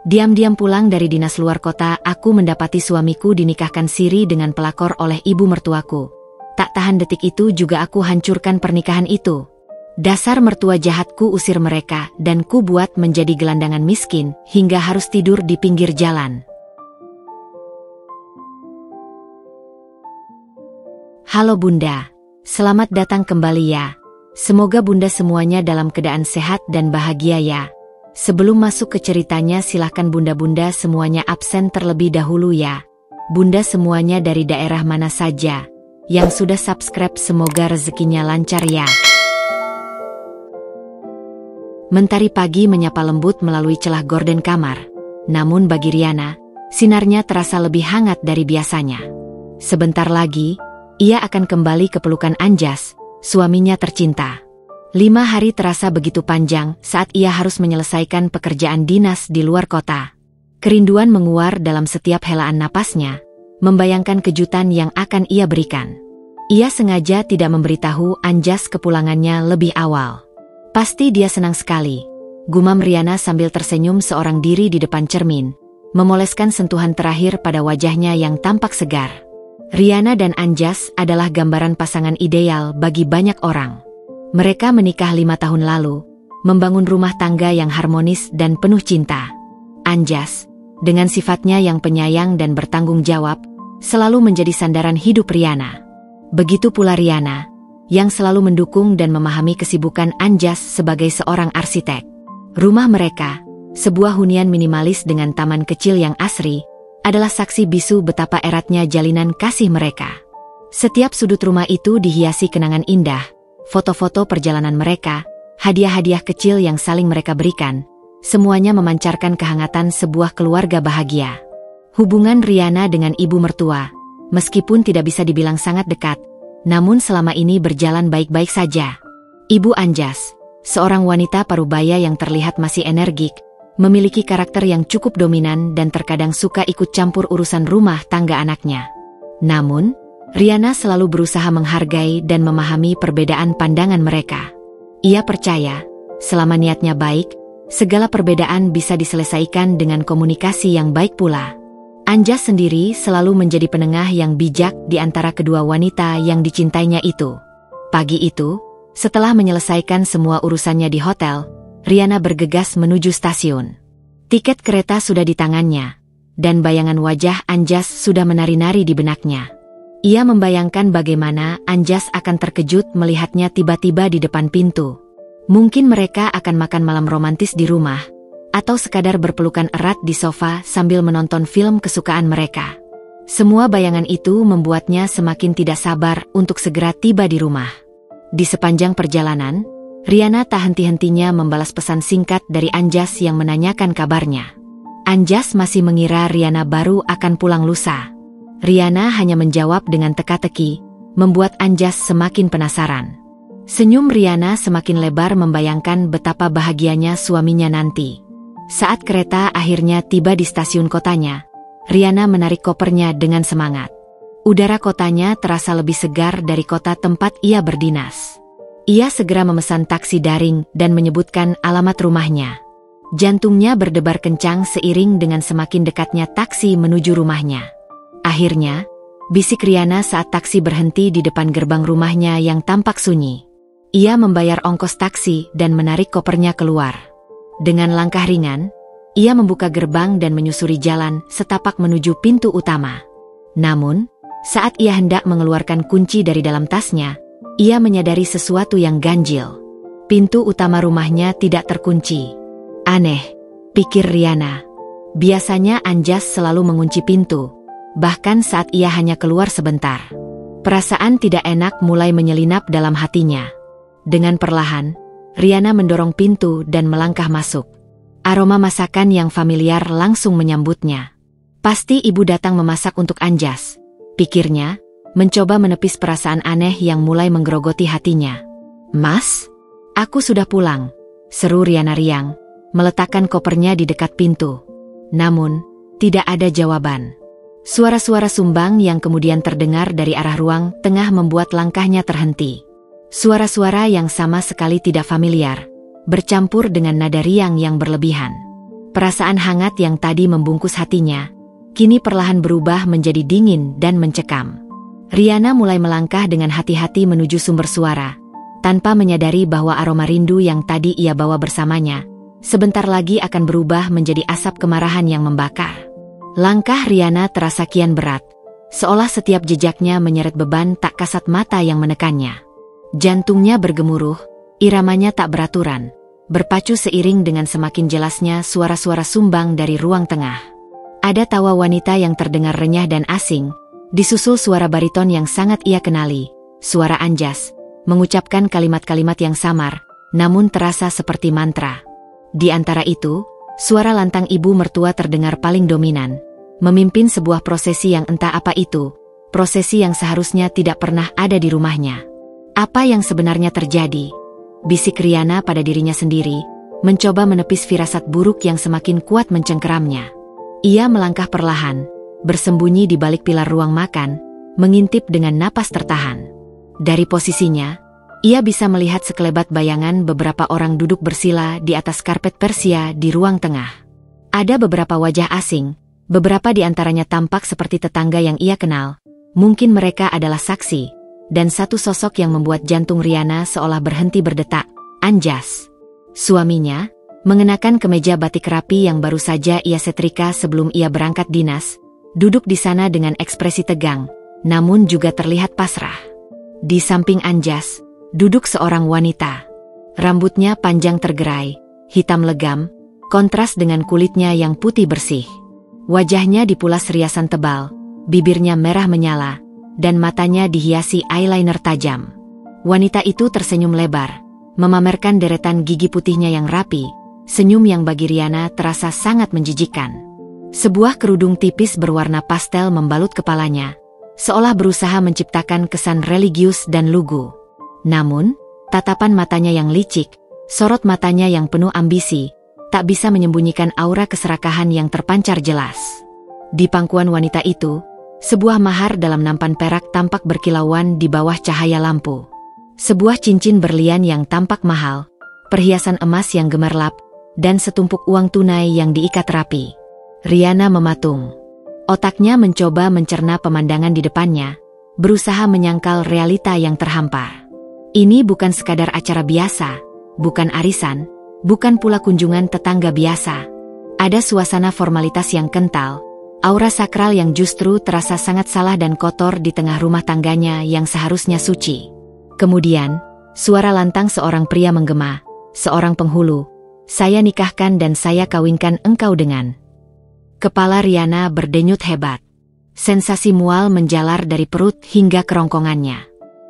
Diam-diam pulang dari dinas luar kota, aku mendapati suamiku dinikahkan siri dengan pelakor oleh ibu mertuaku. Tak tahan detik itu juga aku hancurkan pernikahan itu. Dasar mertua jahatku usir mereka dan ku buat menjadi gelandangan miskin hingga harus tidur di pinggir jalan. Halo Bunda, selamat datang kembali ya. Semoga Bunda semuanya dalam keadaan sehat dan bahagia ya. Sebelum masuk ke ceritanya silahkan Bunda-Bunda semuanya absen terlebih dahulu ya. Bunda semuanya dari daerah mana saja. Yang sudah subscribe semoga rezekinya lancar ya. Mentari pagi menyapa lembut melalui celah gorden kamar. Namun bagi Riana, sinarnya terasa lebih hangat dari biasanya. Sebentar lagi, ia akan kembali ke pelukan Anjas, suaminya tercinta. 5 hari terasa begitu panjang saat ia harus menyelesaikan pekerjaan dinas di luar kota. Kerinduan menguar dalam setiap helaan napasnya, membayangkan kejutan yang akan ia berikan. Ia sengaja tidak memberitahu Anjas kepulangannya lebih awal. Pasti dia senang sekali, gumam Riana sambil tersenyum seorang diri di depan cermin, memoleskan sentuhan terakhir pada wajahnya yang tampak segar. Riana dan Anjas adalah gambaran pasangan ideal bagi banyak orang. Mereka menikah 5 tahun lalu, membangun rumah tangga yang harmonis dan penuh cinta. Anjas, dengan sifatnya yang penyayang dan bertanggung jawab, selalu menjadi sandaran hidup Riana. Begitu pula Riana, yang selalu mendukung dan memahami kesibukan Anjas sebagai seorang arsitek. Rumah mereka, sebuah hunian minimalis dengan taman kecil yang asri, adalah saksi bisu betapa eratnya jalinan kasih mereka. Setiap sudut rumah itu dihiasi kenangan indah, foto-foto perjalanan mereka, hadiah-hadiah kecil yang saling mereka berikan, semuanya memancarkan kehangatan sebuah keluarga bahagia. Hubungan Riana dengan ibu mertua, meskipun tidak bisa dibilang sangat dekat, namun selama ini berjalan baik-baik saja. Ibu Anjas, seorang wanita parubaya yang terlihat masih energik, memiliki karakter yang cukup dominan dan terkadang suka ikut campur urusan rumah tangga anaknya. Namun, Riana selalu berusaha menghargai dan memahami perbedaan pandangan mereka. Ia percaya, selama niatnya baik, segala perbedaan bisa diselesaikan dengan komunikasi yang baik pula. Anjas sendiri selalu menjadi penengah yang bijak di antara kedua wanita yang dicintainya itu. Pagi itu, setelah menyelesaikan semua urusannya di hotel, Riana bergegas menuju stasiun. Tiket kereta sudah di tangannya, dan bayangan wajah Anjas sudah menari-nari di benaknya. Ia membayangkan bagaimana Anjas akan terkejut melihatnya tiba-tiba di depan pintu. Mungkin mereka akan makan malam romantis di rumah, atau sekadar berpelukan erat di sofa sambil menonton film kesukaan mereka. Semua bayangan itu membuatnya semakin tidak sabar untuk segera tiba di rumah. Di sepanjang perjalanan, Riana tak henti-hentinya membalas pesan singkat dari Anjas yang menanyakan kabarnya. Anjas masih mengira Riana baru akan pulang lusa. Riana hanya menjawab dengan teka-teki, membuat Anjas semakin penasaran. Senyum Riana semakin lebar membayangkan betapa bahagianya suaminya nanti. Saat kereta akhirnya tiba di stasiun kotanya, Riana menarik kopernya dengan semangat. Udara kotanya terasa lebih segar dari kota tempat ia berdinas. Ia segera memesan taksi daring dan menyebutkan alamat rumahnya. Jantungnya berdebar kencang seiring dengan semakin dekatnya taksi menuju rumahnya. Akhirnya, bisik Riana saat taksi berhenti di depan gerbang rumahnya yang tampak sunyi. Ia membayar ongkos taksi dan menarik kopernya keluar. Dengan langkah ringan, ia membuka gerbang dan menyusuri jalan setapak menuju pintu utama. Namun, saat ia hendak mengeluarkan kunci dari dalam tasnya, ia menyadari sesuatu yang ganjil. Pintu utama rumahnya tidak terkunci. Aneh, pikir Riana. Biasanya Anjas selalu mengunci pintu, bahkan saat ia hanya keluar sebentar. Perasaan tidak enak mulai menyelinap dalam hatinya. Dengan perlahan, Riana mendorong pintu dan melangkah masuk. Aroma masakan yang familiar langsung menyambutnya. Pasti ibu datang memasak untuk Anjas, pikirnya, mencoba menepis perasaan aneh yang mulai menggerogoti hatinya. Mas, aku sudah pulang, seru Riana riang, meletakkan kopernya di dekat pintu. Namun, tidak ada jawaban. Suara-suara sumbang yang kemudian terdengar dari arah ruang tengah membuat langkahnya terhenti. Suara-suara yang sama sekali tidak familiar, bercampur dengan nada riang yang berlebihan. Perasaan hangat yang tadi membungkus hatinya, kini perlahan berubah menjadi dingin dan mencekam. Riana mulai melangkah dengan hati-hati menuju sumber suara, tanpa menyadari bahwa aroma rindu yang tadi ia bawa bersamanya, sebentar lagi akan berubah menjadi asap kemarahan yang membakar. Langkah Riana terasa kian berat, seolah setiap jejaknya menyeret beban tak kasat mata yang menekannya. Jantungnya bergemuruh, iramanya tak beraturan, berpacu seiring dengan semakin jelasnya suara-suara sumbang dari ruang tengah. Ada tawa wanita yang terdengar renyah dan asing, disusul suara bariton yang sangat ia kenali, suara Anjas, mengucapkan kalimat-kalimat yang samar, namun terasa seperti mantra. Di antara itu, suara lantang ibu mertua terdengar paling dominan, memimpin sebuah prosesi yang entah apa itu, prosesi yang seharusnya tidak pernah ada di rumahnya. Apa yang sebenarnya terjadi? Bisik Riana pada dirinya sendiri, mencoba menepis firasat buruk yang semakin kuat mencengkeramnya. Ia melangkah perlahan, bersembunyi di balik pilar ruang makan, mengintip dengan napas tertahan. Dari posisinya, ia bisa melihat sekelebat bayangan beberapa orang duduk bersila di atas karpet Persia di ruang tengah. Ada beberapa wajah asing, beberapa di antaranya tampak seperti tetangga yang ia kenal. Mungkin mereka adalah saksi, dan satu sosok yang membuat jantung Riana seolah berhenti berdetak, Anjas. Suaminya, mengenakan kemeja batik rapi yang baru saja ia setrika sebelum ia berangkat dinas, duduk di sana dengan ekspresi tegang, namun juga terlihat pasrah. Di samping Anjas, duduk seorang wanita. Rambutnya panjang tergerai, hitam legam, kontras dengan kulitnya yang putih bersih. Wajahnya dipulas riasan tebal, bibirnya merah menyala, dan matanya dihiasi eyeliner tajam. Wanita itu tersenyum lebar, memamerkan deretan gigi putihnya yang rapi, senyum yang bagi Riana terasa sangat menjijikkan. Sebuah kerudung tipis berwarna pastel membalut kepalanya, seolah berusaha menciptakan kesan religius dan lugu. Namun, tatapan matanya yang licik, sorot matanya yang penuh ambisi, tak bisa menyembunyikan aura keserakahan yang terpancar jelas. Di pangkuan wanita itu, sebuah mahar dalam nampan perak tampak berkilauan di bawah cahaya lampu. Sebuah cincin berlian yang tampak mahal, perhiasan emas yang gemerlap, dan setumpuk uang tunai yang diikat rapi. Riana mematung. Otaknya mencoba mencerna pemandangan di depannya, berusaha menyangkal realita yang terhampar. Ini bukan sekadar acara biasa, bukan arisan, bukan pula kunjungan tetangga biasa. Ada suasana formalitas yang kental, aura sakral yang justru terasa sangat salah dan kotor di tengah rumah tangganya yang seharusnya suci. Kemudian, suara lantang seorang pria menggema, seorang penghulu, "Saya nikahkan dan saya kawinkan engkau dengan..." Kepala Riana berdenyut hebat. Sensasi mual menjalar dari perut hingga kerongkongannya.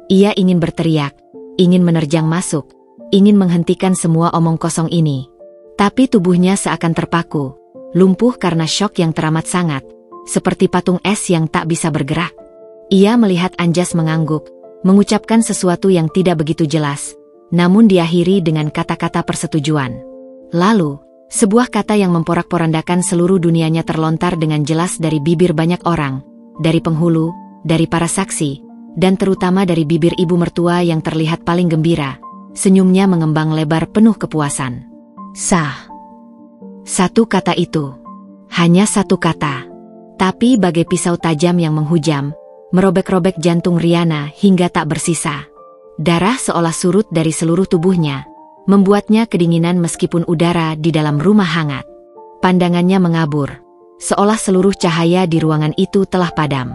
Ia ingin berteriak, ingin menerjang masuk, ingin menghentikan semua omong kosong ini. Tapi tubuhnya seakan terpaku, lumpuh karena syok yang teramat sangat, seperti patung es yang tak bisa bergerak. Ia melihat Anjas mengangguk, mengucapkan sesuatu yang tidak begitu jelas, namun diakhiri dengan kata-kata persetujuan. Lalu, sebuah kata yang memporak-porandakan seluruh dunianya terlontar dengan jelas dari bibir banyak orang, dari penghulu, dari para saksi, dan terutama dari bibir ibu mertua yang terlihat paling gembira. Senyumnya mengembang lebar penuh kepuasan. Sah. Satu kata itu. Hanya satu kata. Tapi bagai pisau tajam yang menghujam, merobek-robek jantung Riana hingga tak bersisa. Darah seolah surut dari seluruh tubuhnya, membuatnya kedinginan meskipun udara di dalam rumah hangat. Pandangannya mengabur, seolah seluruh cahaya di ruangan itu telah padam.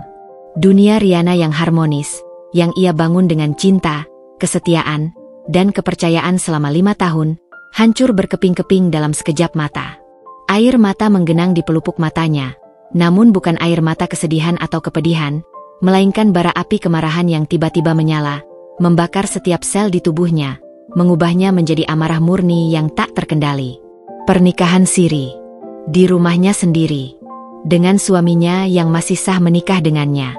Dunia Riana yang harmonis, yang ia bangun dengan cinta, kesetiaan, dan kepercayaan selama 5 tahun, hancur berkeping-keping dalam sekejap mata. Air mata menggenang di pelupuk matanya, namun bukan air mata kesedihan atau kepedihan, melainkan bara api kemarahan yang tiba-tiba menyala, membakar setiap sel di tubuhnya, mengubahnya menjadi amarah murni yang tak terkendali. Pernikahan siri. Di rumahnya sendiri. Dengan suaminya yang masih sah menikah dengannya.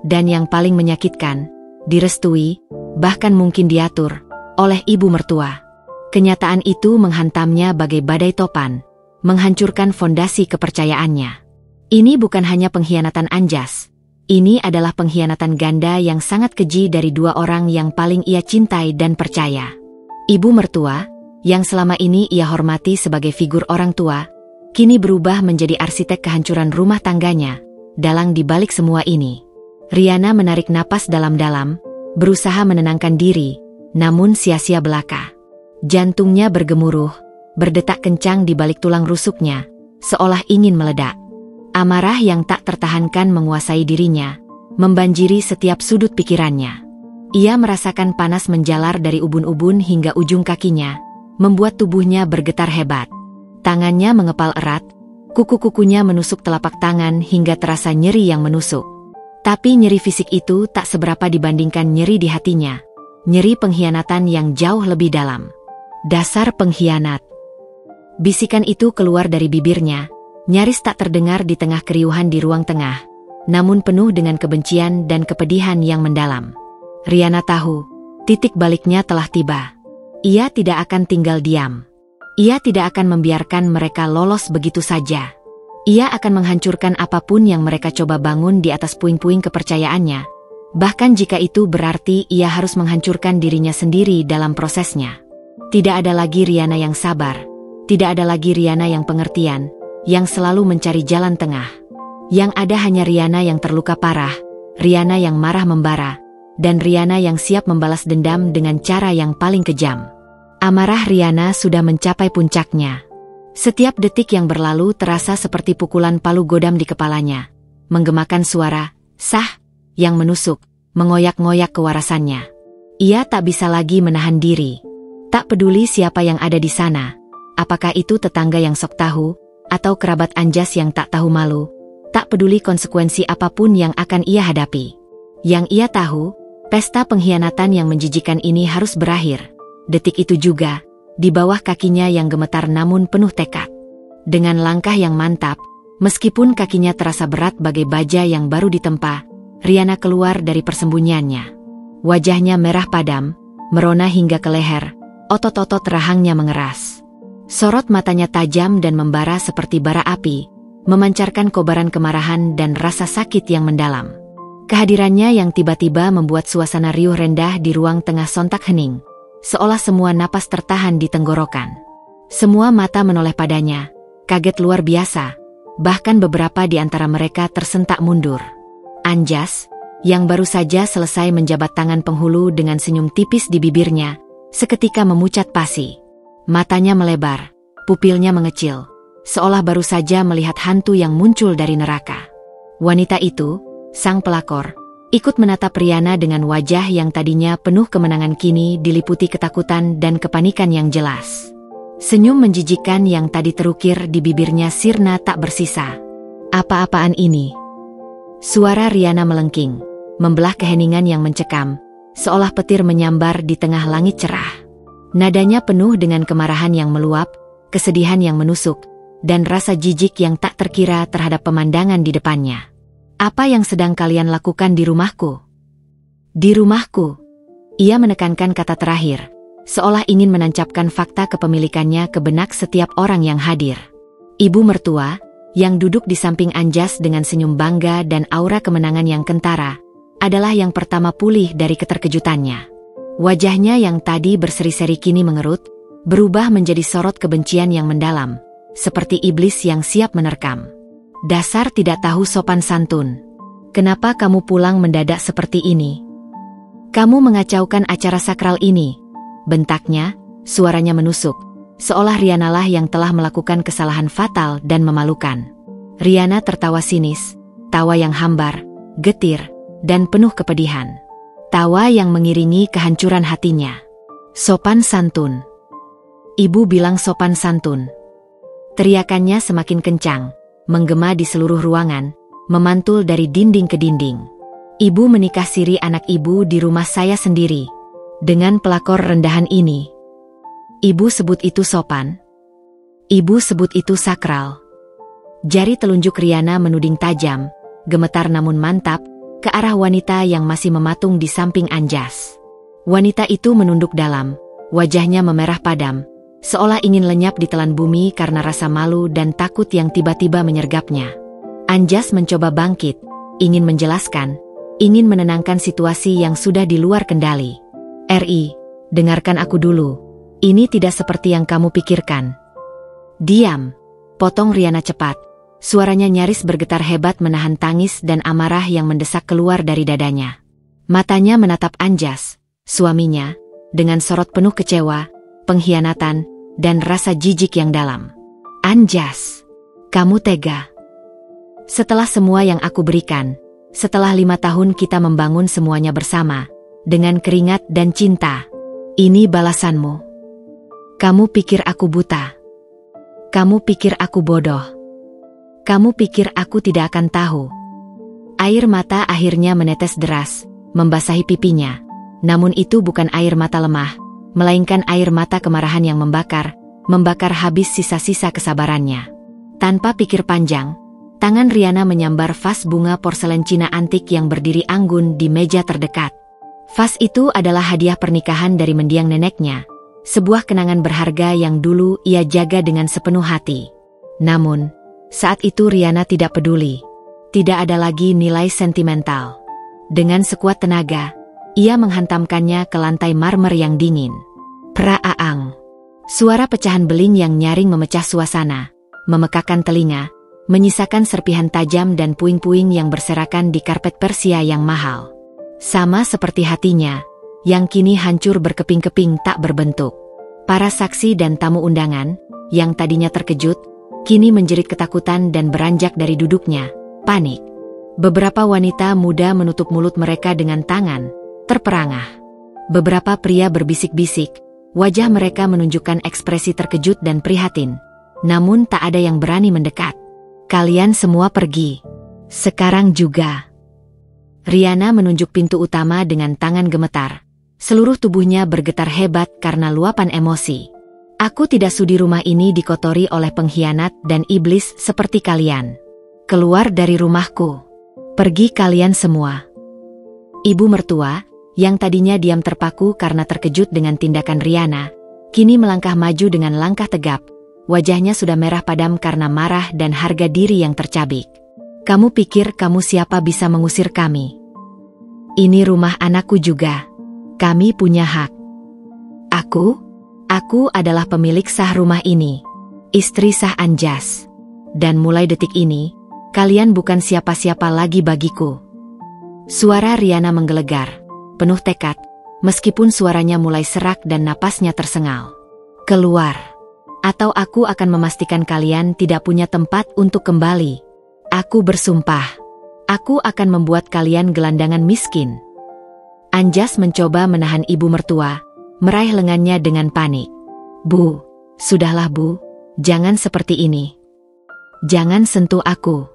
Dan yang paling menyakitkan, direstui, bahkan mungkin diatur, oleh ibu mertua. Kenyataan itu menghantamnya bagai badai topan, menghancurkan fondasi kepercayaannya. Ini bukan hanya pengkhianatan Anjas, ini adalah pengkhianatan ganda yang sangat keji dari dua orang yang paling ia cintai dan percaya. Ibu mertua, yang selama ini ia hormati sebagai figur orang tua, kini berubah menjadi arsitek kehancuran rumah tangganya. Dalang di balik semua ini, Riana menarik napas dalam-dalam, berusaha menenangkan diri, namun sia-sia belaka. Jantungnya bergemuruh, berdetak kencang di balik tulang rusuknya, seolah ingin meledak. Amarah yang tak tertahankan menguasai dirinya, membanjiri setiap sudut pikirannya. Ia merasakan panas menjalar dari ubun-ubun hingga ujung kakinya, membuat tubuhnya bergetar hebat. Tangannya mengepal erat, kuku-kukunya menusuk telapak tangan hingga terasa nyeri yang menusuk. Tapi nyeri fisik itu tak seberapa dibandingkan nyeri di hatinya. Nyeri pengkhianatan yang jauh lebih dalam. Dasar pengkhianat. Bisikan itu keluar dari bibirnya, nyaris tak terdengar di tengah keriuhan di ruang tengah, namun penuh dengan kebencian dan kepedihan yang mendalam. Riana tahu, titik baliknya telah tiba. Ia tidak akan tinggal diam. Ia tidak akan membiarkan mereka lolos begitu saja. Ia akan menghancurkan apapun yang mereka coba bangun di atas puing-puing kepercayaannya. Bahkan jika itu berarti ia harus menghancurkan dirinya sendiri dalam prosesnya. Tidak ada lagi Riana yang sabar. Tidak ada lagi Riana yang pengertian, yang selalu mencari jalan tengah. Yang ada hanya Riana yang terluka parah, Riana yang marah membara, dan Riana yang siap membalas dendam dengan cara yang paling kejam. Amarah Riana sudah mencapai puncaknya. Setiap detik yang berlalu terasa seperti pukulan palu godam di kepalanya, menggemakan suara, sah, yang menusuk, mengoyak-ngoyak kewarasannya. Ia tak bisa lagi menahan diri. Tak peduli siapa yang ada di sana, apakah itu tetangga yang sok tahu, atau kerabat Anjas yang tak tahu malu, tak peduli konsekuensi apapun yang akan ia hadapi. Yang ia tahu, pesta pengkhianatan yang menjijikan ini harus berakhir. Detik itu juga, di bawah kakinya yang gemetar namun penuh tekad. Dengan langkah yang mantap, meskipun kakinya terasa berat bagai baja yang baru ditempa, Riana keluar dari persembunyiannya. Wajahnya merah padam, merona hingga ke leher, otot-otot rahangnya mengeras. Sorot matanya tajam dan membara seperti bara api, memancarkan kobaran kemarahan dan rasa sakit yang mendalam. Kehadirannya yang tiba-tiba membuat suasana riuh rendah di ruang tengah sontak hening. Seolah semua napas tertahan di tenggorokan. Semua mata menoleh padanya, kaget luar biasa, bahkan beberapa di antara mereka tersentak mundur. Anjas, yang baru saja selesai menjabat tangan penghulu dengan senyum tipis di bibirnya, seketika memucat pasi. Matanya melebar, pupilnya mengecil, seolah baru saja melihat hantu yang muncul dari neraka. Wanita itu, sang pelakor, ikut menatap Riana dengan wajah yang tadinya penuh kemenangan kini diliputi ketakutan dan kepanikan yang jelas. Senyum menjijikkan yang tadi terukir di bibirnya sirna tak bersisa. Apa-apaan ini? Suara Riana melengking, membelah keheningan yang mencekam, seolah petir menyambar di tengah langit cerah. Nadanya penuh dengan kemarahan yang meluap, kesedihan yang menusuk, dan rasa jijik yang tak terkira terhadap pemandangan di depannya. Apa yang sedang kalian lakukan di rumahku? Di rumahku. Ia menekankan kata terakhir, seolah ingin menancapkan fakta kepemilikannya ke benak setiap orang yang hadir. Ibu mertua, yang duduk di samping Anjas dengan senyum bangga dan aura kemenangan yang kentara, adalah yang pertama pulih dari keterkejutannya. Wajahnya yang tadi berseri-seri kini mengerut, berubah menjadi sorot kebencian yang mendalam, seperti iblis yang siap menerkam. Dasar tidak tahu sopan santun. Kenapa kamu pulang mendadak seperti ini? Kamu mengacaukan acara sakral ini, bentaknya, suaranya menusuk, seolah Rianalah yang telah melakukan kesalahan fatal dan memalukan. Riana tertawa sinis, tawa yang hambar, getir, dan penuh kepedihan. Tawa yang mengiringi kehancuran hatinya. Sopan santun. Ibu bilang sopan santun. Teriakannya semakin kencang, menggema di seluruh ruangan, memantul dari dinding ke dinding. Ibu menikah siri anak ibu di rumah saya sendiri. Dengan pelakor rendahan ini. Ibu sebut itu sopan? Ibu sebut itu sakral? Jari telunjuk Riana menuding tajam, gemetar namun mantap, ke arah wanita yang masih mematung di samping Anjas. Wanita itu menunduk dalam, wajahnya memerah padam, seolah ingin lenyap di telan bumi karena rasa malu dan takut yang tiba-tiba menyergapnya. Anjas mencoba bangkit, ingin menjelaskan, ingin menenangkan situasi yang sudah di luar kendali. "Ri, dengarkan aku dulu. Ini tidak seperti yang kamu pikirkan." "Diam," potong Riana cepat. Suaranya nyaris bergetar hebat menahan tangis dan amarah yang mendesak keluar dari dadanya. Matanya menatap Anjas, suaminya, dengan sorot penuh kecewa, pengkhianatan, dan rasa jijik yang dalam. Anjas, kamu tega. Setelah semua yang aku berikan, setelah 5 tahun kita membangun semuanya bersama, dengan keringat dan cinta, ini balasanmu. Kamu pikir aku buta? Kamu pikir aku bodoh? Kamu pikir aku tidak akan tahu? Air mata akhirnya menetes deras, membasahi pipinya. Namun itu bukan air mata lemah, melainkan air mata kemarahan yang membakar habis sisa-sisa kesabarannya. Tanpa pikir panjang, tangan Riana menyambar vas bunga porselen Cina antik yang berdiri anggun di meja terdekat. Vas itu adalah hadiah pernikahan dari mendiang neneknya, sebuah kenangan berharga yang dulu ia jaga dengan sepenuh hati. Namun, saat itu Riana tidak peduli. Tidak ada lagi nilai sentimental. Dengan sekuat tenaga, ia menghantamkannya ke lantai marmer yang dingin. Praaang. Suara pecahan beling yang nyaring memecah suasana, memekakan telinga, menyisakan serpihan tajam dan puing-puing yang berserakan di karpet Persia yang mahal. Sama seperti hatinya, yang kini hancur berkeping-keping tak berbentuk. Para saksi dan tamu undangan, yang tadinya terkejut, kini menjerit ketakutan dan beranjak dari duduknya, panik. Beberapa wanita muda menutup mulut mereka dengan tangan, terperangah. Beberapa pria berbisik-bisik, wajah mereka menunjukkan ekspresi terkejut dan prihatin. Namun tak ada yang berani mendekat. Kalian semua pergi. Sekarang juga. Riana menunjuk pintu utama dengan tangan gemetar. Seluruh tubuhnya bergetar hebat karena luapan emosi. Aku tidak sudi rumah ini dikotori oleh pengkhianat dan iblis seperti kalian. Keluar dari rumahku. Pergi kalian semua. Ibu mertua, yang tadinya diam terpaku karena terkejut dengan tindakan Riana, kini melangkah maju dengan langkah tegap. Wajahnya sudah merah padam karena marah dan harga diri yang tercabik. Kamu pikir kamu siapa bisa mengusir kami? Ini rumah anakku juga. Kami punya hak. Aku adalah pemilik sah rumah ini, istri sah Anjas. Dan mulai detik ini, kalian bukan siapa-siapa lagi bagiku. Suara Riana menggelegar, penuh tekad, meskipun suaranya mulai serak dan napasnya tersengal. Keluar, atau aku akan memastikan kalian tidak punya tempat untuk kembali. Aku bersumpah, aku akan membuat kalian gelandangan miskin. Anjas mencoba menahan ibu mertua, meraih lengannya dengan panik. Bu, sudahlah bu, jangan seperti ini. Jangan sentuh aku.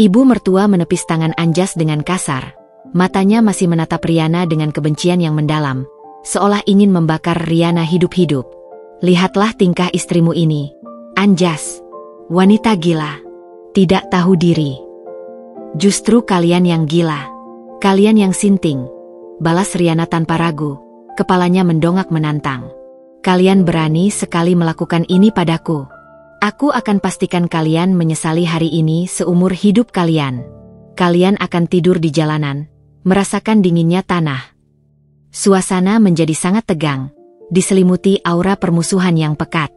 Ibu mertua menepis tangan Anjas dengan kasar. Matanya masih menatap Riana dengan kebencian yang mendalam, seolah ingin membakar Riana hidup-hidup. Lihatlah tingkah istrimu ini, Anjas. Wanita gila. Tidak tahu diri. Justru kalian yang gila. Kalian yang sinting. Balas Riana tanpa ragu. Kepalanya mendongak menantang. Kalian berani sekali melakukan ini padaku. Aku akan pastikan kalian menyesali hari ini seumur hidup kalian. Kalian akan tidur di jalanan, merasakan dinginnya tanah. Suasana menjadi sangat tegang, diselimuti aura permusuhan yang pekat.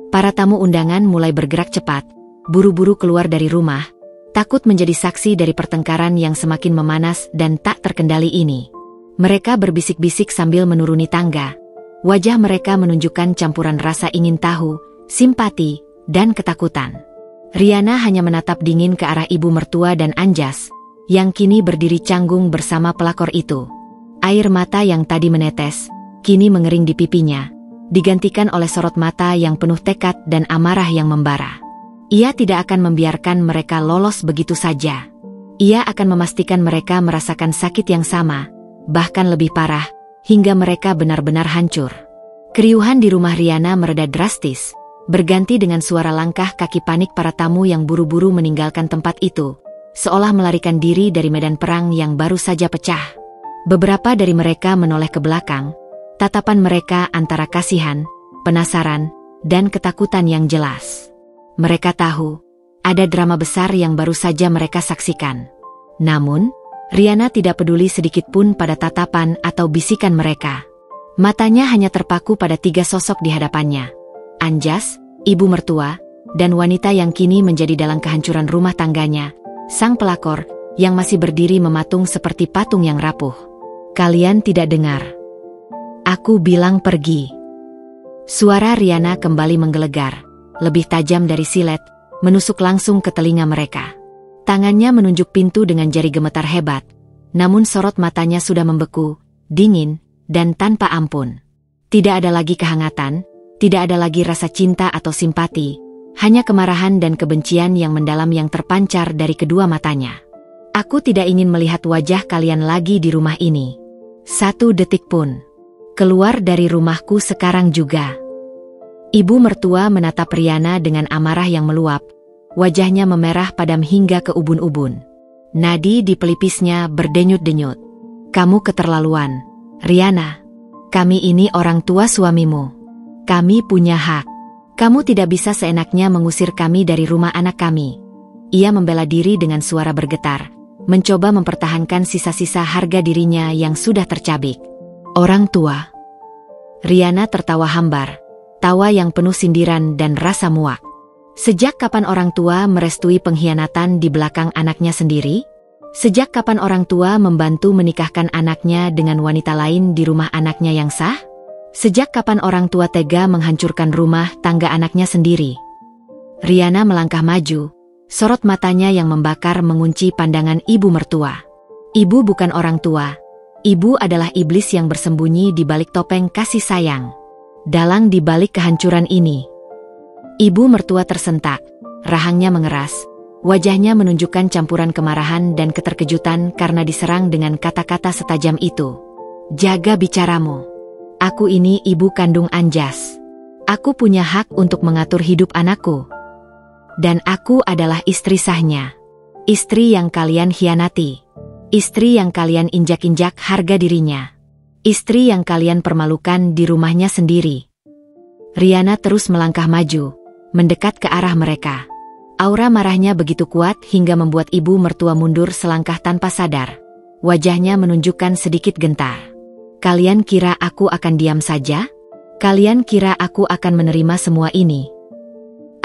Para tamu undangan mulai bergerak cepat, buru-buru keluar dari rumah, takut menjadi saksi dari pertengkaran yang semakin memanas dan tak terkendali ini. Mereka berbisik-bisik sambil menuruni tangga. Wajah mereka menunjukkan campuran rasa ingin tahu, simpati, dan ketakutan. Riana hanya menatap dingin ke arah ibu mertua dan Anjas, yang kini berdiri canggung bersama pelakor itu. Air mata yang tadi menetes, kini mengering di pipinya, digantikan oleh sorot mata yang penuh tekad dan amarah yang membara. Ia tidak akan membiarkan mereka lolos begitu saja. Ia akan memastikan mereka merasakan sakit yang sama, bahkan lebih parah, hingga mereka benar-benar hancur. Keriuhan di rumah Riana mereda drastis, berganti dengan suara langkah kaki panik para tamu yang buru-buru meninggalkan tempat itu, seolah melarikan diri dari medan perang yang baru saja pecah. Beberapa dari mereka menoleh ke belakang, tatapan mereka antara kasihan, penasaran, dan ketakutan yang jelas. Mereka tahu, ada drama besar yang baru saja mereka saksikan. Namun, Riana tidak peduli sedikit pun pada tatapan atau bisikan mereka. Matanya hanya terpaku pada 3 sosok di hadapannya. Anjas, ibu mertua, dan wanita yang kini menjadi dalang kehancuran rumah tangganya, sang pelakor, yang masih berdiri mematung seperti patung yang rapuh. Kalian tidak dengar? Aku bilang pergi. Suara Riana kembali menggelegar, lebih tajam dari silet, menusuk langsung ke telinga mereka. Tangannya menunjuk pintu dengan jari gemetar hebat, namun sorot matanya sudah membeku, dingin, dan tanpa ampun. Tidak ada lagi kehangatan, tidak ada lagi rasa cinta atau simpati, hanya kemarahan dan kebencian yang mendalam yang terpancar dari kedua matanya. Aku tidak ingin melihat wajah kalian lagi di rumah ini. 1 detik pun. Keluar dari rumahku sekarang juga. Ibu mertua menatap Riana dengan amarah yang meluap. Wajahnya memerah padam hingga ke ubun-ubun. Nadi di pelipisnya berdenyut-denyut. Kamu keterlaluan, Riana. Kami ini orang tua suamimu. Kami punya hak. Kamu tidak bisa seenaknya mengusir kami dari rumah anak kami. Ia membela diri dengan suara bergetar, mencoba mempertahankan sisa-sisa harga dirinya yang sudah tercabik. Orang tua. Riana tertawa hambar, tawa yang penuh sindiran dan rasa muak. Sejak kapan orang tua merestui pengkhianatan di belakang anaknya sendiri? Sejak kapan orang tua membantu menikahkan anaknya dengan wanita lain di rumah anaknya yang sah? Sejak kapan orang tua tega menghancurkan rumah tangga anaknya sendiri? Riana melangkah maju, sorot matanya yang membakar mengunci pandangan ibu mertua. Ibu bukan orang tua. Ibu adalah iblis yang bersembunyi di balik topeng kasih sayang. Dalang di balik kehancuran ini. Ibu mertua tersentak, rahangnya mengeras, wajahnya menunjukkan campuran kemarahan dan keterkejutan karena diserang dengan kata-kata setajam itu. Jaga bicaramu. Aku ini ibu kandung Anjas. Aku punya hak untuk mengatur hidup anakku. Dan aku adalah istri sahnya. Istri yang kalian hianati. Istri yang kalian injak-injak harga dirinya. Istri yang kalian permalukan di rumahnya sendiri. Riana terus melangkah maju, mendekat ke arah mereka. Aura marahnya begitu kuat hingga membuat ibu mertua mundur selangkah tanpa sadar. Wajahnya menunjukkan sedikit gentar. Kalian kira aku akan diam saja? Kalian kira aku akan menerima semua ini?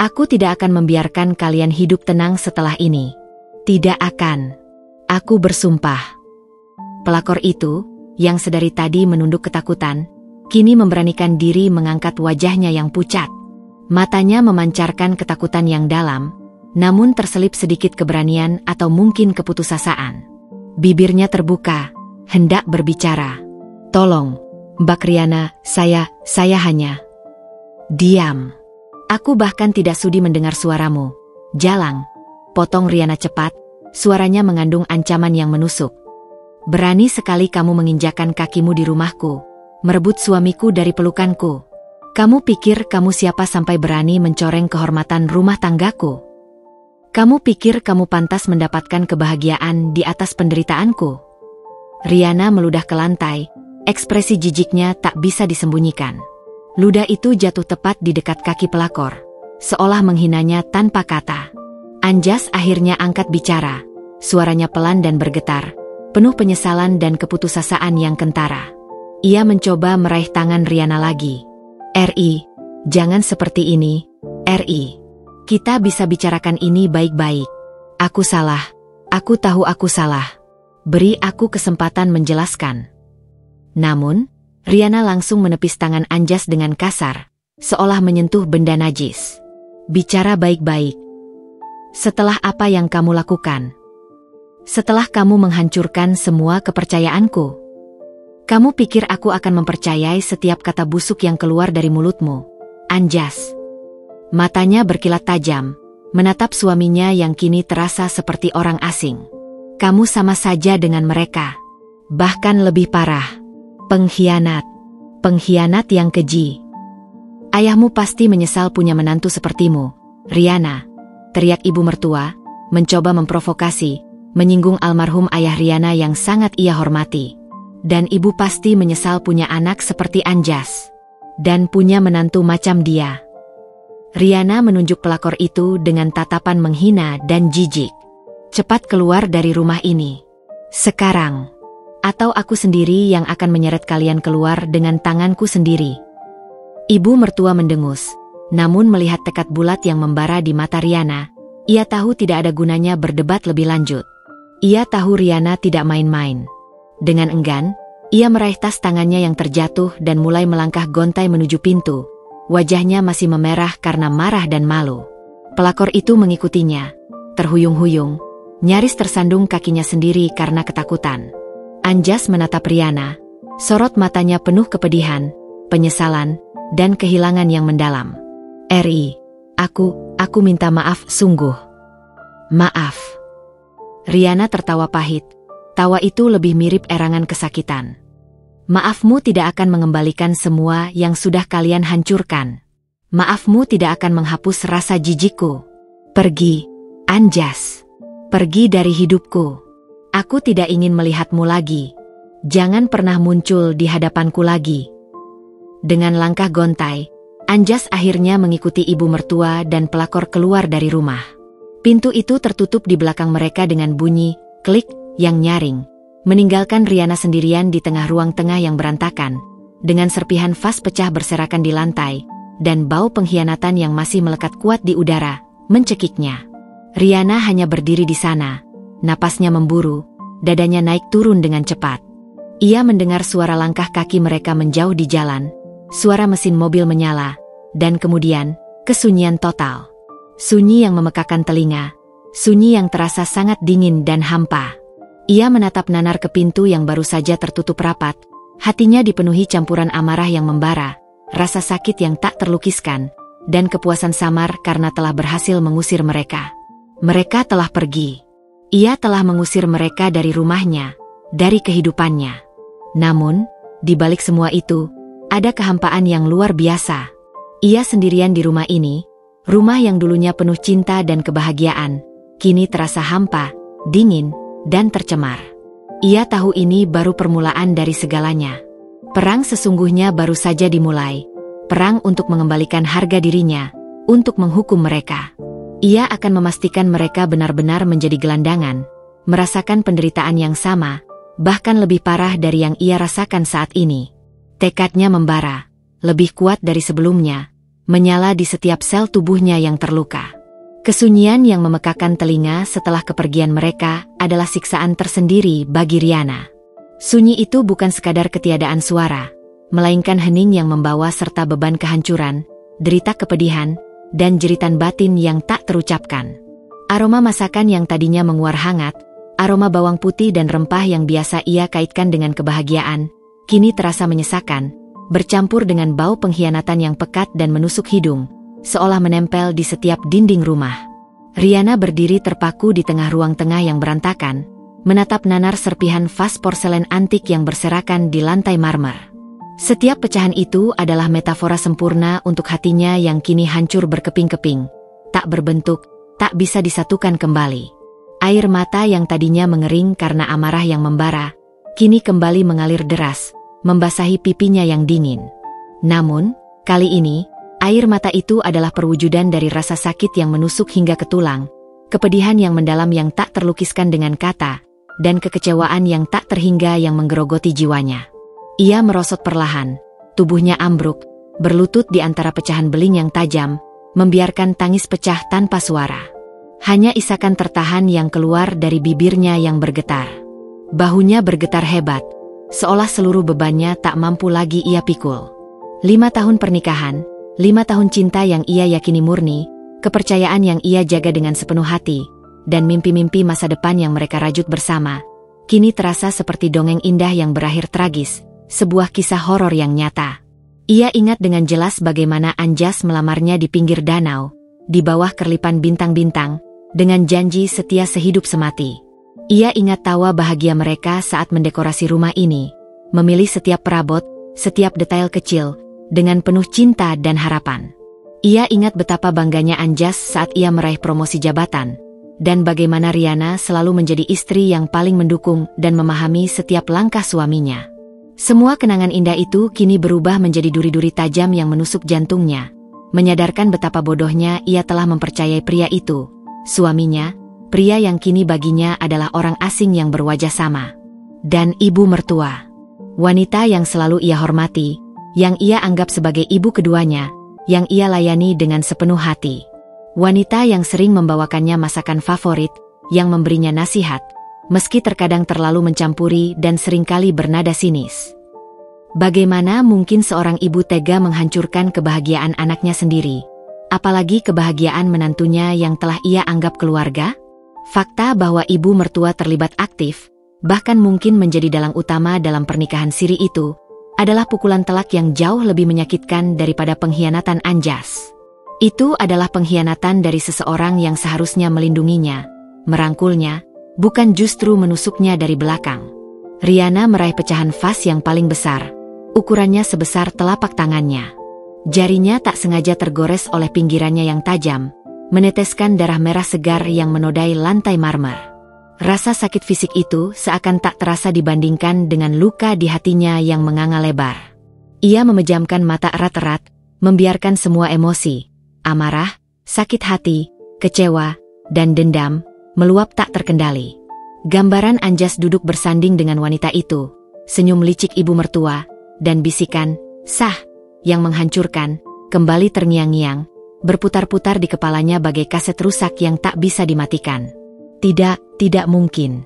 Aku tidak akan membiarkan kalian hidup tenang setelah ini. Tidak akan. Aku bersumpah. Pelakor itu, yang sedari tadi menunduk ketakutan, kini memberanikan diri mengangkat wajahnya yang pucat. Matanya memancarkan ketakutan yang dalam, namun terselip sedikit keberanian atau mungkin keputusasaan. Bibirnya terbuka, hendak berbicara. Tolong, Mbak Riana, saya hanya... Diam. Aku bahkan tidak sudi mendengar suaramu. Jalang. Potong Riana cepat, suaranya mengandung ancaman yang menusuk. Berani sekali kamu menginjakan kakimu di rumahku, merebut suamiku dari pelukanku. Kamu pikir kamu siapa sampai berani mencoreng kehormatan rumah tanggaku? Kamu pikir kamu pantas mendapatkan kebahagiaan di atas penderitaanku? Riana meludah ke lantai, ekspresi jijiknya tak bisa disembunyikan. Ludah itu jatuh tepat di dekat kaki pelakor, seolah menghinanya tanpa kata. Anjas akhirnya angkat bicara, suaranya pelan dan bergetar, penuh penyesalan dan keputusasaan yang kentara. Ia mencoba meraih tangan Riana lagi. Ri, jangan seperti ini, Ri. Kita bisa bicarakan ini baik-baik. Aku salah, aku tahu aku salah. Beri aku kesempatan menjelaskan. Namun, Riana langsung menepis tangan Anjas dengan kasar, seolah menyentuh benda najis. Bicara baik-baik. Setelah apa yang kamu lakukan? Setelah kamu menghancurkan semua kepercayaanku? Kamu pikir aku akan mempercayai setiap kata busuk yang keluar dari mulutmu? Anjas. Matanya berkilat tajam, menatap suaminya yang kini terasa seperti orang asing. Kamu sama saja dengan mereka. Bahkan lebih parah. Pengkhianat. Pengkhianat yang keji. Ayahmu pasti menyesal punya menantu sepertimu, Riana. Teriak ibu mertua, mencoba memprovokasi, menyinggung almarhum ayah Riana yang sangat ia hormati. Dan ibu pasti menyesal punya anak seperti Anjas. Dan punya menantu macam dia. Riana menunjuk pelakor itu dengan tatapan menghina dan jijik. Cepat keluar dari rumah ini. Sekarang. Atau aku sendiri yang akan menyeret kalian keluar dengan tanganku sendiri. Ibu mertua mendengus. Namun melihat tekad bulat yang membara di mata Riana, ia tahu tidak ada gunanya berdebat lebih lanjut. Ia tahu Riana tidak main-main. Dengan enggan, ia meraih tas tangannya yang terjatuh dan mulai melangkah gontai menuju pintu. Wajahnya masih memerah karena marah dan malu. Pelakor itu mengikutinya, terhuyung-huyung, nyaris tersandung kakinya sendiri karena ketakutan. Anjas menatap Riana, sorot matanya penuh kepedihan, penyesalan, dan kehilangan yang mendalam. "Ri, aku minta maaf sungguh. Maaf." Riana tertawa pahit, tawa itu lebih mirip erangan kesakitan. "Maafmu tidak akan mengembalikan semua yang sudah kalian hancurkan. Maafmu tidak akan menghapus rasa jijikku. Pergi, Anjas. Pergi dari hidupku. Aku tidak ingin melihatmu lagi. Jangan pernah muncul di hadapanku lagi." Dengan langkah gontai, Anjas akhirnya mengikuti ibu mertua dan pelakor keluar dari rumah. Pintu itu tertutup di belakang mereka dengan bunyi klik yang nyaring, meninggalkan Riana sendirian di tengah ruang tengah yang berantakan, dengan serpihan vas pecah berserakan di lantai, dan bau pengkhianatan yang masih melekat kuat di udara, mencekiknya. Riana hanya berdiri di sana, napasnya memburu, dadanya naik turun dengan cepat. Ia mendengar suara langkah kaki mereka menjauh di jalan, suara mesin mobil menyala, dan kemudian, kesunyian total. Sunyi yang memekakan telinga, sunyi yang terasa sangat dingin dan hampa. Ia menatap nanar ke pintu yang baru saja tertutup rapat, hatinya dipenuhi campuran amarah yang membara, rasa sakit yang tak terlukiskan, dan kepuasan samar karena telah berhasil mengusir mereka. Mereka telah pergi. Ia telah mengusir mereka dari rumahnya, dari kehidupannya. Namun, di balik semua itu, ada kehampaan yang luar biasa. Ia sendirian di rumah ini, rumah yang dulunya penuh cinta dan kebahagiaan, kini terasa hampa, dingin, dan tercemar. Ia tahu ini baru permulaan dari segalanya. Perang sesungguhnya baru saja dimulai. Perang untuk mengembalikan harga dirinya, untuk menghukum mereka. Ia akan memastikan mereka benar-benar menjadi gelandangan, merasakan penderitaan yang sama, bahkan lebih parah dari yang ia rasakan saat ini. Tekadnya membara, lebih kuat dari sebelumnya, menyala di setiap sel tubuhnya yang terluka. Kesunyian yang memekakan telinga setelah kepergian mereka adalah siksaan tersendiri bagi Riana. Sunyi itu bukan sekadar ketiadaan suara, melainkan hening yang membawa serta beban kehancuran, derita kepedihan, dan jeritan batin yang tak terucapkan. Aroma masakan yang tadinya menguar hangat, aroma bawang putih dan rempah yang biasa ia kaitkan dengan kebahagiaan, kini terasa menyesakan, bercampur dengan bau pengkhianatan yang pekat dan menusuk hidung, seolah menempel di setiap dinding rumah. Riana berdiri terpaku di tengah ruang tengah yang berantakan, menatap nanar serpihan vas porselen antik yang berserakan di lantai marmer. Setiap pecahan itu adalah metafora sempurna untuk hatinya yang kini hancur berkeping-keping, tak berbentuk, tak bisa disatukan kembali. Air mata yang tadinya mengering karena amarah yang membara, kini kembali mengalir deras, membasahi pipinya yang dingin. Namun, kali ini, air mata itu adalah perwujudan dari rasa sakit yang menusuk hingga ke tulang, kepedihan yang mendalam yang tak terlukiskan dengan kata, dan kekecewaan yang tak terhingga yang menggerogoti jiwanya. Ia merosot perlahan, tubuhnya ambruk, berlutut di antara pecahan beling yang tajam, membiarkan tangis pecah tanpa suara. Hanya isakan tertahan yang keluar dari bibirnya yang bergetar. Bahunya bergetar hebat, seolah seluruh bebannya tak mampu lagi ia pikul. 5 tahun pernikahan, 5 tahun cinta yang ia yakini murni, kepercayaan yang ia jaga dengan sepenuh hati, dan mimpi-mimpi masa depan yang mereka rajut bersama, kini terasa seperti dongeng indah yang berakhir tragis, sebuah kisah horor yang nyata. Ia ingat dengan jelas bagaimana Anjas melamarnya di pinggir danau, di bawah kerlipan bintang-bintang, dengan janji setia sehidup semati. Ia ingat tawa bahagia mereka saat mendekorasi rumah ini, memilih setiap perabot, setiap detail kecil, dengan penuh cinta dan harapan. Ia ingat betapa bangganya Anjas saat ia meraih promosi jabatan, dan bagaimana Riana selalu menjadi istri yang paling mendukung dan memahami setiap langkah suaminya. Semua kenangan indah itu kini berubah menjadi duri-duri tajam yang menusuk jantungnya, menyadarkan betapa bodohnya ia telah mempercayai pria itu, suaminya, pria yang kini baginya adalah orang asing yang berwajah sama. Dan ibu mertua. Wanita yang selalu ia hormati, yang ia anggap sebagai ibu keduanya, yang ia layani dengan sepenuh hati. Wanita yang sering membawakannya masakan favorit, yang memberinya nasihat, meski terkadang terlalu mencampuri dan seringkali bernada sinis. Bagaimana mungkin seorang ibu tega menghancurkan kebahagiaan anaknya sendiri, apalagi kebahagiaan menantunya yang telah ia anggap keluarga? Fakta bahwa ibu mertua terlibat aktif, bahkan mungkin menjadi dalang utama dalam pernikahan siri itu, adalah pukulan telak yang jauh lebih menyakitkan daripada pengkhianatan Anjas. Itu adalah pengkhianatan dari seseorang yang seharusnya melindunginya, merangkulnya, bukan justru menusuknya dari belakang. Riana meraih pecahan vas yang paling besar, ukurannya sebesar telapak tangannya. Jarinya tak sengaja tergores oleh pinggirannya yang tajam, meneteskan darah merah segar yang menodai lantai marmer. Rasa sakit fisik itu seakan tak terasa dibandingkan dengan luka di hatinya yang menganga lebar. Ia memejamkan mata erat-erat, membiarkan semua emosi, amarah, sakit hati, kecewa, dan dendam, meluap tak terkendali. Gambaran Anjas duduk bersanding dengan wanita itu, senyum licik ibu mertua, dan bisikan, "Sah," yang menghancurkan, kembali terngiang-ngiang, berputar-putar di kepalanya bagai kaset rusak yang tak bisa dimatikan. Tidak mungkin.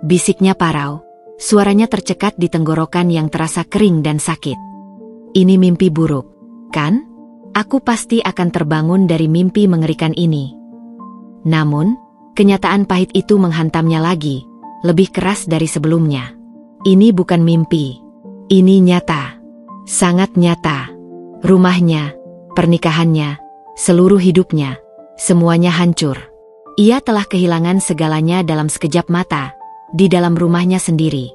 Bisiknya parau, suaranya tercekat di tenggorokan yang terasa kering dan sakit. Ini mimpi buruk, kan? Aku pasti akan terbangun dari mimpi mengerikan ini. Namun, kenyataan pahit itu menghantamnya lagi, lebih keras dari sebelumnya. Ini bukan mimpi. Ini nyata. Sangat nyata. Rumahnya, pernikahannya, seluruh hidupnya, semuanya hancur. Ia telah kehilangan segalanya dalam sekejap mata, di dalam rumahnya sendiri.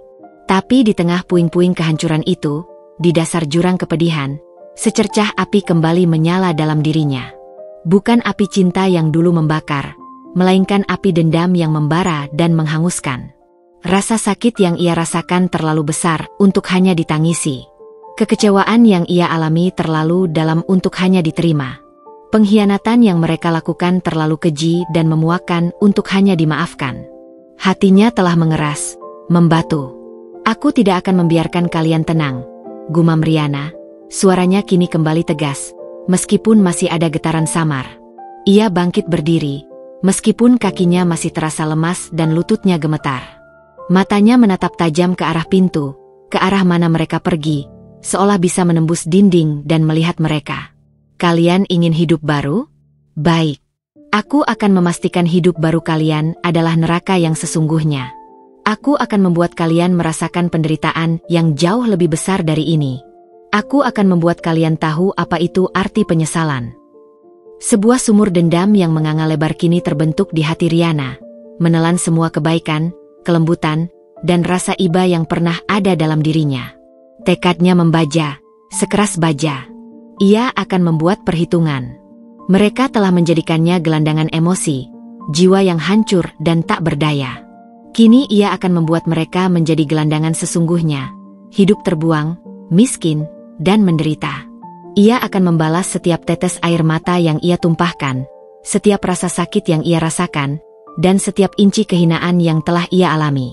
Tapi di tengah puing-puing kehancuran itu, di dasar jurang kepedihan, secercah api kembali menyala dalam dirinya. Bukan api cinta yang dulu membakar, melainkan api dendam yang membara dan menghanguskan. Rasa sakit yang ia rasakan terlalu besar untuk hanya ditangisi. Kekecewaan yang ia alami terlalu dalam untuk hanya diterima. Pengkhianatan yang mereka lakukan terlalu keji dan memuakkan untuk hanya dimaafkan. Hatinya telah mengeras, membatu. "Aku tidak akan membiarkan kalian tenang," gumam Riana. Suaranya kini kembali tegas, meskipun masih ada getaran samar. Ia bangkit berdiri, meskipun kakinya masih terasa lemas dan lututnya gemetar. Matanya menatap tajam ke arah pintu, ke arah mana mereka pergi, seolah bisa menembus dinding dan melihat mereka. "Kalian ingin hidup baru? Baik. Aku akan memastikan hidup baru kalian adalah neraka yang sesungguhnya. Aku akan membuat kalian merasakan penderitaan yang jauh lebih besar dari ini. Aku akan membuat kalian tahu apa itu arti penyesalan." Sebuah sumur dendam yang menganga lebar kini terbentuk di hati Riana, menelan semua kebaikan, kelembutan, dan rasa iba yang pernah ada dalam dirinya. Tekadnya membaja, sekeras baja. Ia akan membuat perhitungan. Mereka telah menjadikannya gelandangan emosi, jiwa yang hancur dan tak berdaya. Kini ia akan membuat mereka menjadi gelandangan sesungguhnya, hidup terbuang, miskin, dan menderita. Ia akan membalas setiap tetes air mata yang ia tumpahkan, setiap rasa sakit yang ia rasakan, dan setiap inci kehinaan yang telah ia alami.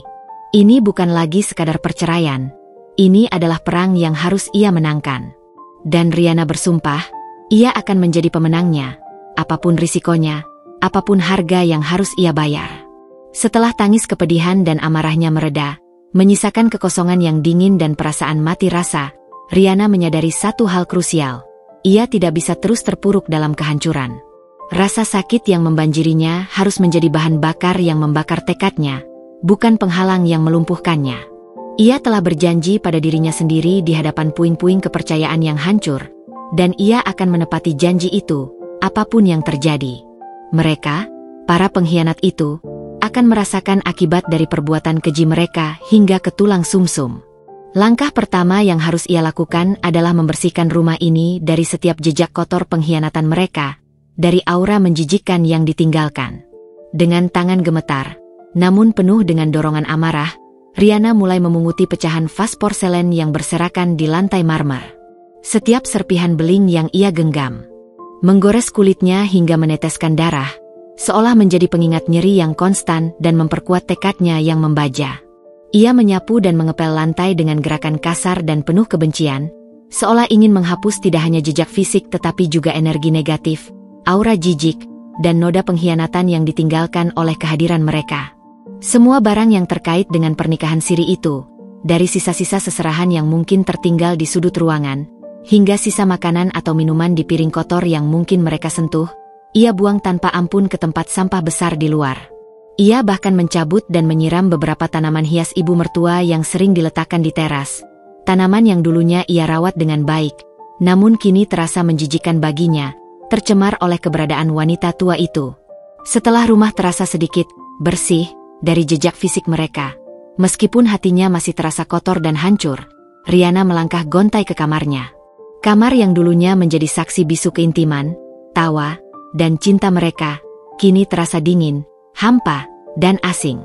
Ini bukan lagi sekadar perceraian. Ini adalah perang yang harus ia menangkan. Dan Riana bersumpah, ia akan menjadi pemenangnya, apapun risikonya, apapun harga yang harus ia bayar. Setelah tangis kepedihan dan amarahnya mereda, menyisakan kekosongan yang dingin dan perasaan mati rasa, Riana menyadari satu hal krusial. Ia tidak bisa terus terpuruk dalam kehancuran. Rasa sakit yang membanjirinya harus menjadi bahan bakar yang membakar tekadnya, bukan penghalang yang melumpuhkannya. Ia telah berjanji pada dirinya sendiri di hadapan puing-puing kepercayaan yang hancur, dan ia akan menepati janji itu, apapun yang terjadi. Mereka, para pengkhianat itu, akan merasakan akibat dari perbuatan keji mereka hingga ke tulang sumsum. Langkah pertama yang harus ia lakukan adalah membersihkan rumah ini dari setiap jejak kotor pengkhianatan mereka, dari aura menjijikkan yang ditinggalkan. Dengan tangan gemetar, namun penuh dengan dorongan amarah, Riana mulai memunguti pecahan vas porselen yang berserakan di lantai marmer. Setiap serpihan beling yang ia genggam menggores kulitnya hingga meneteskan darah, seolah menjadi pengingat nyeri yang konstan dan memperkuat tekadnya yang membaja. Ia menyapu dan mengepel lantai dengan gerakan kasar dan penuh kebencian, seolah ingin menghapus tidak hanya jejak fisik tetapi juga energi negatif, aura jijik, dan noda pengkhianatan yang ditinggalkan oleh kehadiran mereka. Semua barang yang terkait dengan pernikahan siri itu, dari sisa-sisa seserahan yang mungkin tertinggal di sudut ruangan, hingga sisa makanan atau minuman di piring kotor yang mungkin mereka sentuh, ia buang tanpa ampun ke tempat sampah besar di luar. Ia bahkan mencabut dan menyiram beberapa tanaman hias ibu mertua yang sering diletakkan di teras. Tanaman yang dulunya ia rawat dengan baik, namun kini terasa menjijikkan baginya, tercemar oleh keberadaan wanita tua itu. Setelah rumah terasa sedikit bersih dari jejak fisik mereka, meskipun hatinya masih terasa kotor dan hancur, Riana melangkah gontai ke kamarnya. Kamar yang dulunya menjadi saksi bisu keintiman, tawa, dan cinta mereka, kini terasa dingin, hampa, dan asing.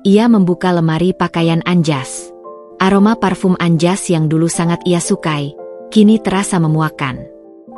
Ia membuka lemari pakaian Anjas. Aroma parfum Anjas yang dulu sangat ia sukai, kini terasa memuakkan.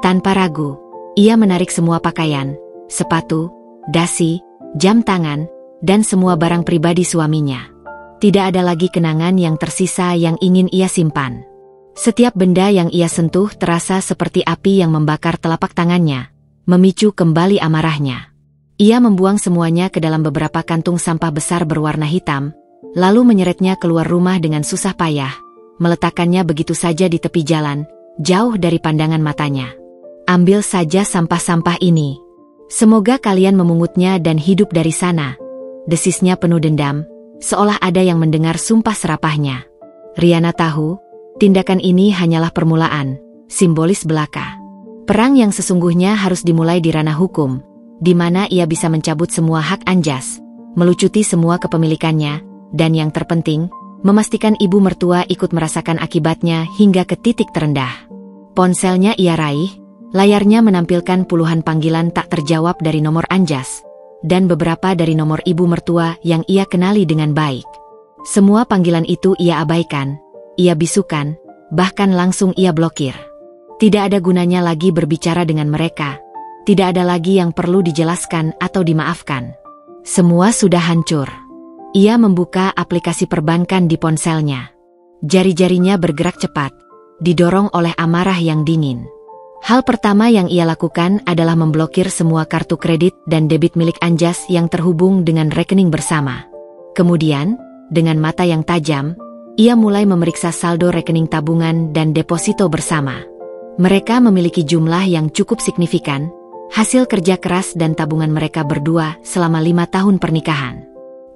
Tanpa ragu, ia menarik semua pakaian, sepatu, dasi, jam tangan, dan semua barang pribadi suaminya. Tidak ada lagi kenangan yang tersisa yang ingin ia simpan. Setiap benda yang ia sentuh terasa seperti api yang membakar telapak tangannya, memicu kembali amarahnya. Ia membuang semuanya ke dalam beberapa kantung sampah besar berwarna hitam, lalu menyeretnya keluar rumah dengan susah payah, meletakkannya begitu saja di tepi jalan, jauh dari pandangan matanya. Ambil saja sampah-sampah ini. Semoga kalian memungutnya dan hidup dari sana. Desisnya penuh dendam, seolah ada yang mendengar sumpah serapahnya. Riana tahu, tindakan ini hanyalah permulaan, simbolis belaka. Perang yang sesungguhnya harus dimulai di ranah hukum, di mana ia bisa mencabut semua hak Anjas, melucuti semua kepemilikannya, dan yang terpenting, memastikan ibu mertua ikut merasakan akibatnya hingga ke titik terendah. Ponselnya ia raih, layarnya menampilkan puluhan panggilan tak terjawab dari nomor Anjas, dan beberapa dari nomor ibu mertua yang ia kenali dengan baik. Semua panggilan itu ia abaikan, ia bisukan, bahkan langsung ia blokir. Tidak ada gunanya lagi berbicara dengan mereka. Tidak ada lagi yang perlu dijelaskan atau dimaafkan. Semua sudah hancur. Ia membuka aplikasi perbankan di ponselnya. Jari-jarinya bergerak cepat, didorong oleh amarah yang dingin. Hal pertama yang ia lakukan adalah memblokir semua kartu kredit dan debit milik Anjas yang terhubung dengan rekening bersama. Kemudian, dengan mata yang tajam, ia mulai memeriksa saldo rekening tabungan dan deposito bersama. Mereka memiliki jumlah yang cukup signifikan, hasil kerja keras dan tabungan mereka berdua selama 5 tahun pernikahan.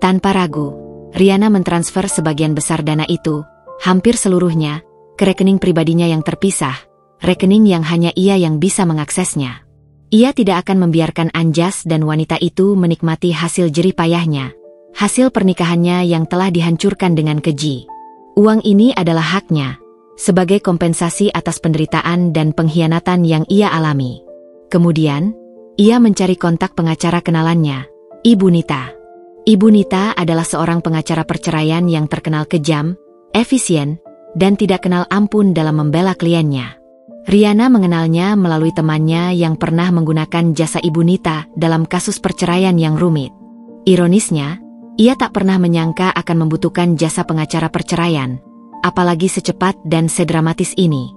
Tanpa ragu, Riana mentransfer sebagian besar dana itu, hampir seluruhnya, ke rekening pribadinya yang terpisah, rekening yang hanya ia yang bisa mengaksesnya. Ia tidak akan membiarkan Anjas dan wanita itu menikmati hasil jerih payahnya, hasil pernikahannya yang telah dihancurkan dengan keji. Uang ini adalah haknya, sebagai kompensasi atas penderitaan dan pengkhianatan yang ia alami. Kemudian, ia mencari kontak pengacara kenalannya, Ibu Nita. Ibu Nita adalah seorang pengacara perceraian yang terkenal kejam, efisien, dan tidak kenal ampun dalam membela kliennya. Riana mengenalnya melalui temannya yang pernah menggunakan jasa Ibu Nita dalam kasus perceraian yang rumit. Ironisnya, ia tak pernah menyangka akan membutuhkan jasa pengacara perceraian, apalagi secepat dan sedramatis ini.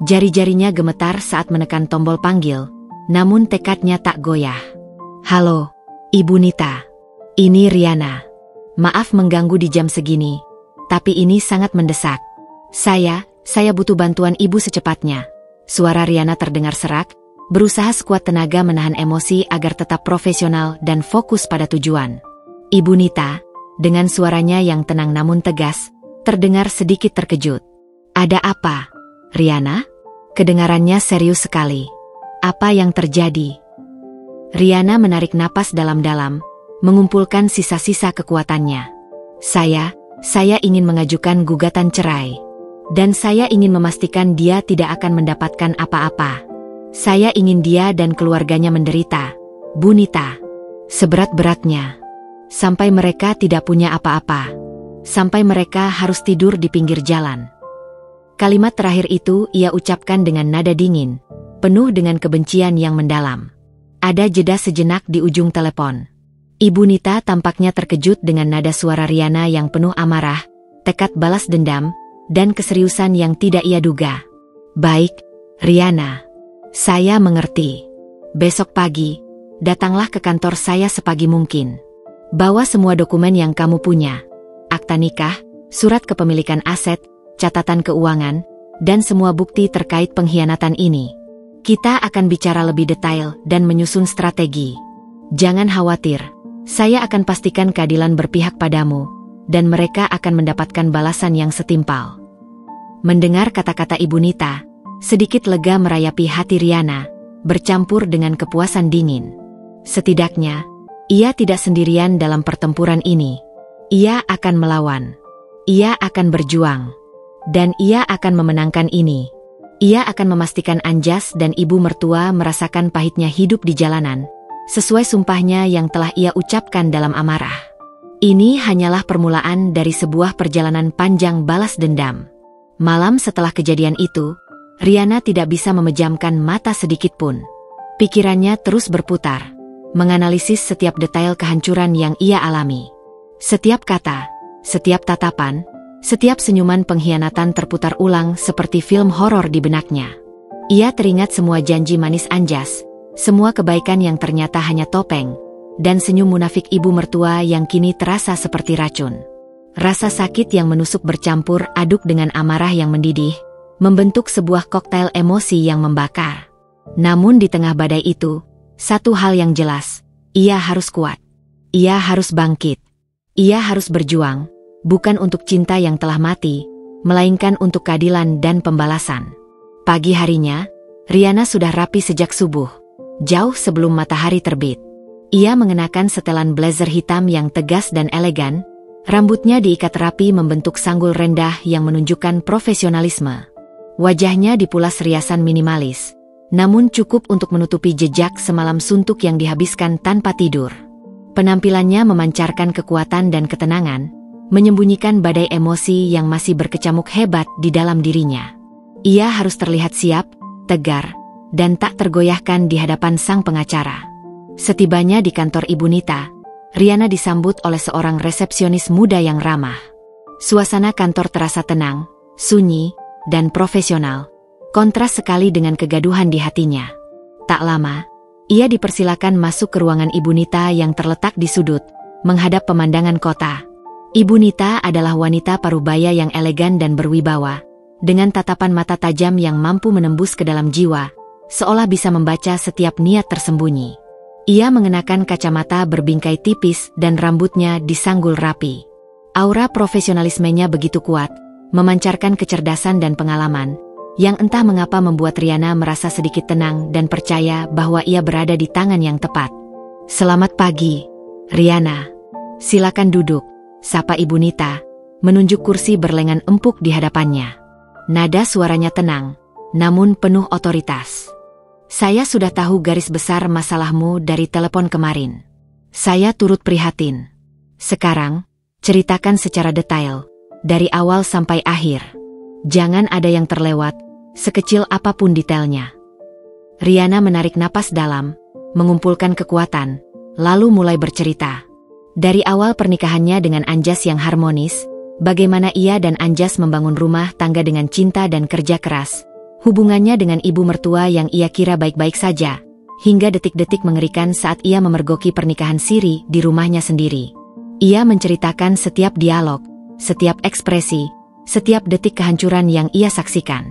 Jari-jarinya gemetar saat menekan tombol panggil, namun tekadnya tak goyah. Halo, Ibu Nita. Ini Riana. Maaf mengganggu di jam segini, tapi ini sangat mendesak. Saya butuh bantuan Ibu secepatnya. Suara Riana terdengar serak, berusaha sekuat tenaga menahan emosi agar tetap profesional dan fokus pada tujuan. Ibu Nita, dengan suaranya yang tenang namun tegas, terdengar sedikit terkejut. Ada apa, Riana? Kedengarannya serius sekali. Apa yang terjadi? Riana menarik napas dalam-dalam, mengumpulkan sisa-sisa kekuatannya. Saya ingin mengajukan gugatan cerai. Dan saya ingin memastikan dia tidak akan mendapatkan apa-apa. Saya ingin dia dan keluarganya menderita, Bu Nita. Seberat-beratnya. Sampai mereka tidak punya apa-apa. Sampai mereka harus tidur di pinggir jalan. Kalimat terakhir itu ia ucapkan dengan nada dingin, penuh dengan kebencian yang mendalam. Ada jeda sejenak di ujung telepon. Ibu Nita tampaknya terkejut dengan nada suara Riana yang penuh amarah, tekad balas dendam, dan keseriusan yang tidak ia duga. Baik, Riana. Saya mengerti. Besok pagi, datanglah ke kantor saya sepagi mungkin. Bawa semua dokumen yang kamu punya. Akta nikah, surat kepemilikan aset, catatan keuangan, dan semua bukti terkait pengkhianatan ini. Kita akan bicara lebih detail dan menyusun strategi. Jangan khawatir, saya akan pastikan keadilan berpihak padamu, dan mereka akan mendapatkan balasan yang setimpal. Mendengar kata-kata Ibu Nita, sedikit lega merayapi hati Riana, bercampur dengan kepuasan dingin. Setidaknya, ia tidak sendirian dalam pertempuran ini. Ia akan melawan. Ia akan berjuang. Dan ia akan memenangkan ini. Ia akan memastikan Anjas dan ibu mertua merasakan pahitnya hidup di jalanan, sesuai sumpahnya yang telah ia ucapkan dalam amarah. Ini hanyalah permulaan dari sebuah perjalanan panjang balas dendam. Malam setelah kejadian itu, Riana tidak bisa memejamkan mata sedikit pun. Pikirannya terus berputar, menganalisis setiap detail kehancuran yang ia alami. Setiap kata, setiap tatapan, setiap senyuman pengkhianatan terputar ulang seperti film horor di benaknya. Ia teringat semua janji manis Anjas, semua kebaikan yang ternyata hanya topeng, dan senyum munafik ibu mertua yang kini terasa seperti racun. Rasa sakit yang menusuk bercampur aduk dengan amarah yang mendidih, membentuk sebuah koktail emosi yang membakar. Namun di tengah badai itu, satu hal yang jelas, ia harus kuat. Ia harus bangkit. Ia harus berjuang, bukan untuk cinta yang telah mati, melainkan untuk keadilan dan pembalasan. Pagi harinya, Riana sudah rapi sejak subuh, jauh sebelum matahari terbit. Ia mengenakan setelan blazer hitam yang tegas dan elegan, rambutnya diikat rapi membentuk sanggul rendah yang menunjukkan profesionalisme. Wajahnya dipulas riasan minimalis, namun cukup untuk menutupi jejak semalam suntuk yang dihabiskan tanpa tidur. Penampilannya memancarkan kekuatan dan ketenangan, menyembunyikan badai emosi yang masih berkecamuk hebat di dalam dirinya. Ia harus terlihat siap, tegar, dan tak tergoyahkan di hadapan sang pengacara. Setibanya di kantor Ibu Nita, Riana disambut oleh seorang resepsionis muda yang ramah. Suasana kantor terasa tenang, sunyi, dan profesional. Kontras sekali dengan kegaduhan di hatinya. Tak lama, ia dipersilakan masuk ke ruangan Ibu Nita yang terletak di sudut, menghadap pemandangan kota. Ibu Nita adalah wanita parubaya yang elegan dan berwibawa, dengan tatapan mata tajam yang mampu menembus ke dalam jiwa, seolah bisa membaca setiap niat tersembunyi. Ia mengenakan kacamata berbingkai tipis dan rambutnya disanggul rapi. Aura profesionalismenya begitu kuat, memancarkan kecerdasan dan pengalaman, yang entah mengapa membuat Riana merasa sedikit tenang dan percaya bahwa ia berada di tangan yang tepat. "Selamat pagi, Riana. Silakan duduk," sapa Ibu Nita, menunjuk kursi berlengan empuk di hadapannya. Nada suaranya tenang, namun penuh otoritas. "Saya sudah tahu garis besar masalahmu dari telepon kemarin. Saya turut prihatin. Sekarang, ceritakan secara detail, dari awal sampai akhir. Jangan ada yang terlewat, sekecil apapun detailnya." Riana menarik napas dalam, mengumpulkan kekuatan, lalu mulai bercerita. Dari awal pernikahannya dengan Anjas yang harmonis, bagaimana ia dan Anjas membangun rumah tangga dengan cinta dan kerja keras, hubungannya dengan ibu mertua yang ia kira baik-baik saja, hingga detik-detik mengerikan saat ia memergoki pernikahan siri di rumahnya sendiri. Ia menceritakan setiap dialog, setiap ekspresi, setiap detik kehancuran yang ia saksikan.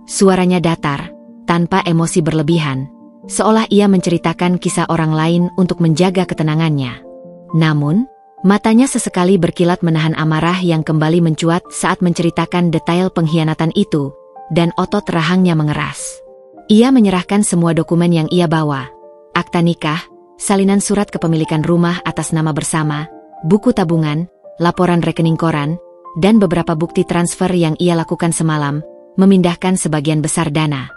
Suaranya datar, tanpa emosi berlebihan, seolah ia menceritakan kisah orang lain untuk menjaga ketenangannya. Namun, matanya sesekali berkilat menahan amarah yang kembali mencuat saat menceritakan detail pengkhianatan itu, dan otot rahangnya mengeras. Ia menyerahkan semua dokumen yang ia bawa, akta nikah, salinan surat kepemilikan rumah atas nama bersama, buku tabungan, laporan rekening koran, dan beberapa bukti transfer yang ia lakukan semalam, memindahkan sebagian besar dana.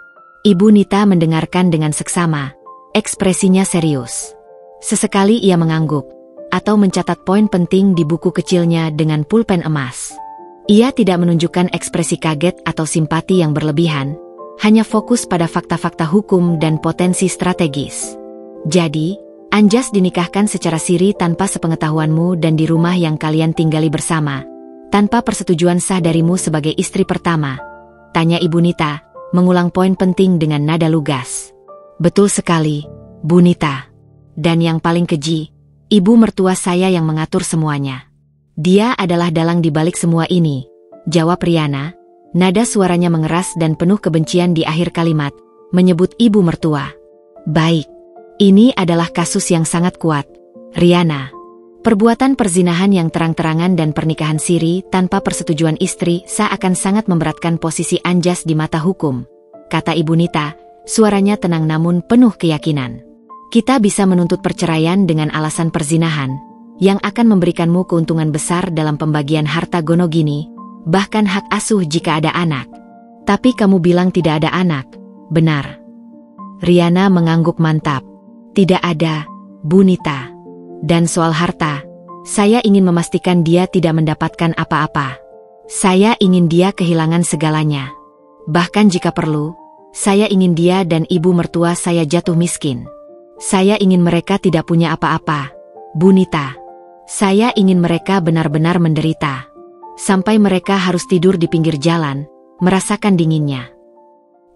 Ibu Nita mendengarkan dengan seksama, ekspresinya serius. Sesekali ia mengangguk, atau mencatat poin penting di buku kecilnya dengan pulpen emas. Ia tidak menunjukkan ekspresi kaget atau simpati yang berlebihan, hanya fokus pada fakta-fakta hukum dan potensi strategis. "Jadi, Anjas dinikahkan secara siri tanpa sepengetahuanmu dan di rumah yang kalian tinggali bersama, tanpa persetujuan sah darimu sebagai istri pertama?" tanya Ibu Nita, mengulang poin penting dengan nada lugas. Betul sekali, Bu Nita. Dan yang paling keji, ibu mertua saya yang mengatur semuanya. Dia adalah dalang di balik semua ini, jawab Riana. Nada suaranya mengeras dan penuh kebencian di akhir kalimat, menyebut ibu mertua. Baik, ini adalah kasus yang sangat kuat, Riana. Perbuatan perzinahan yang terang-terangan dan pernikahan siri tanpa persetujuan istri seakan sangat memberatkan posisi Anjas di mata hukum, kata Ibu Nita, suaranya tenang namun penuh keyakinan. Kita bisa menuntut perceraian dengan alasan perzinahan, yang akan memberikanmu keuntungan besar dalam pembagian harta gonogini, bahkan hak asuh jika ada anak. Tapi kamu bilang tidak ada anak, benar? Riana mengangguk mantap. Tidak ada, Bu Nita. Dan soal harta, saya ingin memastikan dia tidak mendapatkan apa-apa. Saya ingin dia kehilangan segalanya. Bahkan jika perlu, saya ingin dia dan ibu mertua saya jatuh miskin. Saya ingin mereka tidak punya apa-apa, Bu Nita. Saya ingin mereka benar-benar menderita. Sampai mereka harus tidur di pinggir jalan, merasakan dinginnya.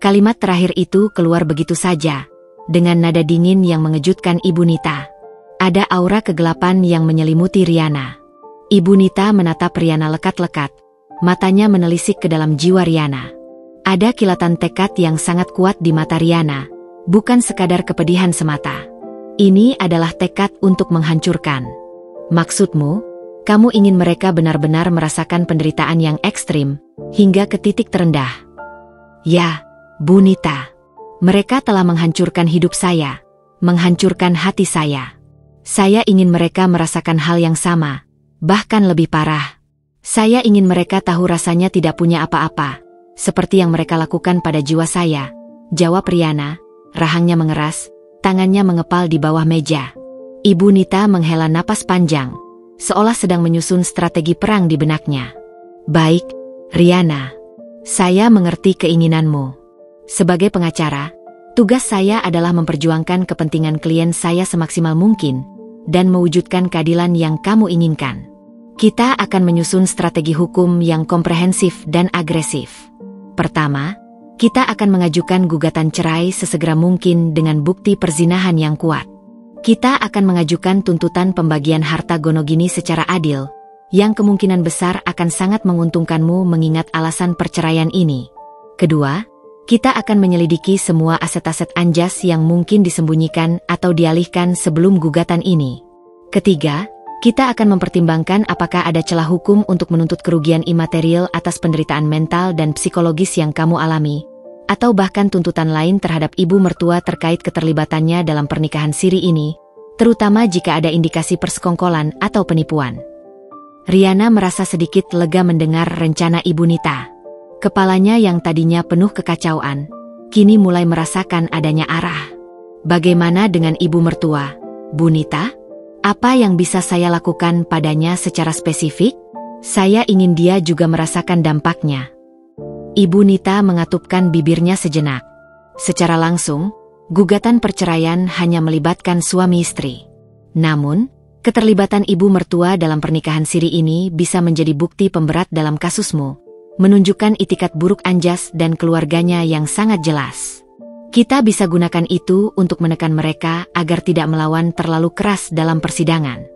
Kalimat terakhir itu keluar begitu saja, dengan nada dingin yang mengejutkan Ibu Nita. Ada aura kegelapan yang menyelimuti Riana. Ibu Nita menatap Riana lekat-lekat, matanya menelisik ke dalam jiwa Riana. Ada kilatan tekad yang sangat kuat di mata Riana, bukan sekadar kepedihan semata. Ini adalah tekad untuk menghancurkan. Maksudmu, kamu ingin mereka benar-benar merasakan penderitaan yang ekstrim, hingga ke titik terendah. Ya, Bu Nita. Mereka telah menghancurkan hidup saya, menghancurkan hati saya. Saya ingin mereka merasakan hal yang sama, bahkan lebih parah. Saya ingin mereka tahu rasanya tidak punya apa-apa, seperti yang mereka lakukan pada jiwa saya, jawab Riana, rahangnya mengeras, tangannya mengepal di bawah meja. Ibu Nita menghela napas panjang, seolah sedang menyusun strategi perang di benaknya. Baik, Riana. Saya mengerti keinginanmu. Sebagai pengacara, tugas saya adalah memperjuangkan kepentingan klien saya semaksimal mungkin dan mewujudkan keadilan yang kamu inginkan. Kita akan menyusun strategi hukum yang komprehensif dan agresif. Pertama, kita akan mengajukan gugatan cerai sesegera mungkin dengan bukti perzinahan yang kuat. Kita akan mengajukan tuntutan pembagian harta gonogini secara adil, yang kemungkinan besar akan sangat menguntungkanmu mengingat alasan perceraian ini. Kedua, kita akan menyelidiki semua aset-aset Anjas yang mungkin disembunyikan atau dialihkan sebelum gugatan ini. Ketiga, kita akan mempertimbangkan apakah ada celah hukum untuk menuntut kerugian imaterial atas penderitaan mental dan psikologis yang kamu alami, atau bahkan tuntutan lain terhadap ibu mertua terkait keterlibatannya dalam pernikahan siri ini, terutama jika ada indikasi persekongkolan atau penipuan. Riana merasa sedikit lega mendengar rencana Ibu Nita. Kepalanya yang tadinya penuh kekacauan, kini mulai merasakan adanya arah. Bagaimana dengan ibu mertua, Bu Nita? Apa yang bisa saya lakukan padanya secara spesifik? Saya ingin dia juga merasakan dampaknya. Ibu Nita mengatupkan bibirnya sejenak. Secara langsung, gugatan perceraian hanya melibatkan suami istri. Namun, keterlibatan ibu mertua dalam pernikahan siri ini bisa menjadi bukti pemberat dalam kasusmu, menunjukkan itikat buruk Anjas dan keluarganya yang sangat jelas. Kita bisa gunakan itu untuk menekan mereka agar tidak melawan terlalu keras dalam persidangan.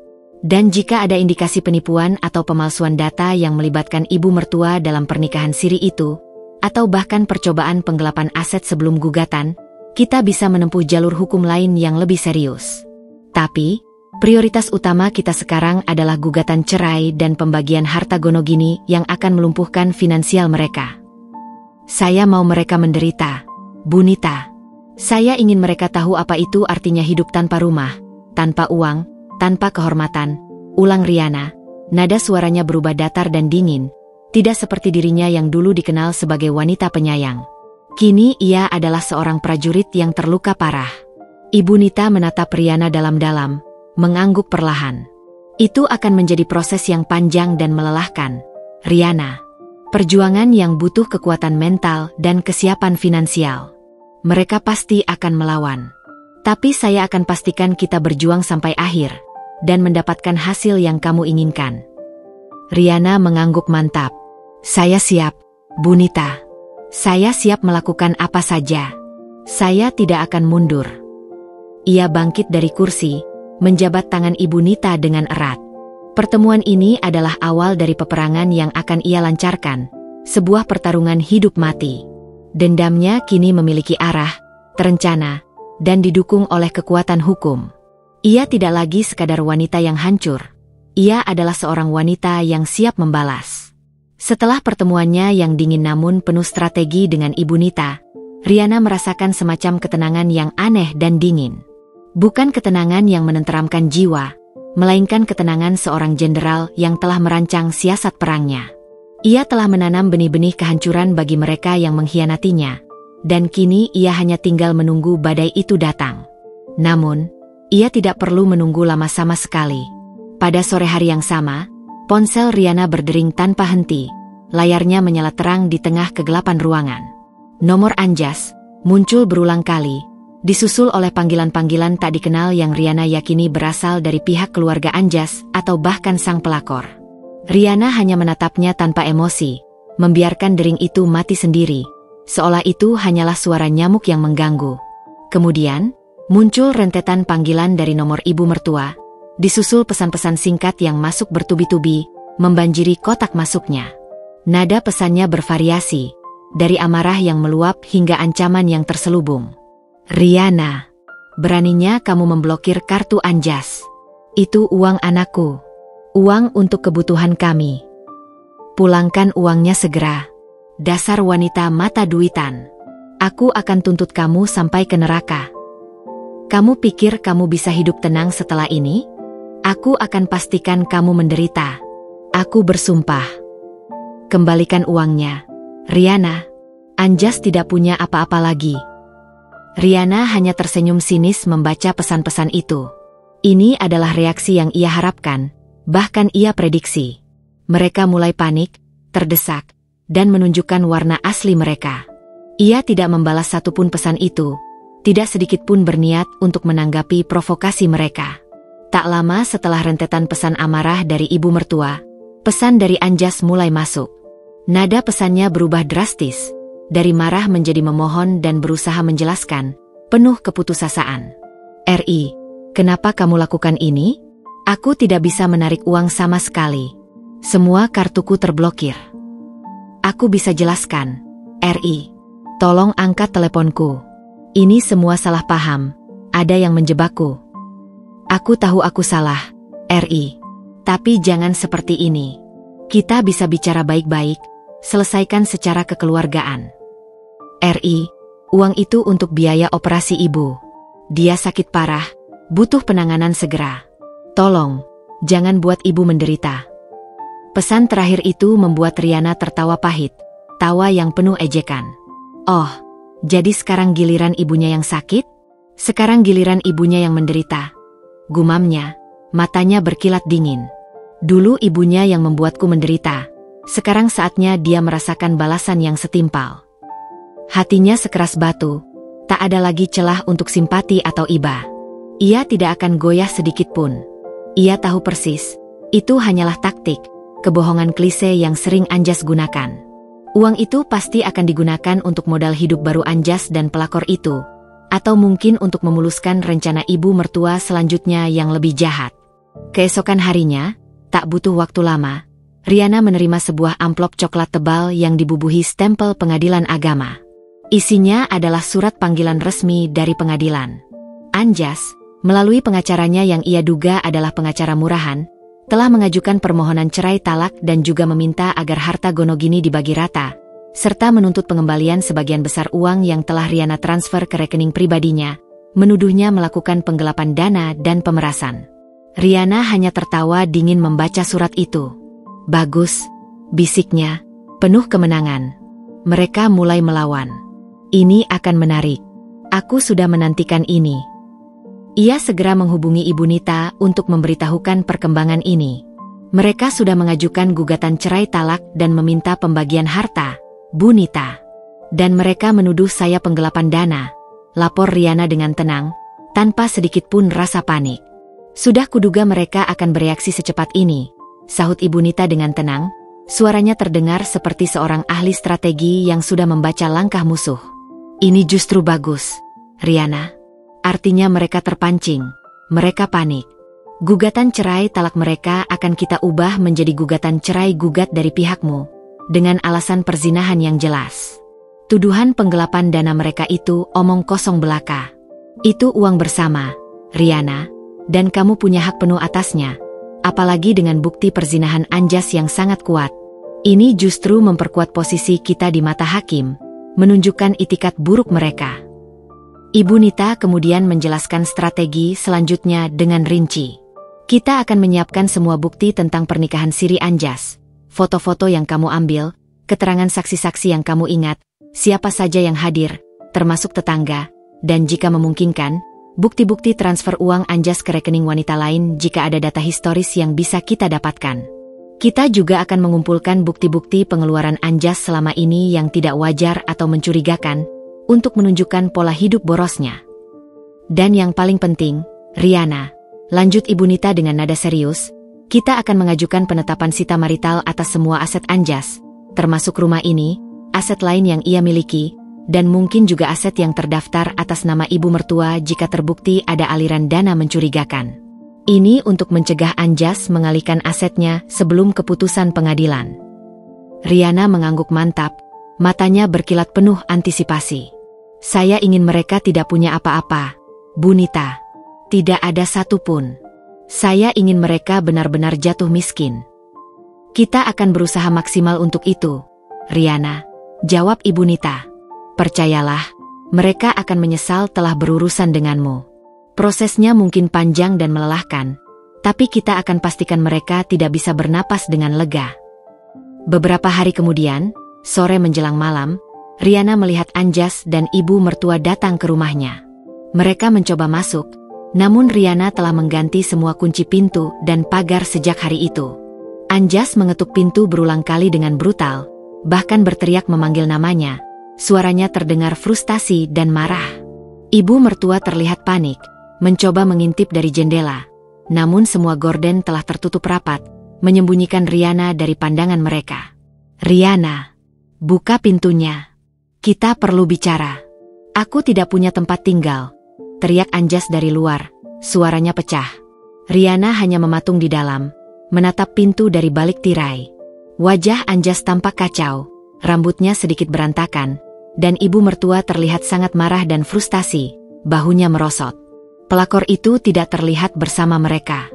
Dan jika ada indikasi penipuan atau pemalsuan data yang melibatkan ibu mertua dalam pernikahan siri itu, atau bahkan percobaan penggelapan aset sebelum gugatan, kita bisa menempuh jalur hukum lain yang lebih serius. Tapi, prioritas utama kita sekarang adalah gugatan cerai dan pembagian harta gonogini yang akan melumpuhkan finansial mereka. Saya mau mereka menderita, Bu Nita. Saya ingin mereka tahu apa itu artinya hidup tanpa rumah, tanpa uang, tanpa kehormatan. Ulang Riana, nada suaranya berubah datar dan dingin, tidak seperti dirinya yang dulu dikenal sebagai wanita penyayang. Kini ia adalah seorang prajurit yang terluka parah. Ibu Nita menatap Riana dalam-dalam, mengangguk perlahan. Itu akan menjadi proses yang panjang dan melelahkan, Riana. Perjuangan yang butuh kekuatan mental dan kesiapan finansial. Mereka pasti akan melawan. Tapi saya akan pastikan kita berjuang sampai akhir, dan mendapatkan hasil yang kamu inginkan. Riana mengangguk mantap. Saya siap, Bu Nita. Saya siap melakukan apa saja. Saya tidak akan mundur. Ia bangkit dari kursi, menjabat tangan Ibu Nita dengan erat. Pertemuan ini adalah awal dari peperangan yang akan ia lancarkan, sebuah pertarungan hidup mati. Dendamnya kini memiliki arah, terencana, dan didukung oleh kekuatan hukum. Ia tidak lagi sekadar wanita yang hancur. Ia adalah seorang wanita yang siap membalas. Setelah pertemuannya yang dingin namun penuh strategi dengan Ibu Nita, Riana merasakan semacam ketenangan yang aneh dan dingin. Bukan ketenangan yang menenteramkan jiwa, melainkan ketenangan seorang jenderal yang telah merancang siasat perangnya. Ia telah menanam benih-benih kehancuran bagi mereka yang mengkhianatinya, dan kini ia hanya tinggal menunggu badai itu datang. Namun, ia tidak perlu menunggu lama sama sekali. Pada sore hari yang sama, ponsel Riana berdering tanpa henti, layarnya menyala terang di tengah kegelapan ruangan. Nomor Anjas muncul berulang kali, disusul oleh panggilan-panggilan tak dikenal yang Riana yakini berasal dari pihak keluarga Anjas atau bahkan sang pelakor. Riana hanya menatapnya tanpa emosi, membiarkan dering itu mati sendiri, seolah itu hanyalah suara nyamuk yang mengganggu. Kemudian, muncul rentetan panggilan dari nomor ibu mertua, disusul pesan-pesan singkat yang masuk bertubi-tubi, membanjiri kotak masuknya. Nada pesannya bervariasi, dari amarah yang meluap hingga ancaman yang terselubung. Riana, beraninya kamu memblokir kartu Anjas. Itu uang anakku. Uang untuk kebutuhan kami. Pulangkan uangnya segera. Dasar wanita mata duitan. Aku akan tuntut kamu sampai ke neraka. Kamu pikir kamu bisa hidup tenang setelah ini? Aku akan pastikan kamu menderita. Aku bersumpah. Kembalikan uangnya. Riana, Anjas tidak punya apa-apa lagi. Riana hanya tersenyum sinis membaca pesan-pesan itu. Ini adalah reaksi yang ia harapkan, bahkan ia prediksi. Mereka mulai panik, terdesak, dan menunjukkan warna asli mereka. Ia tidak membalas satupun pesan itu, tidak sedikit pun berniat untuk menanggapi provokasi mereka. Tak lama setelah rentetan pesan amarah dari ibu mertua, pesan dari Anjas mulai masuk. Nada pesannya berubah drastis, dari marah menjadi memohon dan berusaha menjelaskan, penuh keputusasaan. "RI, kenapa kamu lakukan ini? Aku tidak bisa menarik uang sama sekali. Semua kartuku terblokir. Aku bisa jelaskan. RI, tolong angkat teleponku. Ini semua salah paham, ada yang menjebakku. Aku tahu aku salah, RI. Tapi jangan seperti ini. Kita bisa bicara baik-baik, selesaikan secara kekeluargaan. RI, uang itu untuk biaya operasi ibu. Dia sakit parah, butuh penanganan segera. Tolong, jangan buat ibu menderita." Pesan terakhir itu membuat Riana tertawa pahit, tawa yang penuh ejekan. "Oh, jadi sekarang giliran ibunya yang sakit? Sekarang giliran ibunya yang menderita," gumamnya, matanya berkilat dingin. "Dulu ibunya yang membuatku menderita, sekarang saatnya dia merasakan balasan yang setimpal." Hatinya sekeras batu, tak ada lagi celah untuk simpati atau iba. Ia tidak akan goyah sedikit pun. Ia tahu persis, itu hanyalah taktik, kebohongan klise yang sering Anjas gunakan. Uang itu pasti akan digunakan untuk modal hidup baru Anjas dan pelakor itu, atau mungkin untuk memuluskan rencana ibu mertua selanjutnya yang lebih jahat. Keesokan harinya, tak butuh waktu lama, Riana menerima sebuah amplop coklat tebal yang dibubuhi stempel pengadilan agama. Isinya adalah surat panggilan resmi dari pengadilan. Anjas, melalui pengacaranya yang ia duga adalah pengacara murahan, telah mengajukan permohonan cerai talak dan juga meminta agar harta Gonogini dibagi rata, serta menuntut pengembalian sebagian besar uang yang telah Riana transfer ke rekening pribadinya, menuduhnya melakukan penggelapan dana dan pemerasan. Riana hanya tertawa dingin membaca surat itu. "Bagus," bisiknya, penuh kemenangan. "Mereka mulai melawan. Ini akan menarik. Aku sudah menantikan ini." Ia segera menghubungi Ibu Nita untuk memberitahukan perkembangan ini. "Mereka sudah mengajukan gugatan cerai talak dan meminta pembagian harta, Bu Nita. Dan mereka menuduh saya penggelapan dana," lapor Riana dengan tenang, tanpa sedikit pun rasa panik. "Sudah kuduga mereka akan bereaksi secepat ini," sahut Ibu Nita dengan tenang, Suaranya terdengar seperti seorang ahli strategi yang sudah membaca langkah musuh. Ini justru bagus, Riana. Artinya mereka terpancing. Mereka panik. Gugatan cerai talak mereka akan kita ubah menjadi gugatan cerai gugat dari pihakmu, dengan alasan perzinahan yang jelas. Tuduhan penggelapan dana mereka itu omong kosong belaka. Itu uang bersama, Riana, dan kamu punya hak penuh atasnya. Apalagi dengan bukti perzinahan Anjas yang sangat kuat. Ini justru memperkuat posisi kita di mata hakim, menunjukkan itikat buruk mereka. Ibu Nita kemudian menjelaskan strategi selanjutnya dengan rinci. Kita akan menyiapkan semua bukti tentang pernikahan Siri Anjas, foto-foto yang kamu ambil, keterangan saksi-saksi yang kamu ingat, siapa saja yang hadir, termasuk tetangga, dan jika memungkinkan, bukti-bukti transfer uang Anjas ke rekening wanita lain jika ada data historis yang bisa kita dapatkan. Kita juga akan mengumpulkan bukti-bukti pengeluaran Anjas selama ini yang tidak wajar atau mencurigakan, untuk menunjukkan pola hidup borosnya. Dan yang paling penting, Riana, lanjut Ibu Nita dengan nada serius, kita akan mengajukan penetapan sita marital atas semua aset Anjas, termasuk rumah ini, aset lain yang ia miliki, dan mungkin juga aset yang terdaftar atas nama ibu mertua jika terbukti ada aliran dana mencurigakan. Ini untuk mencegah Anjas mengalihkan asetnya sebelum keputusan pengadilan. Riana mengangguk mantap, matanya berkilat penuh antisipasi. Saya ingin mereka tidak punya apa-apa, Bu Nita. Tidak ada satupun. Saya ingin mereka benar-benar jatuh miskin. Kita akan berusaha maksimal untuk itu, Riana, jawab Ibu Nita. Percayalah, mereka akan menyesal telah berurusan denganmu. Prosesnya mungkin panjang dan melelahkan, tapi kita akan pastikan mereka tidak bisa bernapas dengan lega. Beberapa hari kemudian, sore menjelang malam, Riana melihat Anjas dan ibu mertua datang ke rumahnya. Mereka mencoba masuk, namun Riana telah mengganti semua kunci pintu dan pagar sejak hari itu. Anjas mengetuk pintu berulang kali dengan brutal, bahkan berteriak memanggil namanya. Suaranya terdengar frustasi dan marah. Ibu mertua terlihat panik, mencoba mengintip dari jendela. Namun semua gorden telah tertutup rapat, menyembunyikan Riana dari pandangan mereka. Riana, buka pintunya. Kita perlu bicara. Aku tidak punya tempat tinggal, teriak Anjas dari luar, suaranya pecah. Riana hanya mematung di dalam, menatap pintu dari balik tirai. Wajah Anjas tampak kacau, rambutnya sedikit berantakan, dan ibu mertua terlihat sangat marah dan frustasi, bahunya merosot. Pelakor itu tidak terlihat bersama mereka.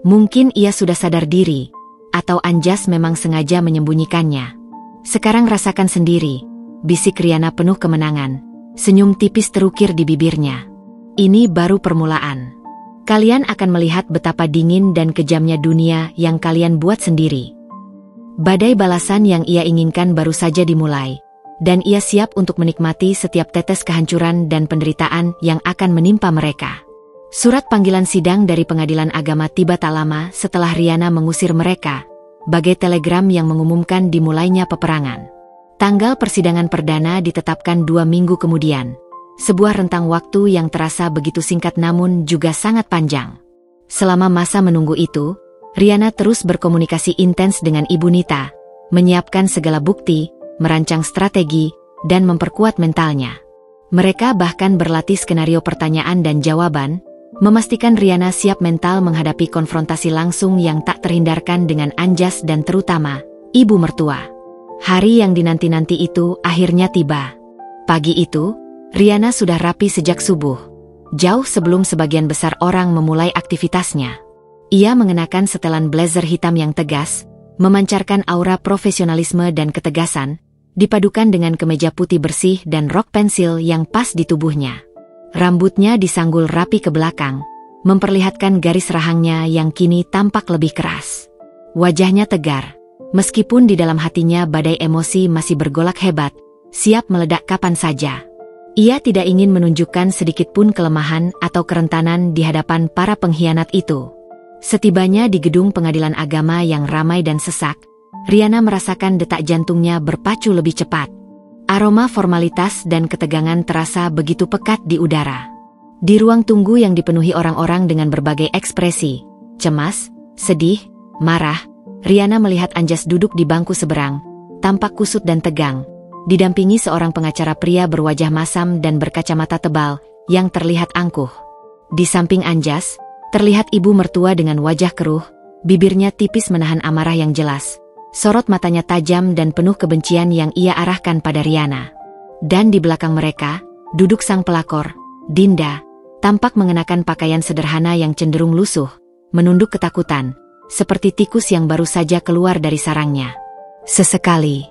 Mungkin ia sudah sadar diri, atau Anjas memang sengaja menyembunyikannya. Sekarang rasakan sendiri, bisik Riana penuh kemenangan. Senyum tipis terukir di bibirnya. Ini baru permulaan. Kalian akan melihat betapa dingin dan kejamnya dunia yang kalian buat sendiri. Badai balasan yang ia inginkan baru saja dimulai, dan ia siap untuk menikmati setiap tetes kehancuran dan penderitaan yang akan menimpa mereka. Surat panggilan sidang dari Pengadilan Agama tiba tak lama setelah Riana mengusir mereka, bagai telegram yang mengumumkan dimulainya peperangan. Tanggal persidangan perdana ditetapkan 2 minggu kemudian. Sebuah rentang waktu yang terasa begitu singkat namun juga sangat panjang. Selama masa menunggu itu, Riana terus berkomunikasi intens dengan Ibu Nita, menyiapkan segala bukti, merancang strategi, dan memperkuat mentalnya. Mereka bahkan berlatih skenario pertanyaan dan jawaban, memastikan Riana siap mental menghadapi konfrontasi langsung yang tak terhindarkan dengan Anjas dan terutama, ibu mertua. Hari yang dinanti-nanti itu akhirnya tiba. Pagi itu, Riana sudah rapi sejak subuh, jauh sebelum sebagian besar orang memulai aktivitasnya. Ia mengenakan setelan blazer hitam yang tegas, memancarkan aura profesionalisme dan ketegasan, dipadukan dengan kemeja putih bersih dan rok pensil yang pas di tubuhnya. Rambutnya disanggul rapi ke belakang, memperlihatkan garis rahangnya yang kini tampak lebih keras. Wajahnya tegar, meskipun di dalam hatinya badai emosi masih bergolak hebat, siap meledak kapan saja. Ia tidak ingin menunjukkan sedikitpun kelemahan atau kerentanan di hadapan para pengkhianat itu. Setibanya di gedung Pengadilan Agama yang ramai dan sesak, Riana merasakan detak jantungnya berpacu lebih cepat. Aroma formalitas dan ketegangan terasa begitu pekat di udara. Di ruang tunggu yang dipenuhi orang-orang dengan berbagai ekspresi, cemas, sedih, marah, Riana melihat Anjas duduk di bangku seberang, tampak kusut dan tegang, didampingi seorang pengacara pria berwajah masam dan berkacamata tebal, yang terlihat angkuh. Di samping Anjas, terlihat ibu mertua dengan wajah keruh, bibirnya tipis menahan amarah yang jelas. Sorot matanya tajam dan penuh kebencian yang ia arahkan pada Riana. Dan di belakang mereka, duduk sang pelakor, Dinda, tampak mengenakan pakaian sederhana yang cenderung lusuh, menunduk ketakutan, seperti tikus yang baru saja keluar dari sarangnya. Sesekali,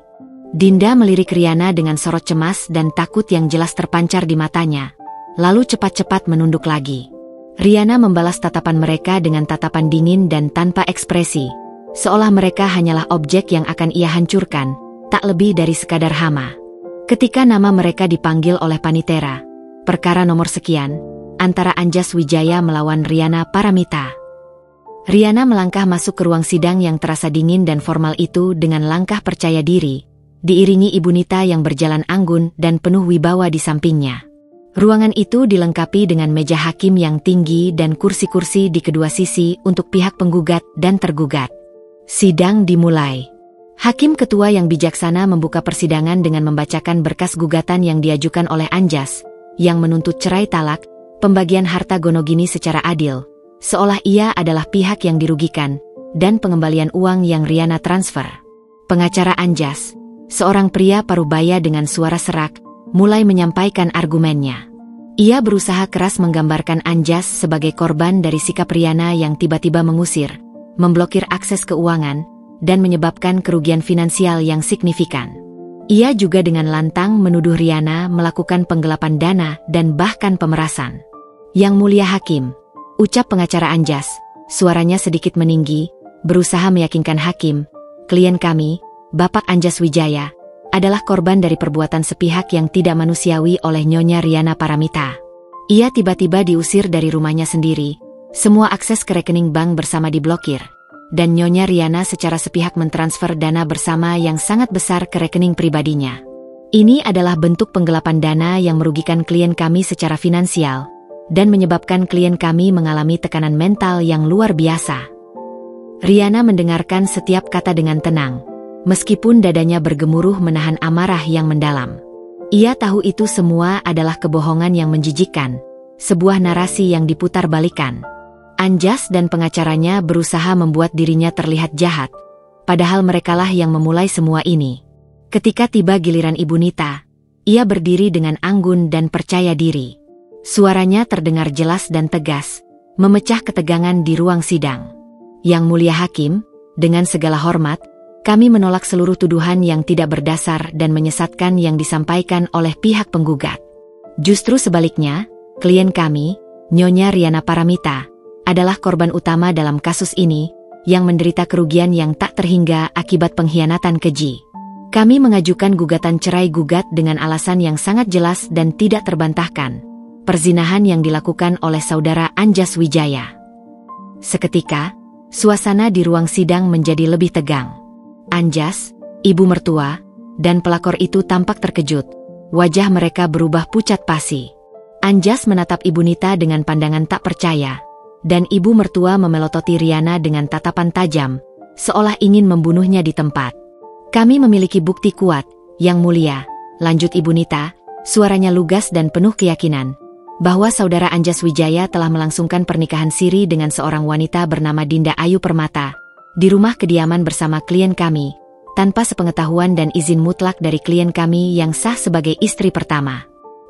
Dinda melirik Riana dengan sorot cemas dan takut yang jelas terpancar di matanya, lalu cepat-cepat menunduk lagi. Riana membalas tatapan mereka dengan tatapan dingin dan tanpa ekspresi, seolah mereka hanyalah objek yang akan ia hancurkan, tak lebih dari sekadar hama. Ketika nama mereka dipanggil oleh Panitera, perkara nomor sekian, antara Anjas Wijaya melawan Riana Paramita. Riana melangkah masuk ke ruang sidang yang terasa dingin dan formal itu dengan langkah percaya diri, diiringi Ibu Nita yang berjalan anggun dan penuh wibawa di sampingnya. Ruangan itu dilengkapi dengan meja hakim yang tinggi dan kursi-kursi di kedua sisi untuk pihak penggugat dan tergugat. Sidang dimulai. Hakim ketua yang bijaksana membuka persidangan dengan membacakan berkas gugatan yang diajukan oleh Anjas, yang menuntut cerai talak, pembagian harta gonogini secara adil, seolah ia adalah pihak yang dirugikan, dan pengembalian uang yang Riana transfer. Pengacara Anjas, seorang pria parubaya dengan suara serak, mulai menyampaikan argumennya. Ia berusaha keras menggambarkan Anjas sebagai korban dari sikap Riana yang tiba-tiba mengusir, memblokir akses keuangan, dan menyebabkan kerugian finansial yang signifikan. Ia juga dengan lantang menuduh Riana melakukan penggelapan dana dan bahkan pemerasan. Yang mulia hakim, ucap pengacara Anjas, suaranya sedikit meninggi, berusaha meyakinkan hakim, klien kami, Bapak Anjas Wijaya, adalah korban dari perbuatan sepihak yang tidak manusiawi oleh Nyonya Riana Paramita. Ia tiba-tiba diusir dari rumahnya sendiri, semua akses ke rekening bank bersama diblokir, dan Nyonya Riana secara sepihak mentransfer dana bersama yang sangat besar ke rekening pribadinya. Ini adalah bentuk penggelapan dana yang merugikan klien kami secara finansial, dan menyebabkan klien kami mengalami tekanan mental yang luar biasa. Riana mendengarkan setiap kata dengan tenang, meskipun dadanya bergemuruh menahan amarah yang mendalam. Ia tahu itu semua adalah kebohongan yang menjijikkan, sebuah narasi yang diputar-balikan. Anjas dan pengacaranya berusaha membuat dirinya terlihat jahat, padahal merekalah yang memulai semua ini. Ketika tiba giliran Ibu Nita, ia berdiri dengan anggun dan percaya diri. Suaranya terdengar jelas dan tegas, memecah ketegangan di ruang sidang. Yang mulia hakim, dengan segala hormat, kami menolak seluruh tuduhan yang tidak berdasar dan menyesatkan yang disampaikan oleh pihak penggugat. Justru sebaliknya, klien kami, Nyonya Riana Paramita, adalah korban utama dalam kasus ini, yang menderita kerugian yang tak terhingga akibat pengkhianatan keji. Kami mengajukan gugatan cerai gugat dengan alasan yang sangat jelas dan tidak terbantahkan, perzinahan yang dilakukan oleh saudara Anjas Wijaya. Seketika, suasana di ruang sidang menjadi lebih tegang. Anjas, ibu mertua, dan pelakor itu tampak terkejut. Wajah mereka berubah pucat pasi. Anjas menatap Ibu Nita dengan pandangan tak percaya, dan ibu mertua memelototi Riana dengan tatapan tajam, seolah ingin membunuhnya di tempat. Kami memiliki bukti kuat, Yang Mulia, lanjut Ibu Nita, suaranya lugas dan penuh keyakinan, bahwa saudara Anjas Wijaya telah melangsungkan pernikahan siri dengan seorang wanita bernama Dinda Ayu Permata, di rumah kediaman bersama klien kami, tanpa sepengetahuan dan izin mutlak dari klien kami yang sah sebagai istri pertama.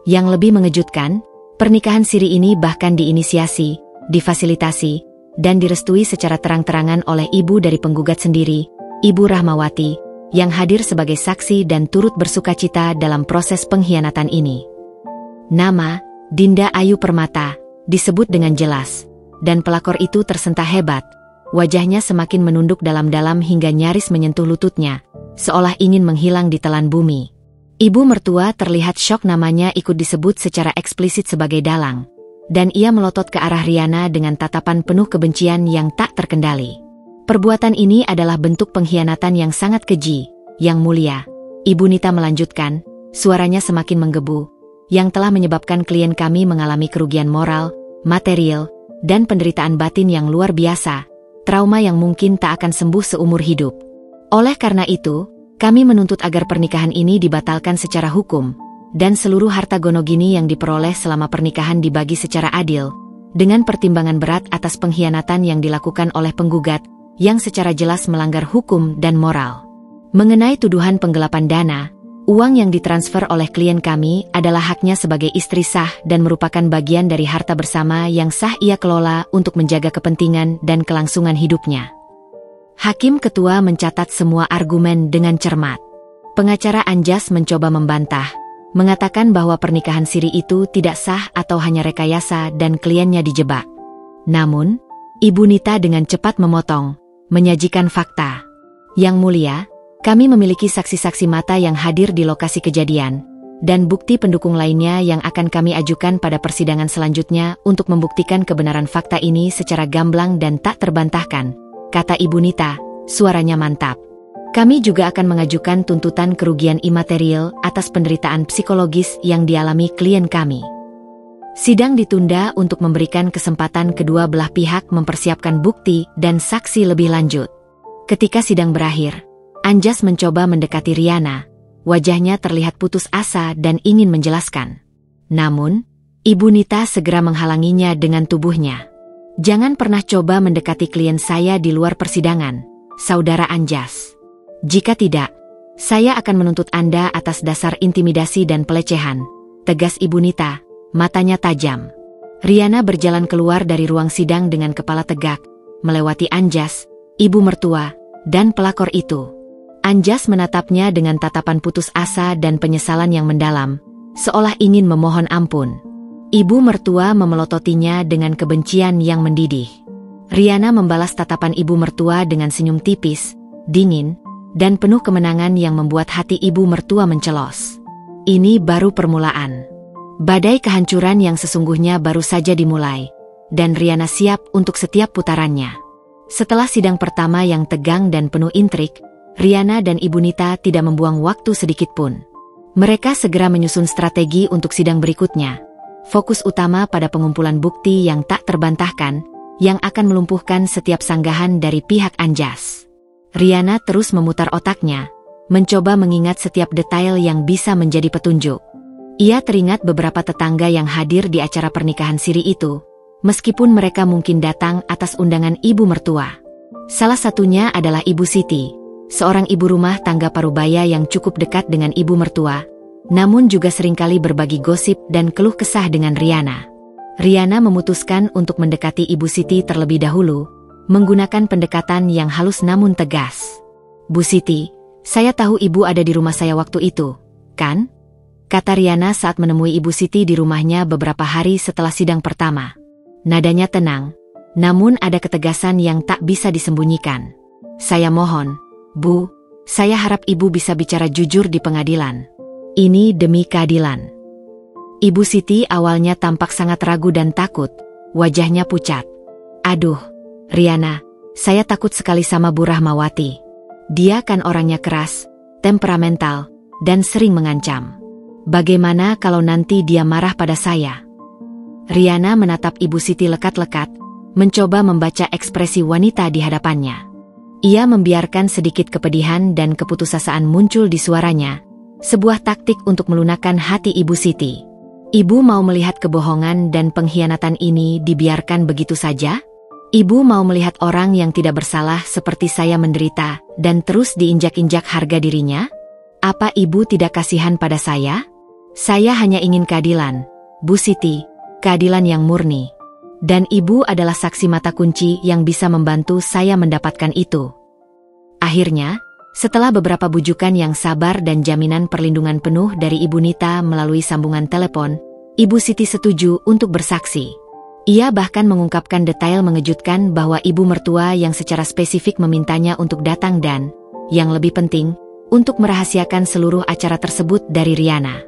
Yang lebih mengejutkan, pernikahan siri ini bahkan diinisiasi, difasilitasi, dan direstui secara terang-terangan oleh ibu dari penggugat sendiri, Ibu Rahmawati, yang hadir sebagai saksi dan turut bersukacita dalam proses pengkhianatan ini. Nama, Dinda Ayu Permata, disebut dengan jelas, dan pelakor itu tersentak hebat. Wajahnya semakin menunduk dalam-dalam hingga nyaris menyentuh lututnya, seolah ingin menghilang di telan bumi. Ibu mertua terlihat syok namanya ikut disebut secara eksplisit sebagai dalang, dan ia melotot ke arah Riana dengan tatapan penuh kebencian yang tak terkendali. Perbuatan ini adalah bentuk pengkhianatan yang sangat keji, Yang Mulia. Ibu Nita melanjutkan, suaranya semakin menggebu, yang telah menyebabkan klien kami mengalami kerugian moral, material, dan penderitaan batin yang luar biasa, trauma yang mungkin tak akan sembuh seumur hidup. Oleh karena itu, kami menuntut agar pernikahan ini dibatalkan secara hukum, dan seluruh harta gonogini yang diperoleh selama pernikahan dibagi secara adil, dengan pertimbangan berat atas pengkhianatan yang dilakukan oleh penggugat, yang secara jelas melanggar hukum dan moral. Mengenai tuduhan penggelapan dana, uang yang ditransfer oleh klien kami adalah haknya sebagai istri sah dan merupakan bagian dari harta bersama yang sah ia kelola untuk menjaga kepentingan dan kelangsungan hidupnya. Hakim Ketua mencatat semua argumen dengan cermat. Pengacara Anjas mencoba membantah, mengatakan bahwa pernikahan siri itu tidak sah atau hanya rekayasa dan kliennya dijebak. Namun, Ibu Nita dengan cepat memotong, menyajikan fakta. Yang mulia, kami memiliki saksi-saksi mata yang hadir di lokasi kejadian, dan bukti pendukung lainnya yang akan kami ajukan pada persidangan selanjutnya untuk membuktikan kebenaran fakta ini secara gamblang dan tak terbantahkan, kata Ibu Nita, suaranya mantap. Kami juga akan mengajukan tuntutan kerugian imaterial atas penderitaan psikologis yang dialami klien kami. Sidang ditunda untuk memberikan kesempatan kedua belah pihak mempersiapkan bukti dan saksi lebih lanjut. Ketika sidang berakhir, Anjas mencoba mendekati Riana. Wajahnya terlihat putus asa dan ingin menjelaskan. Namun, Ibu Nita segera menghalanginya dengan tubuhnya. Jangan pernah coba mendekati klien saya di luar persidangan, Saudara Anjas. Jika tidak, saya akan menuntut Anda atas dasar intimidasi dan pelecehan, tegas Ibu Nita, matanya tajam. Riana berjalan keluar dari ruang sidang dengan kepala tegak, melewati Anjas, ibu mertua, dan pelakor itu. Anjas menatapnya dengan tatapan putus asa dan penyesalan yang mendalam, seolah ingin memohon ampun. Ibu mertua memelototinya dengan kebencian yang mendidih. Riana membalas tatapan ibu mertua dengan senyum tipis, dingin, dan penuh kemenangan yang membuat hati ibu mertua mencelos. Ini baru permulaan. Badai kehancuran yang sesungguhnya baru saja dimulai, dan Riana siap untuk setiap putarannya. Setelah sidang pertama yang tegang dan penuh intrik, Riana dan Ibu Nita tidak membuang waktu sedikit pun. Mereka segera menyusun strategi untuk sidang berikutnya. Fokus utama pada pengumpulan bukti yang tak terbantahkan, yang akan melumpuhkan setiap sanggahan dari pihak Anjas. Riana terus memutar otaknya, mencoba mengingat setiap detail yang bisa menjadi petunjuk. Ia teringat beberapa tetangga yang hadir di acara pernikahan siri itu, meskipun mereka mungkin datang atas undangan ibu mertua. Salah satunya adalah Ibu Siti, seorang ibu rumah tangga parubaya yang cukup dekat dengan ibu mertua, namun juga seringkali berbagi gosip dan keluh kesah dengan Riana. Riana memutuskan untuk mendekati Ibu Siti terlebih dahulu, menggunakan pendekatan yang halus namun tegas. Bu Siti, saya tahu ibu ada di rumah saya waktu itu, kan? Kata Riana saat menemui Ibu Siti di rumahnya beberapa hari setelah sidang pertama. Nadanya tenang, namun ada ketegasan yang tak bisa disembunyikan. Saya mohon, Bu, saya harap ibu bisa bicara jujur di pengadilan. Ini demi keadilan. Ibu Siti awalnya tampak sangat ragu dan takut, wajahnya pucat. Aduh, Riana, saya takut sekali sama Bu Rahmawati. Dia kan orangnya keras, temperamental, dan sering mengancam. Bagaimana kalau nanti dia marah pada saya? Riana menatap Ibu Siti lekat-lekat, mencoba membaca ekspresi wanita di hadapannya. Ia membiarkan sedikit kepedihan dan keputusasaan muncul di suaranya, sebuah taktik untuk melunakkan hati Ibu Siti. Ibu mau melihat kebohongan dan pengkhianatan ini dibiarkan begitu saja? Ibu mau melihat orang yang tidak bersalah seperti saya menderita dan terus diinjak-injak harga dirinya? Apa ibu tidak kasihan pada saya? Saya hanya ingin keadilan, Bu Siti, keadilan yang murni. Dan ibu adalah saksi mata kunci yang bisa membantu saya mendapatkan itu. Akhirnya, setelah beberapa bujukan yang sabar dan jaminan perlindungan penuh dari Ibu Nita melalui sambungan telepon, Ibu Siti setuju untuk bersaksi. Ia bahkan mengungkapkan detail mengejutkan bahwa ibu mertua yang secara spesifik memintanya untuk datang dan, yang lebih penting, untuk merahasiakan seluruh acara tersebut dari Riana.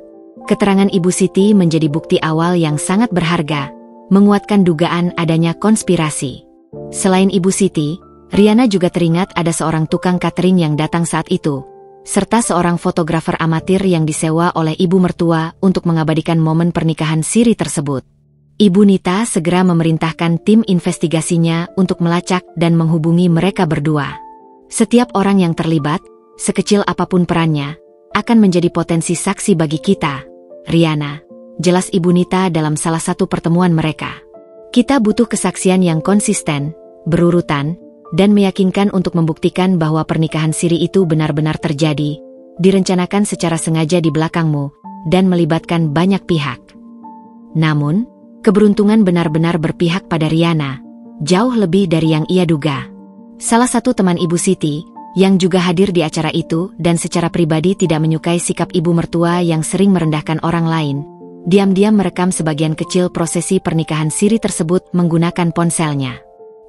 Keterangan Ibu Siti menjadi bukti awal yang sangat berharga, menguatkan dugaan adanya konspirasi. Selain Ibu Siti, Riana juga teringat ada seorang tukang catering yang datang saat itu, serta seorang fotografer amatir yang disewa oleh ibu mertua untuk mengabadikan momen pernikahan siri tersebut. Ibu Nita segera memerintahkan tim investigasinya untuk melacak dan menghubungi mereka berdua. Setiap orang yang terlibat, sekecil apapun perannya, akan menjadi potensi saksi bagi kita. Riana, jelas Ibu Nita dalam salah satu pertemuan mereka. Kita butuh kesaksian yang konsisten, berurutan, dan meyakinkan untuk membuktikan bahwa pernikahan siri itu benar-benar terjadi, direncanakan secara sengaja di belakangmu, dan melibatkan banyak pihak. Namun, keberuntungan benar-benar berpihak pada Riana, jauh lebih dari yang ia duga. Salah satu teman Ibu Siti, yang juga hadir di acara itu dan secara pribadi tidak menyukai sikap ibu mertua yang sering merendahkan orang lain, diam-diam merekam sebagian kecil prosesi pernikahan siri tersebut menggunakan ponselnya.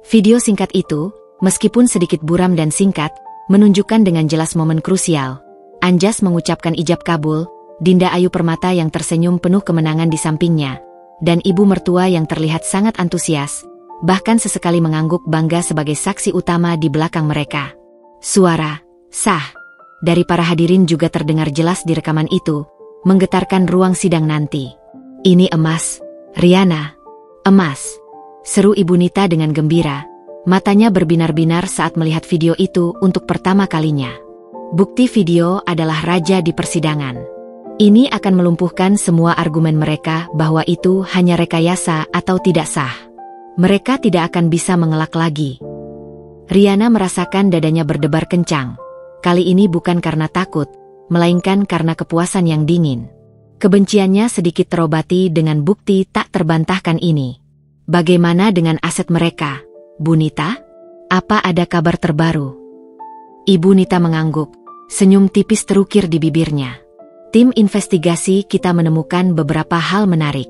Video singkat itu, meskipun sedikit buram dan singkat, menunjukkan dengan jelas momen krusial. Anjas mengucapkan ijab kabul, Dinda Ayu Permata yang tersenyum penuh kemenangan di sampingnya, dan ibu mertua yang terlihat sangat antusias, bahkan sesekali mengangguk bangga sebagai saksi utama di belakang mereka. Suara sah dari para hadirin juga terdengar jelas di rekaman itu, menggetarkan ruang sidang nanti. Ini emas, Riana. Emas, seru Ibu Nita dengan gembira. Matanya berbinar-binar saat melihat video itu untuk pertama kalinya. Bukti video adalah raja di persidangan. Ini akan melumpuhkan semua argumen mereka bahwa itu hanya rekayasa atau tidak sah. Mereka tidak akan bisa mengelak lagi. Riana merasakan dadanya berdebar kencang. Kali ini bukan karena takut, melainkan karena kepuasan yang dingin. Kebenciannya sedikit terobati dengan bukti tak terbantahkan ini. Bagaimana dengan aset mereka, Bu Nita? Apa ada kabar terbaru? Ibu Nita mengangguk, senyum tipis terukir di bibirnya. Tim investigasi kita menemukan beberapa hal menarik.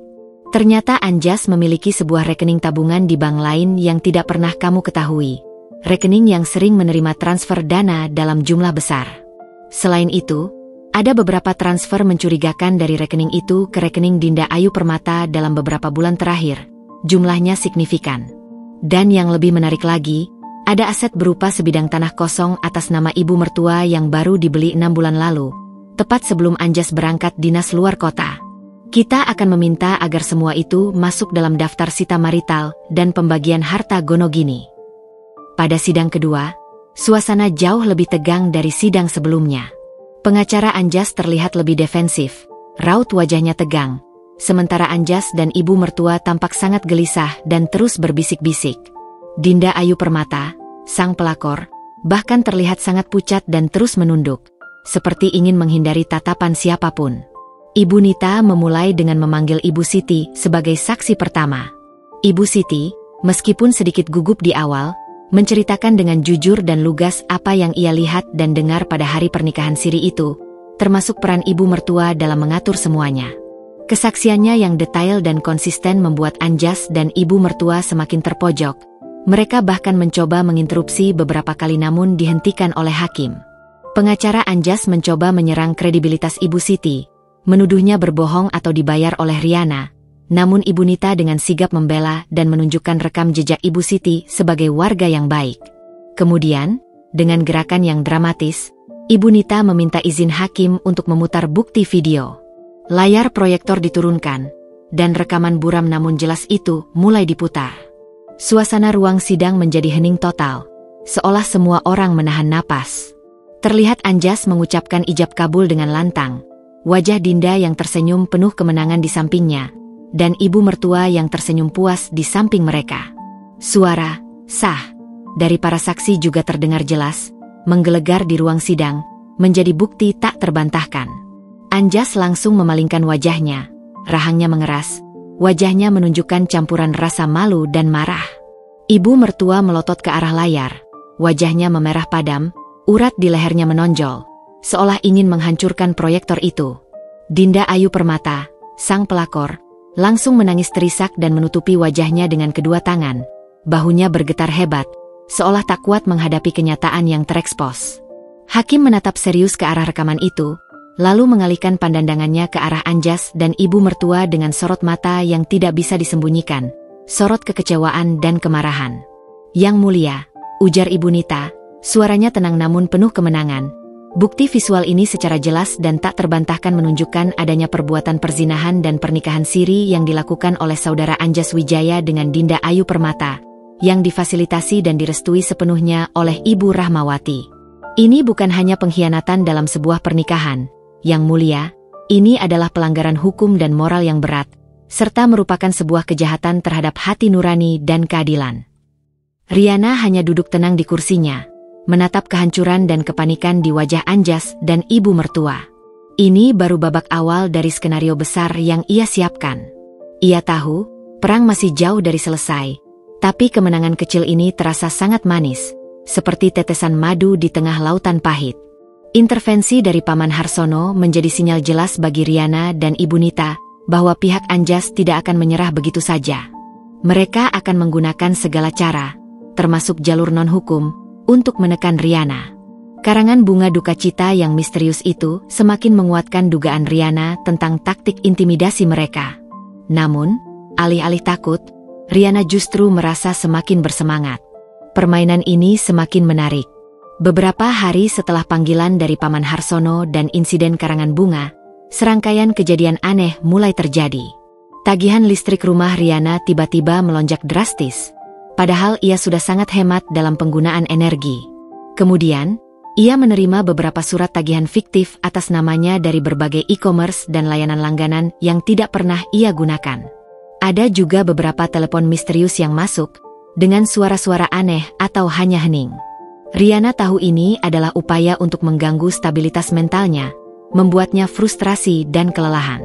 Ternyata Anjas memiliki sebuah rekening tabungan di bank lain yang tidak pernah kamu ketahui. Rekening yang sering menerima transfer dana dalam jumlah besar. Selain itu, ada beberapa transfer mencurigakan dari rekening itu ke rekening Dinda Ayu Permata dalam beberapa bulan terakhir. Jumlahnya signifikan. Dan yang lebih menarik lagi, ada aset berupa sebidang tanah kosong atas nama ibu mertua yang baru dibeli 6 bulan lalu, tepat sebelum Anjas berangkat dinas luar kota. Kita akan meminta agar semua itu masuk dalam daftar sita marital dan pembagian harta gonogini. Pada sidang kedua, suasana jauh lebih tegang dari sidang sebelumnya. Pengacara Anjas terlihat lebih defensif, raut wajahnya tegang, sementara Anjas dan ibu mertua tampak sangat gelisah dan terus berbisik-bisik. Dinda Ayu Permata, sang pelakor, bahkan terlihat sangat pucat dan terus menunduk, seperti ingin menghindari tatapan siapapun. Ibu Nita memulai dengan memanggil Ibu Siti sebagai saksi pertama. Ibu Siti, meskipun sedikit gugup di awal, menceritakan dengan jujur dan lugas apa yang ia lihat dan dengar pada hari pernikahan siri itu, termasuk peran ibu mertua dalam mengatur semuanya. Kesaksiannya yang detail dan konsisten membuat Anjas dan ibu mertua semakin terpojok. Mereka bahkan mencoba menginterupsi beberapa kali namun dihentikan oleh hakim. Pengacara Anjas mencoba menyerang kredibilitas Ibu Siti, menuduhnya berbohong atau dibayar oleh Riana. Namun Ibu Nita dengan sigap membela dan menunjukkan rekam jejak Ibu Siti sebagai warga yang baik. Kemudian, dengan gerakan yang dramatis, Ibu Nita meminta izin hakim untuk memutar bukti video. Layar proyektor diturunkan, dan rekaman buram namun jelas itu mulai diputar. Suasana ruang sidang menjadi hening total, seolah semua orang menahan napas. Terlihat Anjas mengucapkan ijab kabul dengan lantang, wajah Dinda yang tersenyum penuh kemenangan di sampingnya, dan ibu mertua yang tersenyum puas di samping mereka. Suara sah dari para saksi juga terdengar jelas, menggelegar di ruang sidang, menjadi bukti tak terbantahkan. Anjas langsung memalingkan wajahnya, rahangnya mengeras, wajahnya menunjukkan campuran rasa malu dan marah. Ibu mertua melotot ke arah layar, wajahnya memerah padam, urat di lehernya menonjol, seolah ingin menghancurkan proyektor itu. Dinda Ayu Permata, sang pelakor, langsung menangis terisak dan menutupi wajahnya dengan kedua tangan. Bahunya bergetar hebat, seolah tak kuat menghadapi kenyataan yang terekspos. Hakim menatap serius ke arah rekaman itu, lalu mengalihkan pandangannya ke arah Anjas dan ibu mertua dengan sorot mata yang tidak bisa disembunyikan, sorot kekecewaan dan kemarahan. "Yang mulia," ujar Ibu Nita, suaranya tenang namun penuh kemenangan, Bukti visual ini secara jelas dan tak terbantahkan menunjukkan adanya perbuatan perzinahan dan pernikahan siri yang dilakukan oleh saudara Anjas Wijaya dengan Dinda Ayu Permata, yang difasilitasi dan direstui sepenuhnya oleh Ibu Rahmawati. Ini bukan hanya pengkhianatan dalam sebuah pernikahan, Yang Mulia, ini adalah pelanggaran hukum dan moral yang berat, serta merupakan sebuah kejahatan terhadap hati nurani dan keadilan. Riana hanya duduk tenang di kursinya, menatap kehancuran dan kepanikan di wajah Anjas dan ibu mertua. Ini baru babak awal dari skenario besar yang ia siapkan. Ia tahu, perang masih jauh dari selesai, tapi kemenangan kecil ini terasa sangat manis, seperti tetesan madu di tengah lautan pahit. Intervensi dari Paman Harsono menjadi sinyal jelas bagi Riana dan Ibu Nita, bahwa pihak Anjas tidak akan menyerah begitu saja. Mereka akan menggunakan segala cara, termasuk jalur non-hukum, untuk menekan Riana. Karangan bunga duka cita yang misterius itu semakin menguatkan dugaan Riana tentang taktik intimidasi mereka. Namun, alih-alih takut, Riana justru merasa semakin bersemangat. Permainan ini semakin menarik. Beberapa hari setelah panggilan dari Paman Harsono dan insiden karangan bunga, serangkaian kejadian aneh mulai terjadi. Tagihan listrik rumah Riana tiba-tiba melonjak drastis, padahal ia sudah sangat hemat dalam penggunaan energi. Kemudian, ia menerima beberapa surat tagihan fiktif atas namanya dari berbagai e-commerce dan layanan langganan yang tidak pernah ia gunakan. Ada juga beberapa telepon misterius yang masuk, dengan suara-suara aneh atau hanya hening. Riana tahu ini adalah upaya untuk mengganggu stabilitas mentalnya, membuatnya frustrasi dan kelelahan.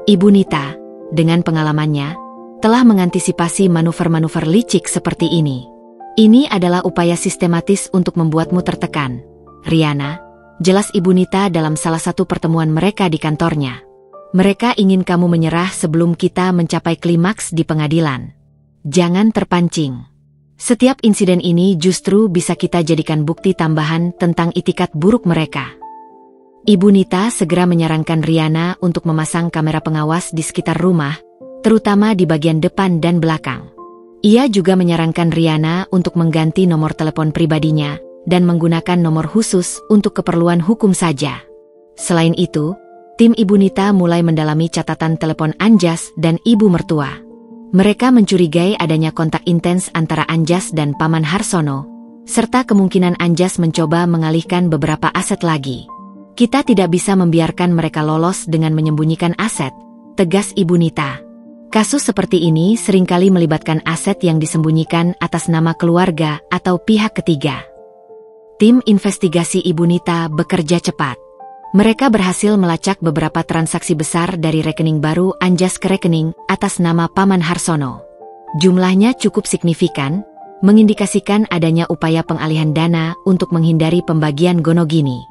Ibu Nita, dengan pengalamannya, telah mengantisipasi manuver-manuver licik seperti ini. Ini adalah upaya sistematis untuk membuatmu tertekan. Riana, jelas Ibu Nita dalam salah satu pertemuan mereka di kantornya. Mereka ingin kamu menyerah sebelum kita mencapai klimaks di pengadilan. Jangan terpancing. Setiap insiden ini justru bisa kita jadikan bukti tambahan tentang itikat buruk mereka. Ibu Nita segera menyarankan Riana untuk memasang kamera pengawas di sekitar rumah, terutama di bagian depan dan belakang. Ia juga menyarankan Riana untuk mengganti nomor telepon pribadinya dan menggunakan nomor khusus untuk keperluan hukum saja. Selain itu, tim Ibu Nita mulai mendalami catatan telepon Anjas dan ibu mertua. Mereka mencurigai adanya kontak intens antara Anjas dan Paman Harsono, serta kemungkinan Anjas mencoba mengalihkan beberapa aset lagi. Kita tidak bisa membiarkan mereka lolos dengan menyembunyikan aset, tegas Ibu Nita. Kasus seperti ini seringkali melibatkan aset yang disembunyikan atas nama keluarga atau pihak ketiga. Tim investigasi Ibu Nita bekerja cepat. Mereka berhasil melacak beberapa transaksi besar dari rekening baru Anjas ke rekening atas nama Paman Harsono. Jumlahnya cukup signifikan, mengindikasikan adanya upaya pengalihan dana untuk menghindari pembagian gonogini.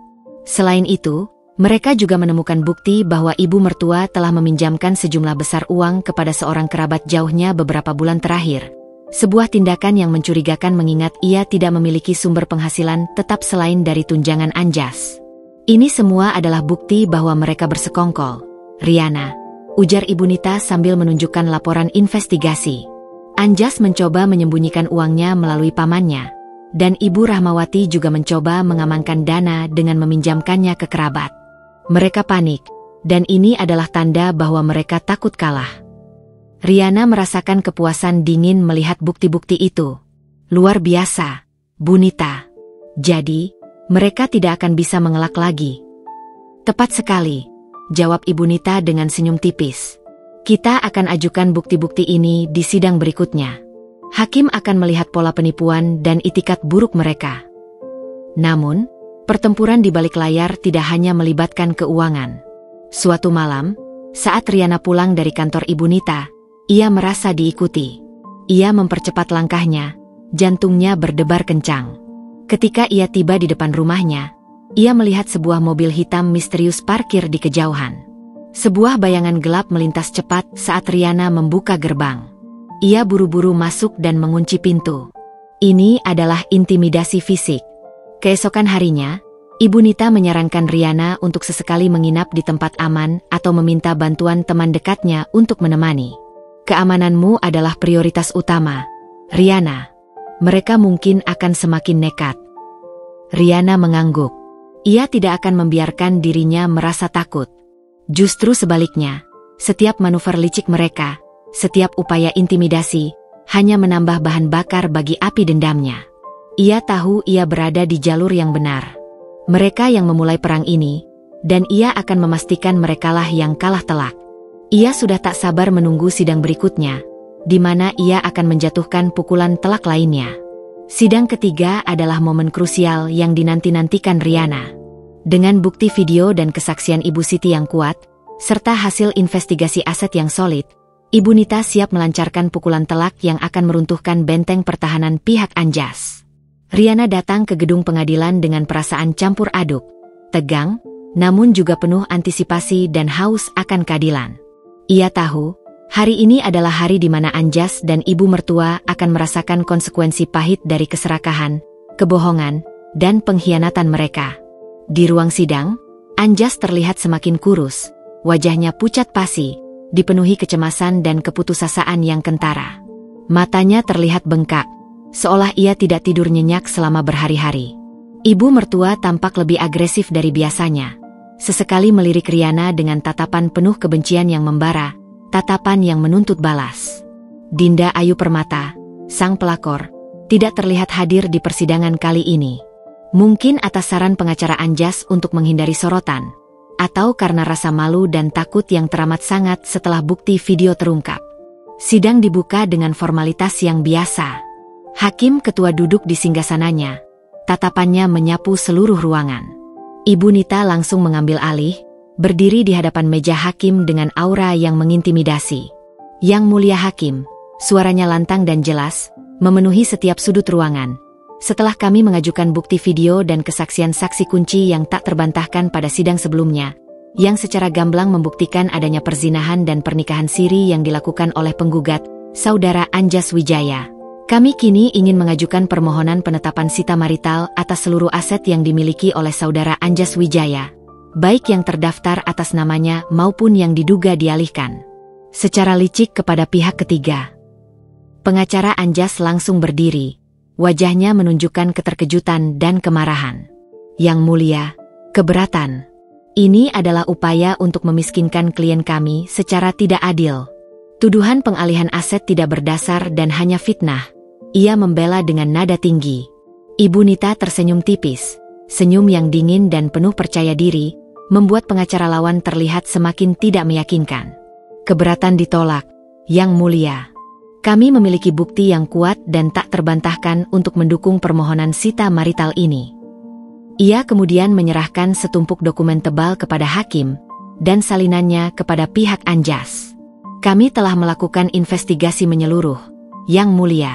Selain itu, mereka juga menemukan bukti bahwa ibu mertua telah meminjamkan sejumlah besar uang kepada seorang kerabat jauhnya beberapa bulan terakhir. Sebuah tindakan yang mencurigakan mengingat ia tidak memiliki sumber penghasilan tetap selain dari tunjangan Anjas. Ini semua adalah bukti bahwa mereka bersekongkol. Riana, ujar Ibu Nita sambil menunjukkan laporan investigasi. Anjas mencoba menyembunyikan uangnya melalui pamannya, dan Ibu Rahmawati juga mencoba mengamankan dana dengan meminjamkannya ke kerabat. Mereka panik, dan ini adalah tanda bahwa mereka takut kalah. Riana merasakan kepuasan dingin melihat bukti-bukti itu. Luar biasa, Bu Nita. Jadi, mereka tidak akan bisa mengelak lagi. Tepat sekali, jawab Ibu Nita dengan senyum tipis. Kita akan ajukan bukti-bukti ini di sidang berikutnya. Hakim akan melihat pola penipuan dan itikat buruk mereka. Namun, pertempuran di balik layar tidak hanya melibatkan keuangan. Suatu malam, saat Riana pulang dari kantor Ibu Nita, ia merasa diikuti. Ia mempercepat langkahnya, jantungnya berdebar kencang. Ketika ia tiba di depan rumahnya, ia melihat sebuah mobil hitam misterius parkir di kejauhan. Sebuah bayangan gelap melintas cepat saat Riana membuka gerbang. Ia buru-buru masuk dan mengunci pintu. Ini adalah intimidasi fisik. Keesokan harinya, Ibu Nita menyarankan Riana untuk sesekali menginap di tempat aman atau meminta bantuan teman dekatnya untuk menemani. Keamananmu adalah prioritas utama, Riana. Mereka mungkin akan semakin nekat. Riana mengangguk. Ia tidak akan membiarkan dirinya merasa takut. Justru sebaliknya, setiap manuver licik mereka, setiap upaya intimidasi, hanya menambah bahan bakar bagi api dendamnya. Ia tahu ia berada di jalur yang benar. Mereka yang memulai perang ini, dan ia akan memastikan merekalah yang kalah telak. Ia sudah tak sabar menunggu sidang berikutnya, di mana ia akan menjatuhkan pukulan telak lainnya. Sidang ketiga adalah momen krusial yang dinanti-nantikan Riana. Dengan bukti video dan kesaksian Ibu Siti yang kuat, serta hasil investigasi aset yang solid, Ibu Nita siap melancarkan pukulan telak yang akan meruntuhkan benteng pertahanan pihak Anjas. Riana datang ke gedung pengadilan dengan perasaan campur aduk, tegang, namun juga penuh antisipasi dan haus akan keadilan. Ia tahu, hari ini adalah hari di mana Anjas dan ibu mertua akan merasakan konsekuensi pahit dari keserakahan, kebohongan, dan pengkhianatan mereka. Di ruang sidang, Anjas terlihat semakin kurus, wajahnya pucat pasi, dipenuhi kecemasan dan keputusasaan yang kentara. Matanya terlihat bengkak, seolah ia tidak tidur nyenyak selama berhari-hari. Ibu mertua tampak lebih agresif dari biasanya. Sesekali melirik Riana dengan tatapan penuh kebencian yang membara, tatapan yang menuntut balas. Dinda Ayu Permata, sang pelakor, tidak terlihat hadir di persidangan kali ini. Mungkin atas saran pengacara Anjas untuk menghindari sorotan, atau karena rasa malu dan takut yang teramat sangat setelah bukti video terungkap. Sidang dibuka dengan formalitas yang biasa. Hakim ketua duduk di singgasananya, tatapannya menyapu seluruh ruangan. Ibu Nita langsung mengambil alih, berdiri di hadapan meja hakim dengan aura yang mengintimidasi. Yang Mulia Hakim, suaranya lantang dan jelas, memenuhi setiap sudut ruangan. Setelah kami mengajukan bukti video dan kesaksian saksi kunci yang tak terbantahkan pada sidang sebelumnya, yang secara gamblang membuktikan adanya perzinahan dan pernikahan siri yang dilakukan oleh penggugat, Saudara Anjas Wijaya, kami kini ingin mengajukan permohonan penetapan sita marital atas seluruh aset yang dimiliki oleh Saudara Anjas Wijaya, baik yang terdaftar atas namanya maupun yang diduga dialihkan, secara licik kepada pihak ketiga. Pengacara Anjas langsung berdiri, wajahnya menunjukkan keterkejutan dan kemarahan. Yang Mulia, keberatan. Ini adalah upaya untuk memiskinkan klien kami secara tidak adil. Tuduhan pengalihan aset tidak berdasar dan hanya fitnah. Ia membela dengan nada tinggi. Ibu Nita tersenyum tipis, senyum yang dingin dan penuh percaya diri, membuat pengacara lawan terlihat semakin tidak meyakinkan. Keberatan ditolak, Yang Mulia. Kami memiliki bukti yang kuat dan tak terbantahkan untuk mendukung permohonan sita marital ini. Ia kemudian menyerahkan setumpuk dokumen tebal kepada hakim, dan salinannya kepada pihak Anjas. Kami telah melakukan investigasi menyeluruh, Yang Mulia.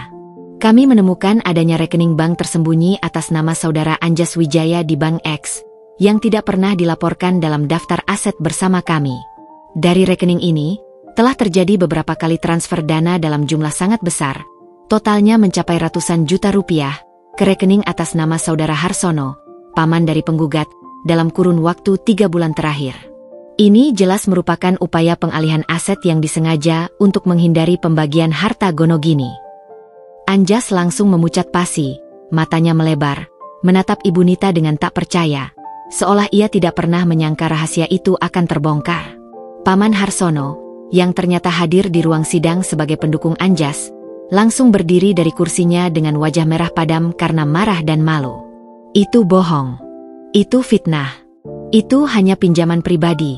Kami menemukan adanya rekening bank tersembunyi atas nama Saudara Anjas Wijaya di Bank X, yang tidak pernah dilaporkan dalam daftar aset bersama kami. Dari rekening ini, telah terjadi beberapa kali transfer dana dalam jumlah sangat besar, totalnya mencapai ratusan juta rupiah, ke rekening atas nama Saudara Harsono, paman dari penggugat, dalam kurun waktu 3 bulan terakhir. Ini jelas merupakan upaya pengalihan aset yang disengaja untuk menghindari pembagian harta Gonogini. Anjas langsung memucat pasi, matanya melebar, menatap Ibu Nita dengan tak percaya, seolah ia tidak pernah menyangka rahasia itu akan terbongkar. Paman Harsono, yang ternyata hadir di ruang sidang sebagai pendukung Anjas, langsung berdiri dari kursinya dengan wajah merah padam karena marah dan malu. Itu bohong. Itu fitnah. Itu hanya pinjaman pribadi,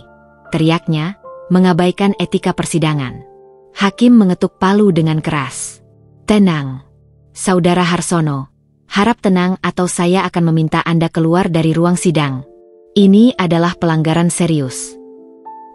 teriaknya, mengabaikan etika persidangan. Hakim mengetuk palu dengan keras. Tenang, Saudara Harsono, harap tenang atau saya akan meminta Anda keluar dari ruang sidang. Ini adalah pelanggaran serius.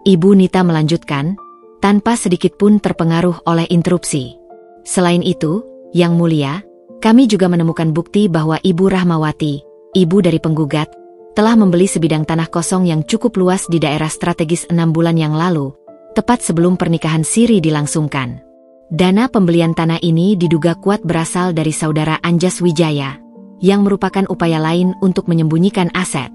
Ibu Nita melanjutkan, tanpa sedikit pun terpengaruh oleh interupsi. Selain itu, Yang Mulia, kami juga menemukan bukti bahwa Ibu Rahmawati, ibu dari penggugat, telah membeli sebidang tanah kosong yang cukup luas di daerah strategis 6 bulan yang lalu, tepat sebelum pernikahan siri dilangsungkan. Dana pembelian tanah ini diduga kuat berasal dari Saudara Anjas Wijaya, yang merupakan upaya lain untuk menyembunyikan aset.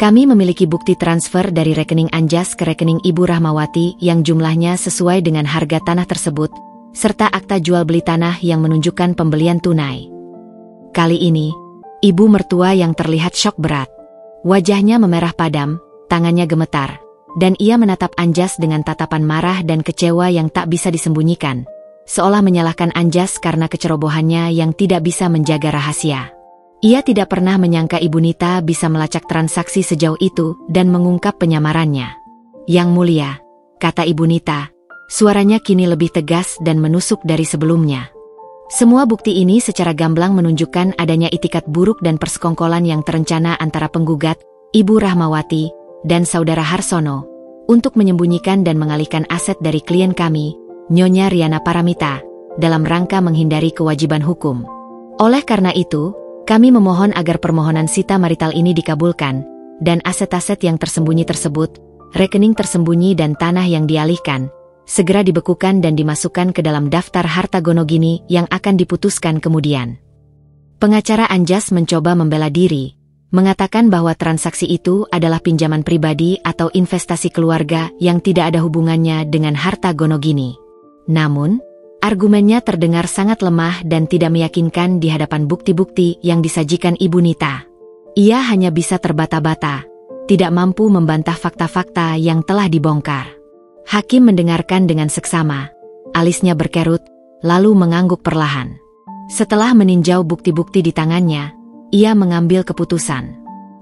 Kami memiliki bukti transfer dari rekening Anjas ke rekening Ibu Rahmawati yang jumlahnya sesuai dengan harga tanah tersebut, serta akta jual beli tanah yang menunjukkan pembelian tunai. Kali ini, Ibu mertua yang terlihat syok berat. Wajahnya memerah padam, tangannya gemetar, dan ia menatap Anjas dengan tatapan marah dan kecewa yang tak bisa disembunyikan, seolah menyalahkan Anjas karena kecerobohannya yang tidak bisa menjaga rahasia. Ia tidak pernah menyangka Ibu Nita bisa melacak transaksi sejauh itu dan mengungkap penyamarannya. "Yang mulia," kata Ibu Nita, suaranya kini lebih tegas dan menusuk dari sebelumnya. Semua bukti ini secara gamblang menunjukkan adanya itikat buruk dan persekongkolan yang terencana antara penggugat, Ibu Rahmawati, dan Saudara Harsono, untuk menyembunyikan dan mengalihkan aset dari klien kami, Nyonya Riana Paramita, dalam rangka menghindari kewajiban hukum. Oleh karena itu, kami memohon agar permohonan sita marital ini dikabulkan, dan aset-aset yang tersembunyi tersebut, rekening tersembunyi dan tanah yang dialihkan, segera dibekukan dan dimasukkan ke dalam daftar harta Gonogini yang akan diputuskan kemudian. Pengacara Anjas mencoba membela diri, mengatakan bahwa transaksi itu adalah pinjaman pribadi atau investasi keluarga yang tidak ada hubungannya dengan harta Gonogini. Namun, argumennya terdengar sangat lemah dan tidak meyakinkan di hadapan bukti-bukti yang disajikan Ibu Nita. Ia hanya bisa terbata-bata, tidak mampu membantah fakta-fakta yang telah dibongkar. Hakim mendengarkan dengan seksama, alisnya berkerut, lalu mengangguk perlahan. Setelah meninjau bukti-bukti di tangannya, ia mengambil keputusan.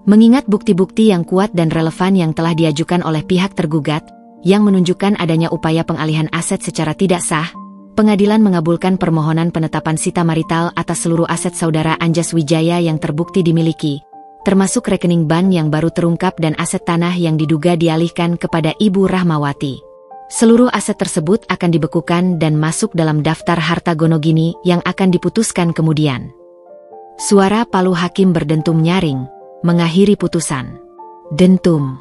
Mengingat bukti-bukti yang kuat dan relevan yang telah diajukan oleh pihak tergugat, yang menunjukkan adanya upaya pengalihan aset secara tidak sah, pengadilan mengabulkan permohonan penetapan sita marital atas seluruh aset saudara Anjas Wijaya yang terbukti dimiliki, termasuk rekening bank yang baru terungkap dan aset tanah yang diduga dialihkan kepada Ibu Rahmawati. Seluruh aset tersebut akan dibekukan dan masuk dalam daftar harta Gonogini yang akan diputuskan kemudian. Suara palu hakim berdentum nyaring, mengakhiri putusan. Dentum.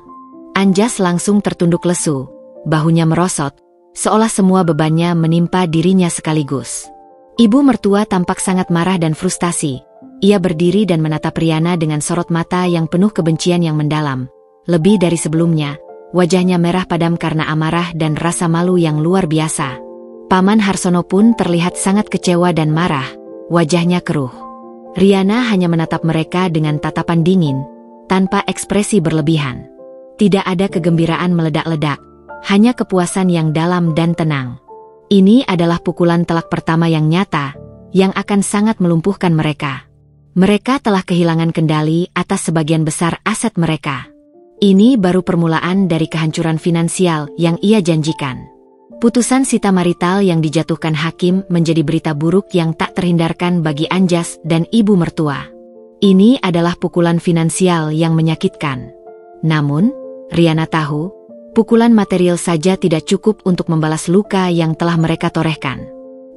Anjas langsung tertunduk lesu, bahunya merosot, seolah semua bebannya menimpa dirinya sekaligus. Ibu mertua tampak sangat marah dan frustasi. Ia berdiri dan menatap Riana dengan sorot mata yang penuh kebencian yang mendalam. Lebih dari sebelumnya, wajahnya merah padam karena amarah dan rasa malu yang luar biasa. Paman Harsono pun terlihat sangat kecewa dan marah, wajahnya keruh. Riana hanya menatap mereka dengan tatapan dingin, tanpa ekspresi berlebihan. Tidak ada kegembiraan meledak-ledak, hanya kepuasan yang dalam dan tenang. Ini adalah pukulan telak pertama yang nyata, yang akan sangat melumpuhkan mereka. Mereka telah kehilangan kendali atas sebagian besar aset mereka. Ini baru permulaan dari kehancuran finansial yang ia janjikan. Putusan sita marital yang dijatuhkan hakim menjadi berita buruk yang tak terhindarkan bagi Anjas dan ibu mertua. Ini adalah pukulan finansial yang menyakitkan. Namun, Riana tahu, pukulan material saja tidak cukup untuk membalas luka yang telah mereka torehkan.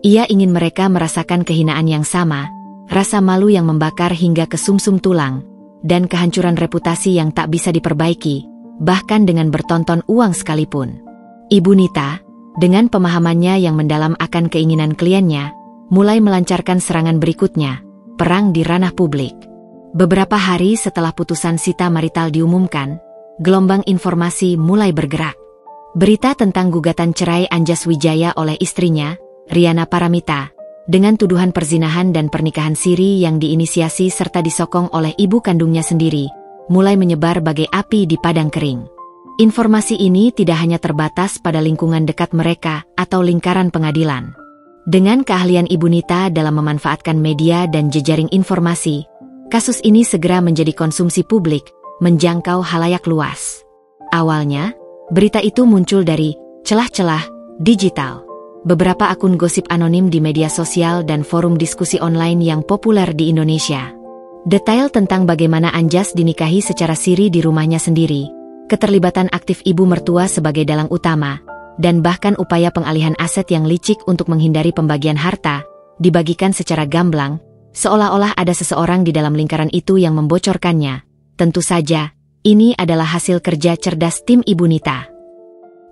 Ia ingin mereka merasakan kehinaan yang sama, rasa malu yang membakar hingga ke sumsum tulang, dan kehancuran reputasi yang tak bisa diperbaiki, bahkan dengan bertonton uang sekalipun. Ibu Nita, dengan pemahamannya yang mendalam akan keinginan kliennya, mulai melancarkan serangan berikutnya, perang di ranah publik. Beberapa hari setelah putusan sita marital diumumkan, gelombang informasi mulai bergerak. Berita tentang gugatan cerai Anjas Wijaya oleh istrinya, Riana Paramita, dengan tuduhan perzinahan dan pernikahan siri yang diinisiasi serta disokong oleh ibu kandungnya sendiri, mulai menyebar bagai api di padang kering. Informasi ini tidak hanya terbatas pada lingkungan dekat mereka atau lingkaran pengadilan. Dengan keahlian Ibu Nita dalam memanfaatkan media dan jejaring informasi, kasus ini segera menjadi konsumsi publik, menjangkau halayak luas. Awalnya, berita itu muncul dari celah-celah digital, beberapa akun gosip anonim di media sosial dan forum diskusi online yang populer di Indonesia. Detail tentang bagaimana Anjas dinikahi secara siri di rumahnya sendiri, keterlibatan aktif ibu mertua sebagai dalang utama, dan bahkan upaya pengalihan aset yang licik untuk menghindari pembagian harta, dibagikan secara gamblang, seolah-olah ada seseorang di dalam lingkaran itu yang membocorkannya. Tentu saja, ini adalah hasil kerja cerdas tim Ibu Nita.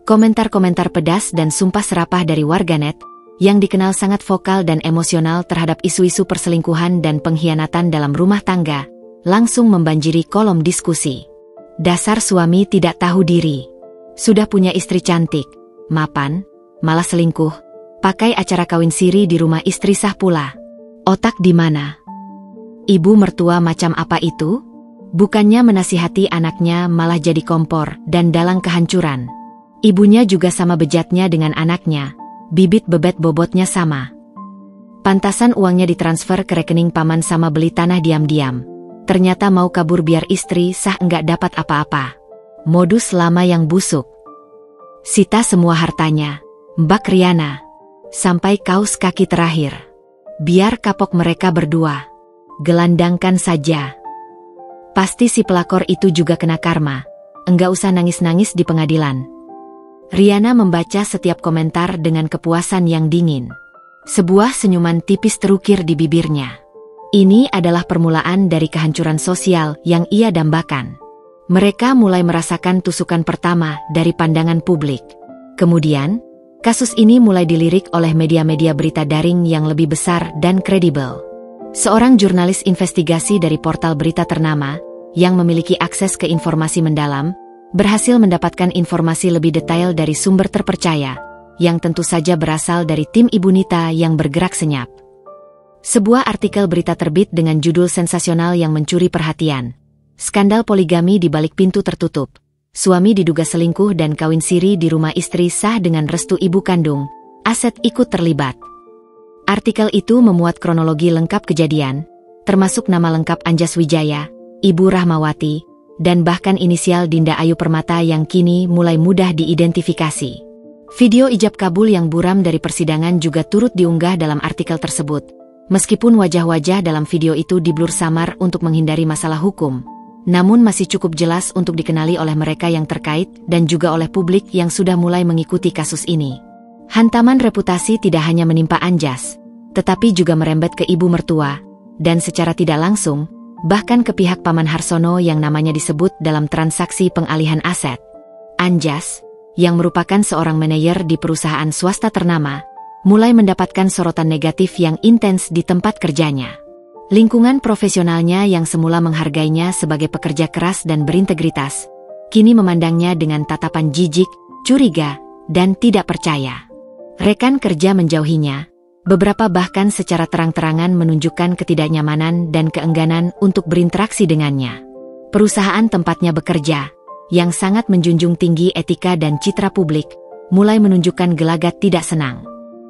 Komentar-komentar pedas dan sumpah serapah dari warganet, yang dikenal sangat vokal dan emosional terhadap isu-isu perselingkuhan dan pengkhianatan dalam rumah tangga, langsung membanjiri kolom diskusi. Dasar suami tidak tahu diri. Sudah punya istri cantik, mapan, malah selingkuh, pakai acara kawin siri di rumah istri sah pula. Otak di mana? Ibu mertua macam apa itu? Bukannya menasihati anaknya malah jadi kompor dan dalang kehancuran. Ibunya juga sama bejatnya dengan anaknya, bibit bebet bobotnya sama. Pantasan uangnya ditransfer ke rekening paman sama beli tanah diam-diam. Ternyata mau kabur biar istri sah enggak dapat apa-apa. Modus lama yang busuk. Sita semua hartanya, Mbak Riana. Sampai kaos kaki terakhir. Biar kapok mereka berdua. Gelandangkan saja. Pasti si pelakor itu juga kena karma. Enggak usah nangis-nangis di pengadilan. Riana membaca setiap komentar dengan kepuasan yang dingin. Sebuah senyuman tipis terukir di bibirnya. Ini adalah permulaan dari kehancuran sosial yang ia dambakan. Mereka mulai merasakan tusukan pertama dari pandangan publik. Kemudian, kasus ini mulai dilirik oleh media-media berita daring yang lebih besar dan kredibel. Seorang jurnalis investigasi dari portal berita ternama, yang memiliki akses ke informasi mendalam, berhasil mendapatkan informasi lebih detail dari sumber terpercaya, yang tentu saja berasal dari tim Ibu Nita yang bergerak senyap. Sebuah artikel berita terbit dengan judul sensasional yang mencuri perhatian. Skandal poligami di balik pintu tertutup. Suami diduga selingkuh dan kawin siri di rumah istri sah dengan restu ibu kandung. Aset ikut terlibat. Artikel itu memuat kronologi lengkap kejadian, termasuk nama lengkap Anjas Wijaya, Ibu Rahmawati, dan bahkan inisial Dinda Ayu Permata yang kini mulai mudah diidentifikasi. Video ijab kabul yang buram dari persidangan juga turut diunggah dalam artikel tersebut. Meskipun wajah-wajah dalam video itu diblur samar untuk menghindari masalah hukum, namun masih cukup jelas untuk dikenali oleh mereka yang terkait dan juga oleh publik yang sudah mulai mengikuti kasus ini. Hantaman reputasi tidak hanya menimpa Anjas, tetapi juga merembet ke ibu mertua, dan secara tidak langsung, bahkan ke pihak Paman Harsono yang namanya disebut dalam transaksi pengalihan aset. Anjas, yang merupakan seorang manajer di perusahaan swasta ternama, mulai mendapatkan sorotan negatif yang intens di tempat kerjanya. Lingkungan profesionalnya yang semula menghargainya sebagai pekerja keras dan berintegritas, kini memandangnya dengan tatapan jijik, curiga, dan tidak percaya. Rekan kerja menjauhinya, beberapa bahkan secara terang-terangan menunjukkan ketidaknyamanan dan keengganan untuk berinteraksi dengannya. Perusahaan tempatnya bekerja, yang sangat menjunjung tinggi etika dan citra publik, mulai menunjukkan gelagat tidak senang.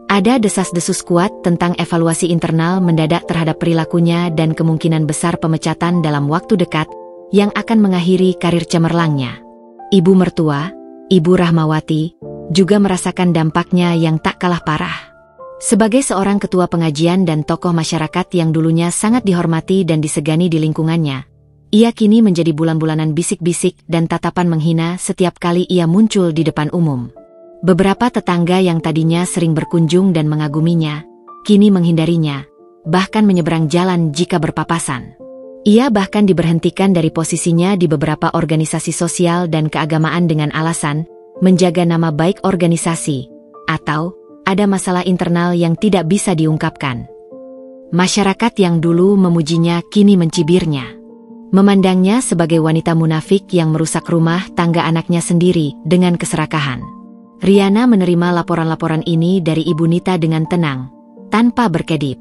Ada desas-desus kuat tentang evaluasi internal mendadak terhadap perilakunya dan kemungkinan besar pemecatan dalam waktu dekat yang akan mengakhiri karir cemerlangnya. Ibu mertua, Ibu Rahmawati, juga merasakan dampaknya yang tak kalah parah. Sebagai seorang ketua pengajian dan tokoh masyarakat yang dulunya sangat dihormati dan disegani di lingkungannya, ia kini menjadi bulan-bulanan bisik-bisik dan tatapan menghina setiap kali ia muncul di depan umum. Beberapa tetangga yang tadinya sering berkunjung dan mengaguminya, kini menghindarinya, bahkan menyeberang jalan jika berpapasan. Ia bahkan diberhentikan dari posisinya di beberapa organisasi sosial dan keagamaan dengan alasan menjaga nama baik organisasi, atau ada masalah internal yang tidak bisa diungkapkan. Masyarakat yang dulu memujinya kini mencibirnya. Memandangnya sebagai wanita munafik yang merusak rumah tangga anaknya sendiri dengan keserakahan. Riana menerima laporan-laporan ini dari Ibu Nita dengan tenang, tanpa berkedip.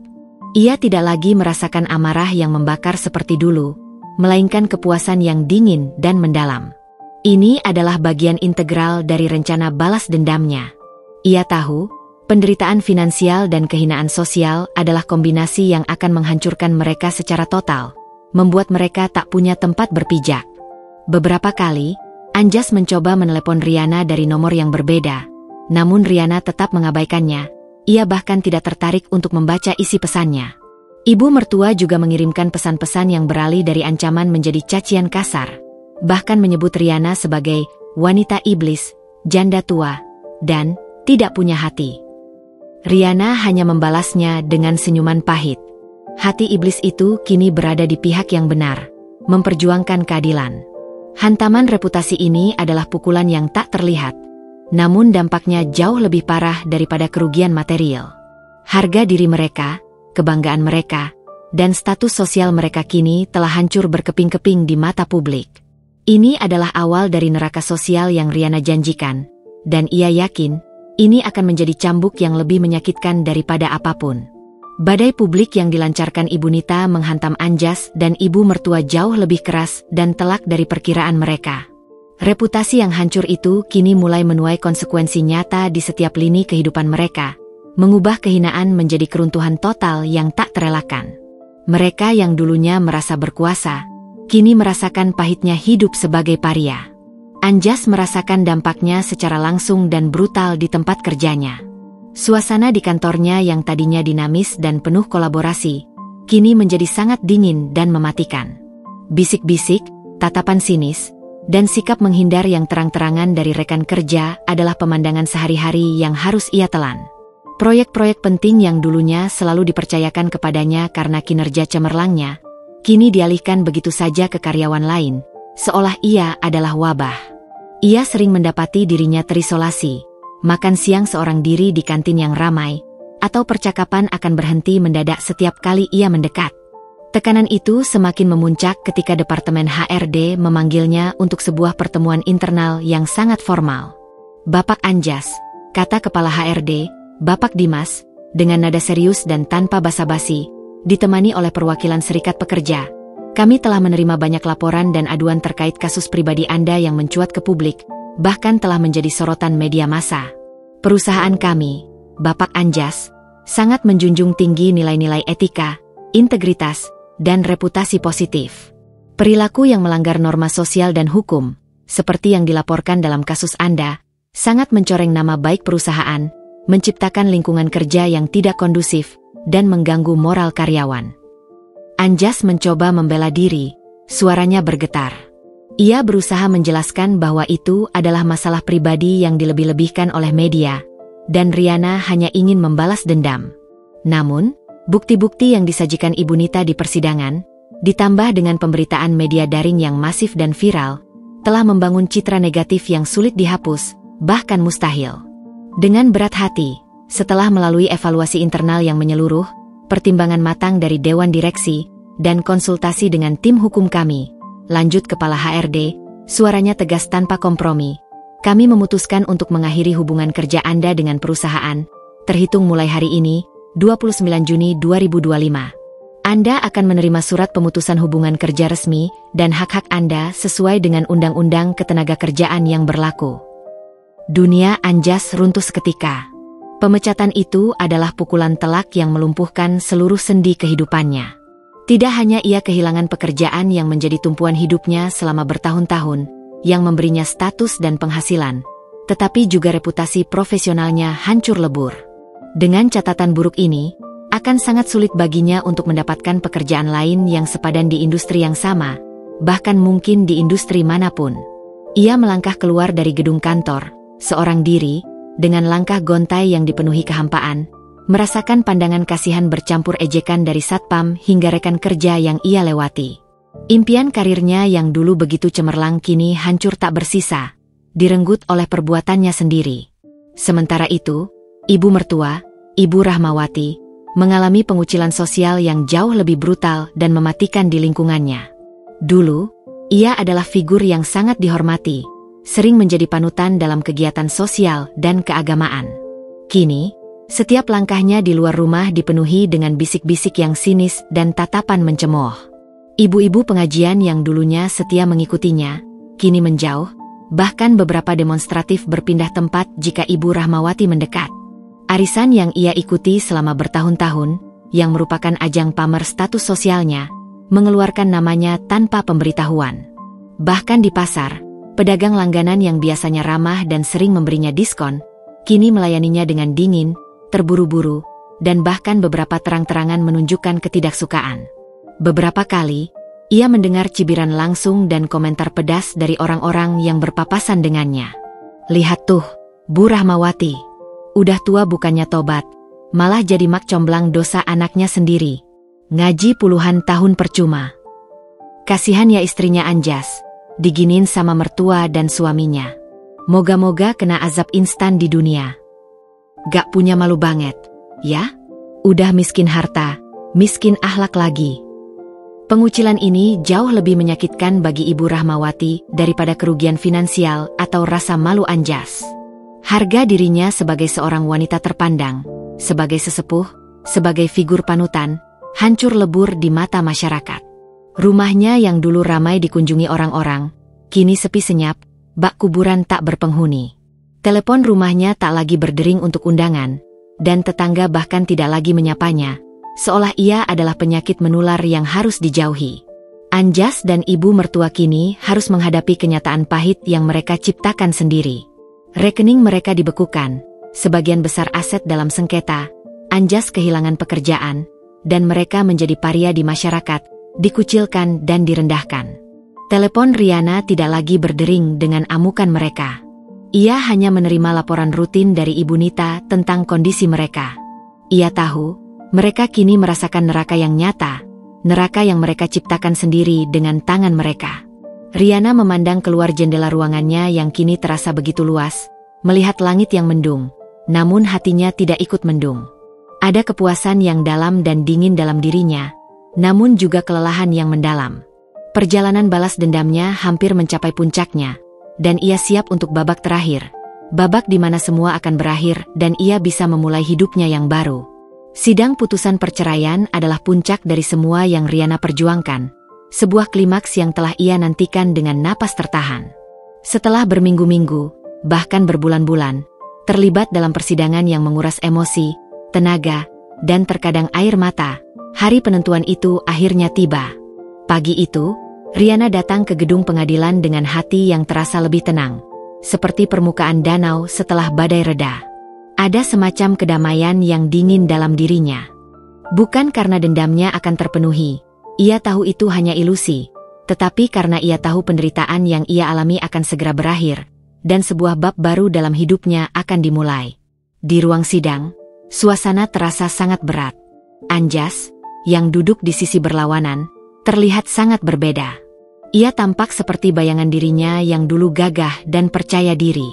Ia tidak lagi merasakan amarah yang membakar seperti dulu, melainkan kepuasan yang dingin dan mendalam. Ini adalah bagian integral dari rencana balas dendamnya. Ia tahu, penderitaan finansial dan kehinaan sosial adalah kombinasi yang akan menghancurkan mereka secara total, membuat mereka tak punya tempat berpijak. Beberapa kali, Anjas mencoba menelepon Riana dari nomor yang berbeda, namun Riana tetap mengabaikannya. Ia bahkan tidak tertarik untuk membaca isi pesannya. Ibu mertua juga mengirimkan pesan-pesan yang beralih dari ancaman menjadi cacian kasar, bahkan menyebut Riana sebagai wanita iblis, janda tua, dan tidak punya hati. Riana hanya membalasnya dengan senyuman pahit. Hati iblis itu kini berada di pihak yang benar, memperjuangkan keadilan. Hantaman reputasi ini adalah pukulan yang tak terlihat, namun dampaknya jauh lebih parah daripada kerugian material. Harga diri mereka, kebanggaan mereka, dan status sosial mereka kini telah hancur berkeping-keping di mata publik. Ini adalah awal dari neraka sosial yang Riana janjikan, dan ia yakin, ini akan menjadi cambuk yang lebih menyakitkan daripada apapun. Badai publik yang dilancarkan Ibu Nita menghantam Anjas dan ibu mertua jauh lebih keras dan telak dari perkiraan mereka. Reputasi yang hancur itu kini mulai menuai konsekuensi nyata di setiap lini kehidupan mereka, mengubah kehinaan menjadi keruntuhan total yang tak terelakkan. Mereka yang dulunya merasa berkuasa, kini merasakan pahitnya hidup sebagai paria. Anjas merasakan dampaknya secara langsung dan brutal di tempat kerjanya. Suasana di kantornya yang tadinya dinamis dan penuh kolaborasi, kini menjadi sangat dingin dan mematikan. Bisik-bisik, tatapan sinis, dan sikap menghindar yang terang-terangan dari rekan kerja adalah pemandangan sehari-hari yang harus ia telan. Proyek-proyek penting yang dulunya selalu dipercayakan kepadanya karena kinerja cemerlangnya, kini dialihkan begitu saja ke karyawan lain, seolah ia adalah wabah. Ia sering mendapati dirinya terisolasi, makan siang seorang diri di kantin yang ramai, atau percakapan akan berhenti mendadak setiap kali ia mendekat. Tekanan itu semakin memuncak ketika Departemen HRD memanggilnya untuk sebuah pertemuan internal yang sangat formal. "Bapak Anjas," kata Kepala HRD, Bapak Dimas, dengan nada serius dan tanpa basa-basi, ditemani oleh perwakilan serikat pekerja. "Kami telah menerima banyak laporan dan aduan terkait kasus pribadi Anda yang mencuat ke publik, bahkan telah menjadi sorotan media massa. Perusahaan kami, Bapak Anjas, sangat menjunjung tinggi nilai-nilai etika, integritas, dan reputasi positif. Perilaku yang melanggar norma sosial dan hukum, seperti yang dilaporkan dalam kasus Anda, sangat mencoreng nama baik perusahaan, menciptakan lingkungan kerja yang tidak kondusif, dan mengganggu moral karyawan." Anjas mencoba membela diri, suaranya bergetar. Ia berusaha menjelaskan bahwa itu adalah masalah pribadi yang dilebih-lebihkan oleh media, dan Riana hanya ingin membalas dendam. Namun, bukti-bukti yang disajikan Ibu Nita di persidangan, ditambah dengan pemberitaan media daring yang masif dan viral, telah membangun citra negatif yang sulit dihapus, bahkan mustahil. Dengan berat hati, setelah melalui evaluasi internal yang menyeluruh, pertimbangan matang dari Dewan Direksi, dan konsultasi dengan tim hukum kami, lanjut Kepala HRD, suaranya tegas tanpa kompromi, "Kami memutuskan untuk mengakhiri hubungan kerja Anda dengan perusahaan, terhitung mulai hari ini, 29 Juni 2025. Anda akan menerima surat pemutusan hubungan kerja resmi dan hak-hak Anda sesuai dengan Undang-Undang Ketenagakerjaan yang berlaku." Dunia Anjas runtuh seketika. Pemecatan itu adalah pukulan telak yang melumpuhkan seluruh sendi kehidupannya. Tidak hanya ia kehilangan pekerjaan yang menjadi tumpuan hidupnya selama bertahun-tahun, yang memberinya status dan penghasilan, tetapi juga reputasi profesionalnya hancur lebur. Dengan catatan buruk ini, akan sangat sulit baginya untuk mendapatkan pekerjaan lain yang sepadan di industri yang sama, bahkan mungkin di industri manapun. Ia melangkah keluar dari gedung kantor, seorang diri, dengan langkah gontai yang dipenuhi kehampaan, merasakan pandangan kasihan bercampur ejekan dari satpam hingga rekan kerja yang ia lewati. Impian karirnya yang dulu begitu cemerlang kini hancur tak bersisa, direnggut oleh perbuatannya sendiri. Sementara itu, ibu mertua, Ibu Rahmawati, mengalami pengucilan sosial yang jauh lebih brutal dan mematikan di lingkungannya. Dulu, ia adalah figur yang sangat dihormati, sering menjadi panutan dalam kegiatan sosial dan keagamaan. Kini, setiap langkahnya di luar rumah dipenuhi dengan bisik-bisik yang sinis dan tatapan mencemooh. Ibu-ibu pengajian yang dulunya setia mengikutinya, kini menjauh, bahkan beberapa demonstratif berpindah tempat jika Ibu Rahmawati mendekat. Arisan yang ia ikuti selama bertahun-tahun, yang merupakan ajang pamer status sosialnya, mengeluarkan namanya tanpa pemberitahuan. Bahkan di pasar, pedagang langganan yang biasanya ramah dan sering memberinya diskon, kini melayaninya dengan dingin, terburu-buru, dan bahkan beberapa terang-terangan menunjukkan ketidaksukaan. Beberapa kali, ia mendengar cibiran langsung dan komentar pedas dari orang-orang yang berpapasan dengannya. "Lihat tuh, Bu Rahmawati, udah tua bukannya tobat, malah jadi mak comblang dosa anaknya sendiri. Ngaji puluhan tahun percuma. Kasihan ya istrinya Anjas, diginin sama mertua dan suaminya. Moga-moga kena azab instan di dunia. Gak punya malu banget, ya? Udah miskin harta, miskin akhlak lagi." Pengucilan ini jauh lebih menyakitkan bagi Ibu Rahmawati daripada kerugian finansial atau rasa malu Anjas. Harga dirinya sebagai seorang wanita terpandang, sebagai sesepuh, sebagai figur panutan, hancur lebur di mata masyarakat. Rumahnya yang dulu ramai dikunjungi orang-orang, kini sepi senyap, bak kuburan tak berpenghuni. Telepon rumahnya tak lagi berdering untuk undangan, dan tetangga bahkan tidak lagi menyapanya, seolah ia adalah penyakit menular yang harus dijauhi. Anjas dan ibu mertua kini harus menghadapi kenyataan pahit yang mereka ciptakan sendiri. Rekening mereka dibekukan, sebagian besar aset dalam sengketa, Anjas kehilangan pekerjaan, dan mereka menjadi paria di masyarakat, dikucilkan dan direndahkan. Telepon Riana tidak lagi berdering dengan amukan mereka. Ia hanya menerima laporan rutin dari Ibu Nita tentang kondisi mereka. Ia tahu, mereka kini merasakan neraka yang nyata, neraka yang mereka ciptakan sendiri dengan tangan mereka. Riana memandang keluar jendela ruangannya yang kini terasa begitu luas, melihat langit yang mendung, namun hatinya tidak ikut mendung. Ada kepuasan yang dalam dan dingin dalam dirinya, namun juga kelelahan yang mendalam. Perjalanan balas dendamnya hampir mencapai puncaknya, dan ia siap untuk babak terakhir, babak di mana semua akan berakhir dan ia bisa memulai hidupnya yang baru. Sidang putusan perceraian adalah puncak dari semua yang Riana perjuangkan, sebuah klimaks yang telah ia nantikan dengan napas tertahan. Setelah berminggu-minggu, bahkan berbulan-bulan, terlibat dalam persidangan yang menguras emosi, tenaga, dan terkadang air mata, hari penentuan itu akhirnya tiba. Pagi itu, Riana datang ke gedung pengadilan dengan hati yang terasa lebih tenang, seperti permukaan danau setelah badai reda. Ada semacam kedamaian yang dingin dalam dirinya. Bukan karena dendamnya akan terpenuhi, ia tahu itu hanya ilusi, tetapi karena ia tahu penderitaan yang ia alami akan segera berakhir, dan sebuah bab baru dalam hidupnya akan dimulai. Di ruang sidang, suasana terasa sangat berat. Anjas, yang duduk di sisi berlawanan, terlihat sangat berbeda. Ia tampak seperti bayangan dirinya yang dulu gagah dan percaya diri.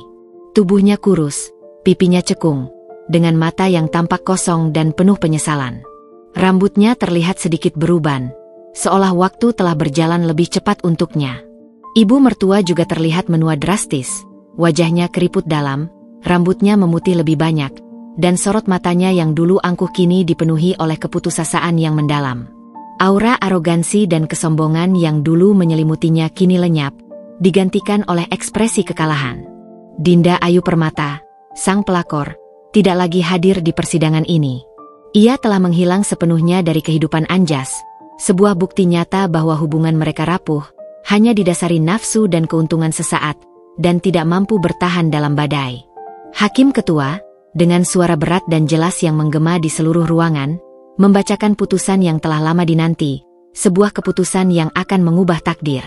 Tubuhnya kurus, pipinya cekung, dengan mata yang tampak kosong dan penuh penyesalan. Rambutnya terlihat sedikit beruban, seolah waktu telah berjalan lebih cepat untuknya. Ibu mertua juga terlihat menua drastis, wajahnya keriput dalam, rambutnya memutih lebih banyak, dan sorot matanya yang dulu angkuh kini dipenuhi oleh keputusasaan yang mendalam. Aura arogansi dan kesombongan yang dulu menyelimutinya kini lenyap, digantikan oleh ekspresi kekalahan. Dinda Ayu Permata, sang pelakor, tidak lagi hadir di persidangan ini. Ia telah menghilang sepenuhnya dari kehidupan Anjas, sebuah bukti nyata bahwa hubungan mereka rapuh, hanya didasari nafsu dan keuntungan sesaat, dan tidak mampu bertahan dalam badai. Hakim Ketua, dengan suara berat dan jelas yang menggema di seluruh ruangan, membacakan putusan yang telah lama dinanti, sebuah keputusan yang akan mengubah takdir.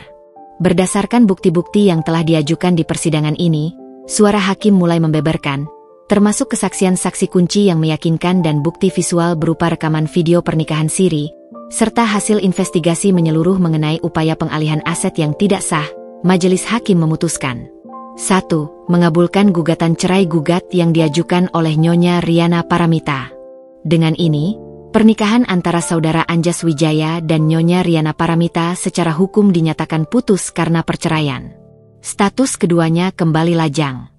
Berdasarkan bukti-bukti yang telah diajukan di persidangan ini, suara hakim mulai membeberkan, termasuk kesaksian saksi kunci yang meyakinkan dan bukti visual berupa rekaman video pernikahan siri, serta hasil investigasi menyeluruh mengenai upaya pengalihan aset yang tidak sah. Majelis hakim memutuskan. 1. Mengabulkan gugatan cerai gugat yang diajukan oleh Nyonya Riana Paramita. Dengan ini, pernikahan antara saudara Anjas Wijaya dan Nyonya Riana Paramita secara hukum dinyatakan putus karena perceraian. Status keduanya kembali lajang.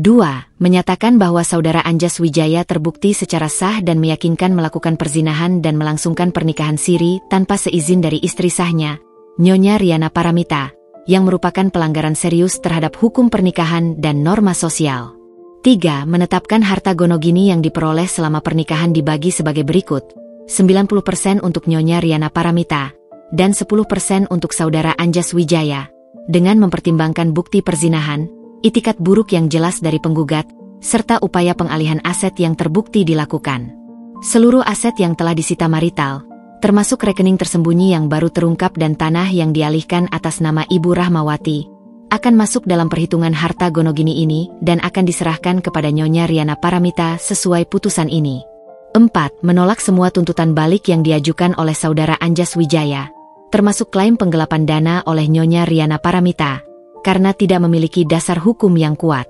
2. Menyatakan bahwa saudara Anjas Wijaya terbukti secara sah dan meyakinkan melakukan perzinahan dan melangsungkan pernikahan siri tanpa seizin dari istri sahnya, Nyonya Riana Paramita, yang merupakan pelanggaran serius terhadap hukum pernikahan dan norma sosial. 3. Menetapkan harta gonogini yang diperoleh selama pernikahan dibagi sebagai berikut, 90% untuk Nyonya Riana Paramita, dan 10% untuk saudara Anjas Wijaya, dengan mempertimbangkan bukti perzinahan, itikat buruk yang jelas dari penggugat, serta upaya pengalihan aset yang terbukti dilakukan. Seluruh aset yang telah disita marital, termasuk rekening tersembunyi yang baru terungkap dan tanah yang dialihkan atas nama Ibu Rahmawati, akan masuk dalam perhitungan harta gonogini ini dan akan diserahkan kepada Nyonya Riana Paramita sesuai putusan ini. 4. Menolak semua tuntutan balik yang diajukan oleh saudara Anjas Wijaya, termasuk klaim penggelapan dana oleh Nyonya Riana Paramita, karena tidak memiliki dasar hukum yang kuat.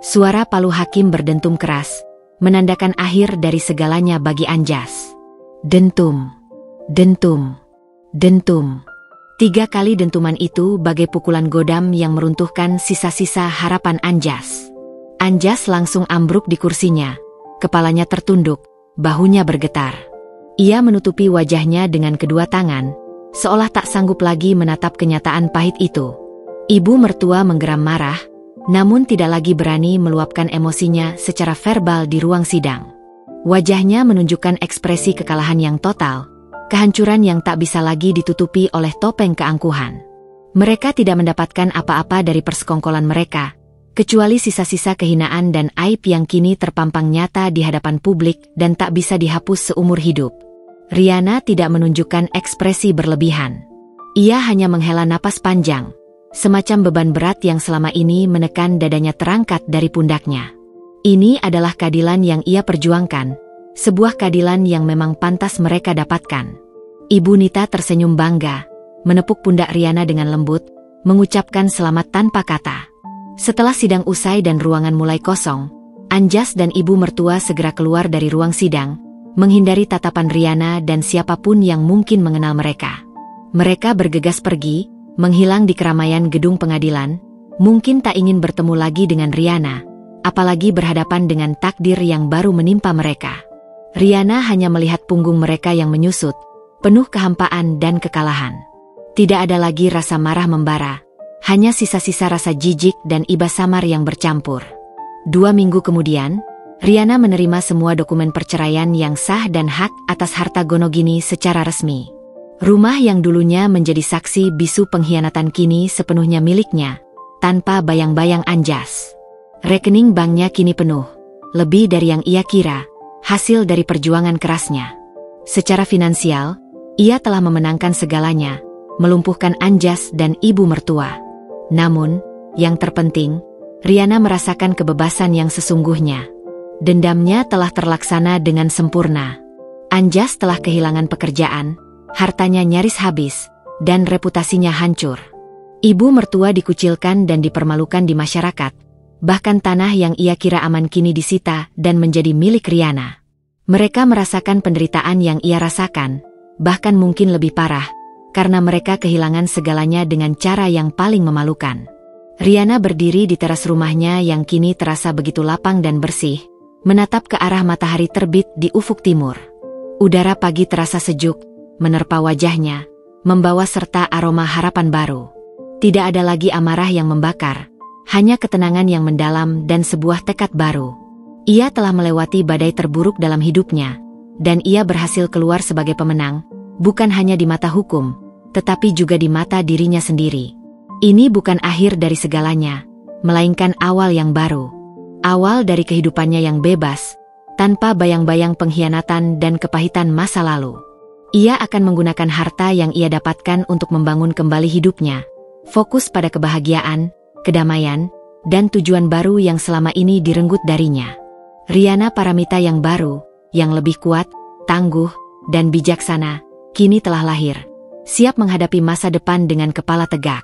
Suara palu hakim berdentum keras, menandakan akhir dari segalanya bagi Anjas. Dentum, dentum, dentum. 3 kali dentuman itu bagai pukulan godam yang meruntuhkan sisa-sisa harapan Anjas. Anjas langsung ambruk di kursinya, kepalanya tertunduk, bahunya bergetar. Ia menutupi wajahnya dengan kedua tangan, seolah tak sanggup lagi menatap kenyataan pahit itu. Ibu mertua menggeram marah, namun tidak lagi berani meluapkan emosinya secara verbal di ruang sidang. Wajahnya menunjukkan ekspresi kekalahan yang total, kehancuran yang tak bisa lagi ditutupi oleh topeng keangkuhan. Mereka tidak mendapatkan apa-apa dari persekongkolan mereka, kecuali sisa-sisa kehinaan dan aib yang kini terpampang nyata di hadapan publik dan tak bisa dihapus seumur hidup. Riana tidak menunjukkan ekspresi berlebihan. Ia hanya menghela napas panjang, semacam beban berat yang selama ini menekan dadanya terangkat dari pundaknya. Ini adalah keadilan yang ia perjuangkan, sebuah keadilan yang memang pantas mereka dapatkan. Ibu Nita tersenyum bangga, menepuk pundak Riana dengan lembut, mengucapkan selamat tanpa kata. Setelah sidang usai dan ruangan mulai kosong, Anjas dan ibu mertua segera keluar dari ruang sidang, menghindari tatapan Riana dan siapapun yang mungkin mengenal mereka. Mereka bergegas pergi, menghilang di keramaian gedung pengadilan, mungkin tak ingin bertemu lagi dengan Riana, apalagi berhadapan dengan takdir yang baru menimpa mereka. Riana hanya melihat punggung mereka yang menyusut, penuh kehampaan dan kekalahan. Tidak ada lagi rasa marah membara, hanya sisa-sisa rasa jijik dan iba samar yang bercampur. 2 minggu kemudian, Riana menerima semua dokumen perceraian yang sah dan hak atas harta Gonogini secara resmi. Rumah yang dulunya menjadi saksi bisu pengkhianatan kini sepenuhnya miliknya, tanpa bayang-bayang Anjas. Rekening banknya kini penuh, lebih dari yang ia kira, hasil dari perjuangan kerasnya. Secara finansial, ia telah memenangkan segalanya, melumpuhkan Anjas dan ibu mertua. Namun, yang terpenting, Riana merasakan kebebasan yang sesungguhnya. Dendamnya telah terlaksana dengan sempurna. Anjas telah kehilangan pekerjaan, hartanya nyaris habis, dan reputasinya hancur. Ibu mertua dikucilkan dan dipermalukan di masyarakat, bahkan tanah yang ia kira aman kini disita dan menjadi milik Riana. Mereka merasakan penderitaan yang ia rasakan, bahkan mungkin lebih parah, karena mereka kehilangan segalanya dengan cara yang paling memalukan. Riana berdiri di teras rumahnya yang kini terasa begitu lapang dan bersih, menatap ke arah matahari terbit di ufuk timur. Udara pagi terasa sejuk, menerpa wajahnya, membawa serta aroma harapan baru. Tidak ada lagi amarah yang membakar, hanya ketenangan yang mendalam dan sebuah tekad baru. Ia telah melewati badai terburuk dalam hidupnya, dan ia berhasil keluar sebagai pemenang, bukan hanya di mata hukum, tetapi juga di mata dirinya sendiri. Ini bukan akhir dari segalanya, melainkan awal yang baru. Awal dari kehidupannya yang bebas, tanpa bayang-bayang pengkhianatan dan kepahitan masa lalu. Ia akan menggunakan harta yang ia dapatkan untuk membangun kembali hidupnya, fokus pada kebahagiaan, kedamaian, dan tujuan baru yang selama ini direnggut darinya. Riana Paramita yang baru, yang lebih kuat, tangguh, dan bijaksana, kini telah lahir, siap menghadapi masa depan dengan kepala tegak.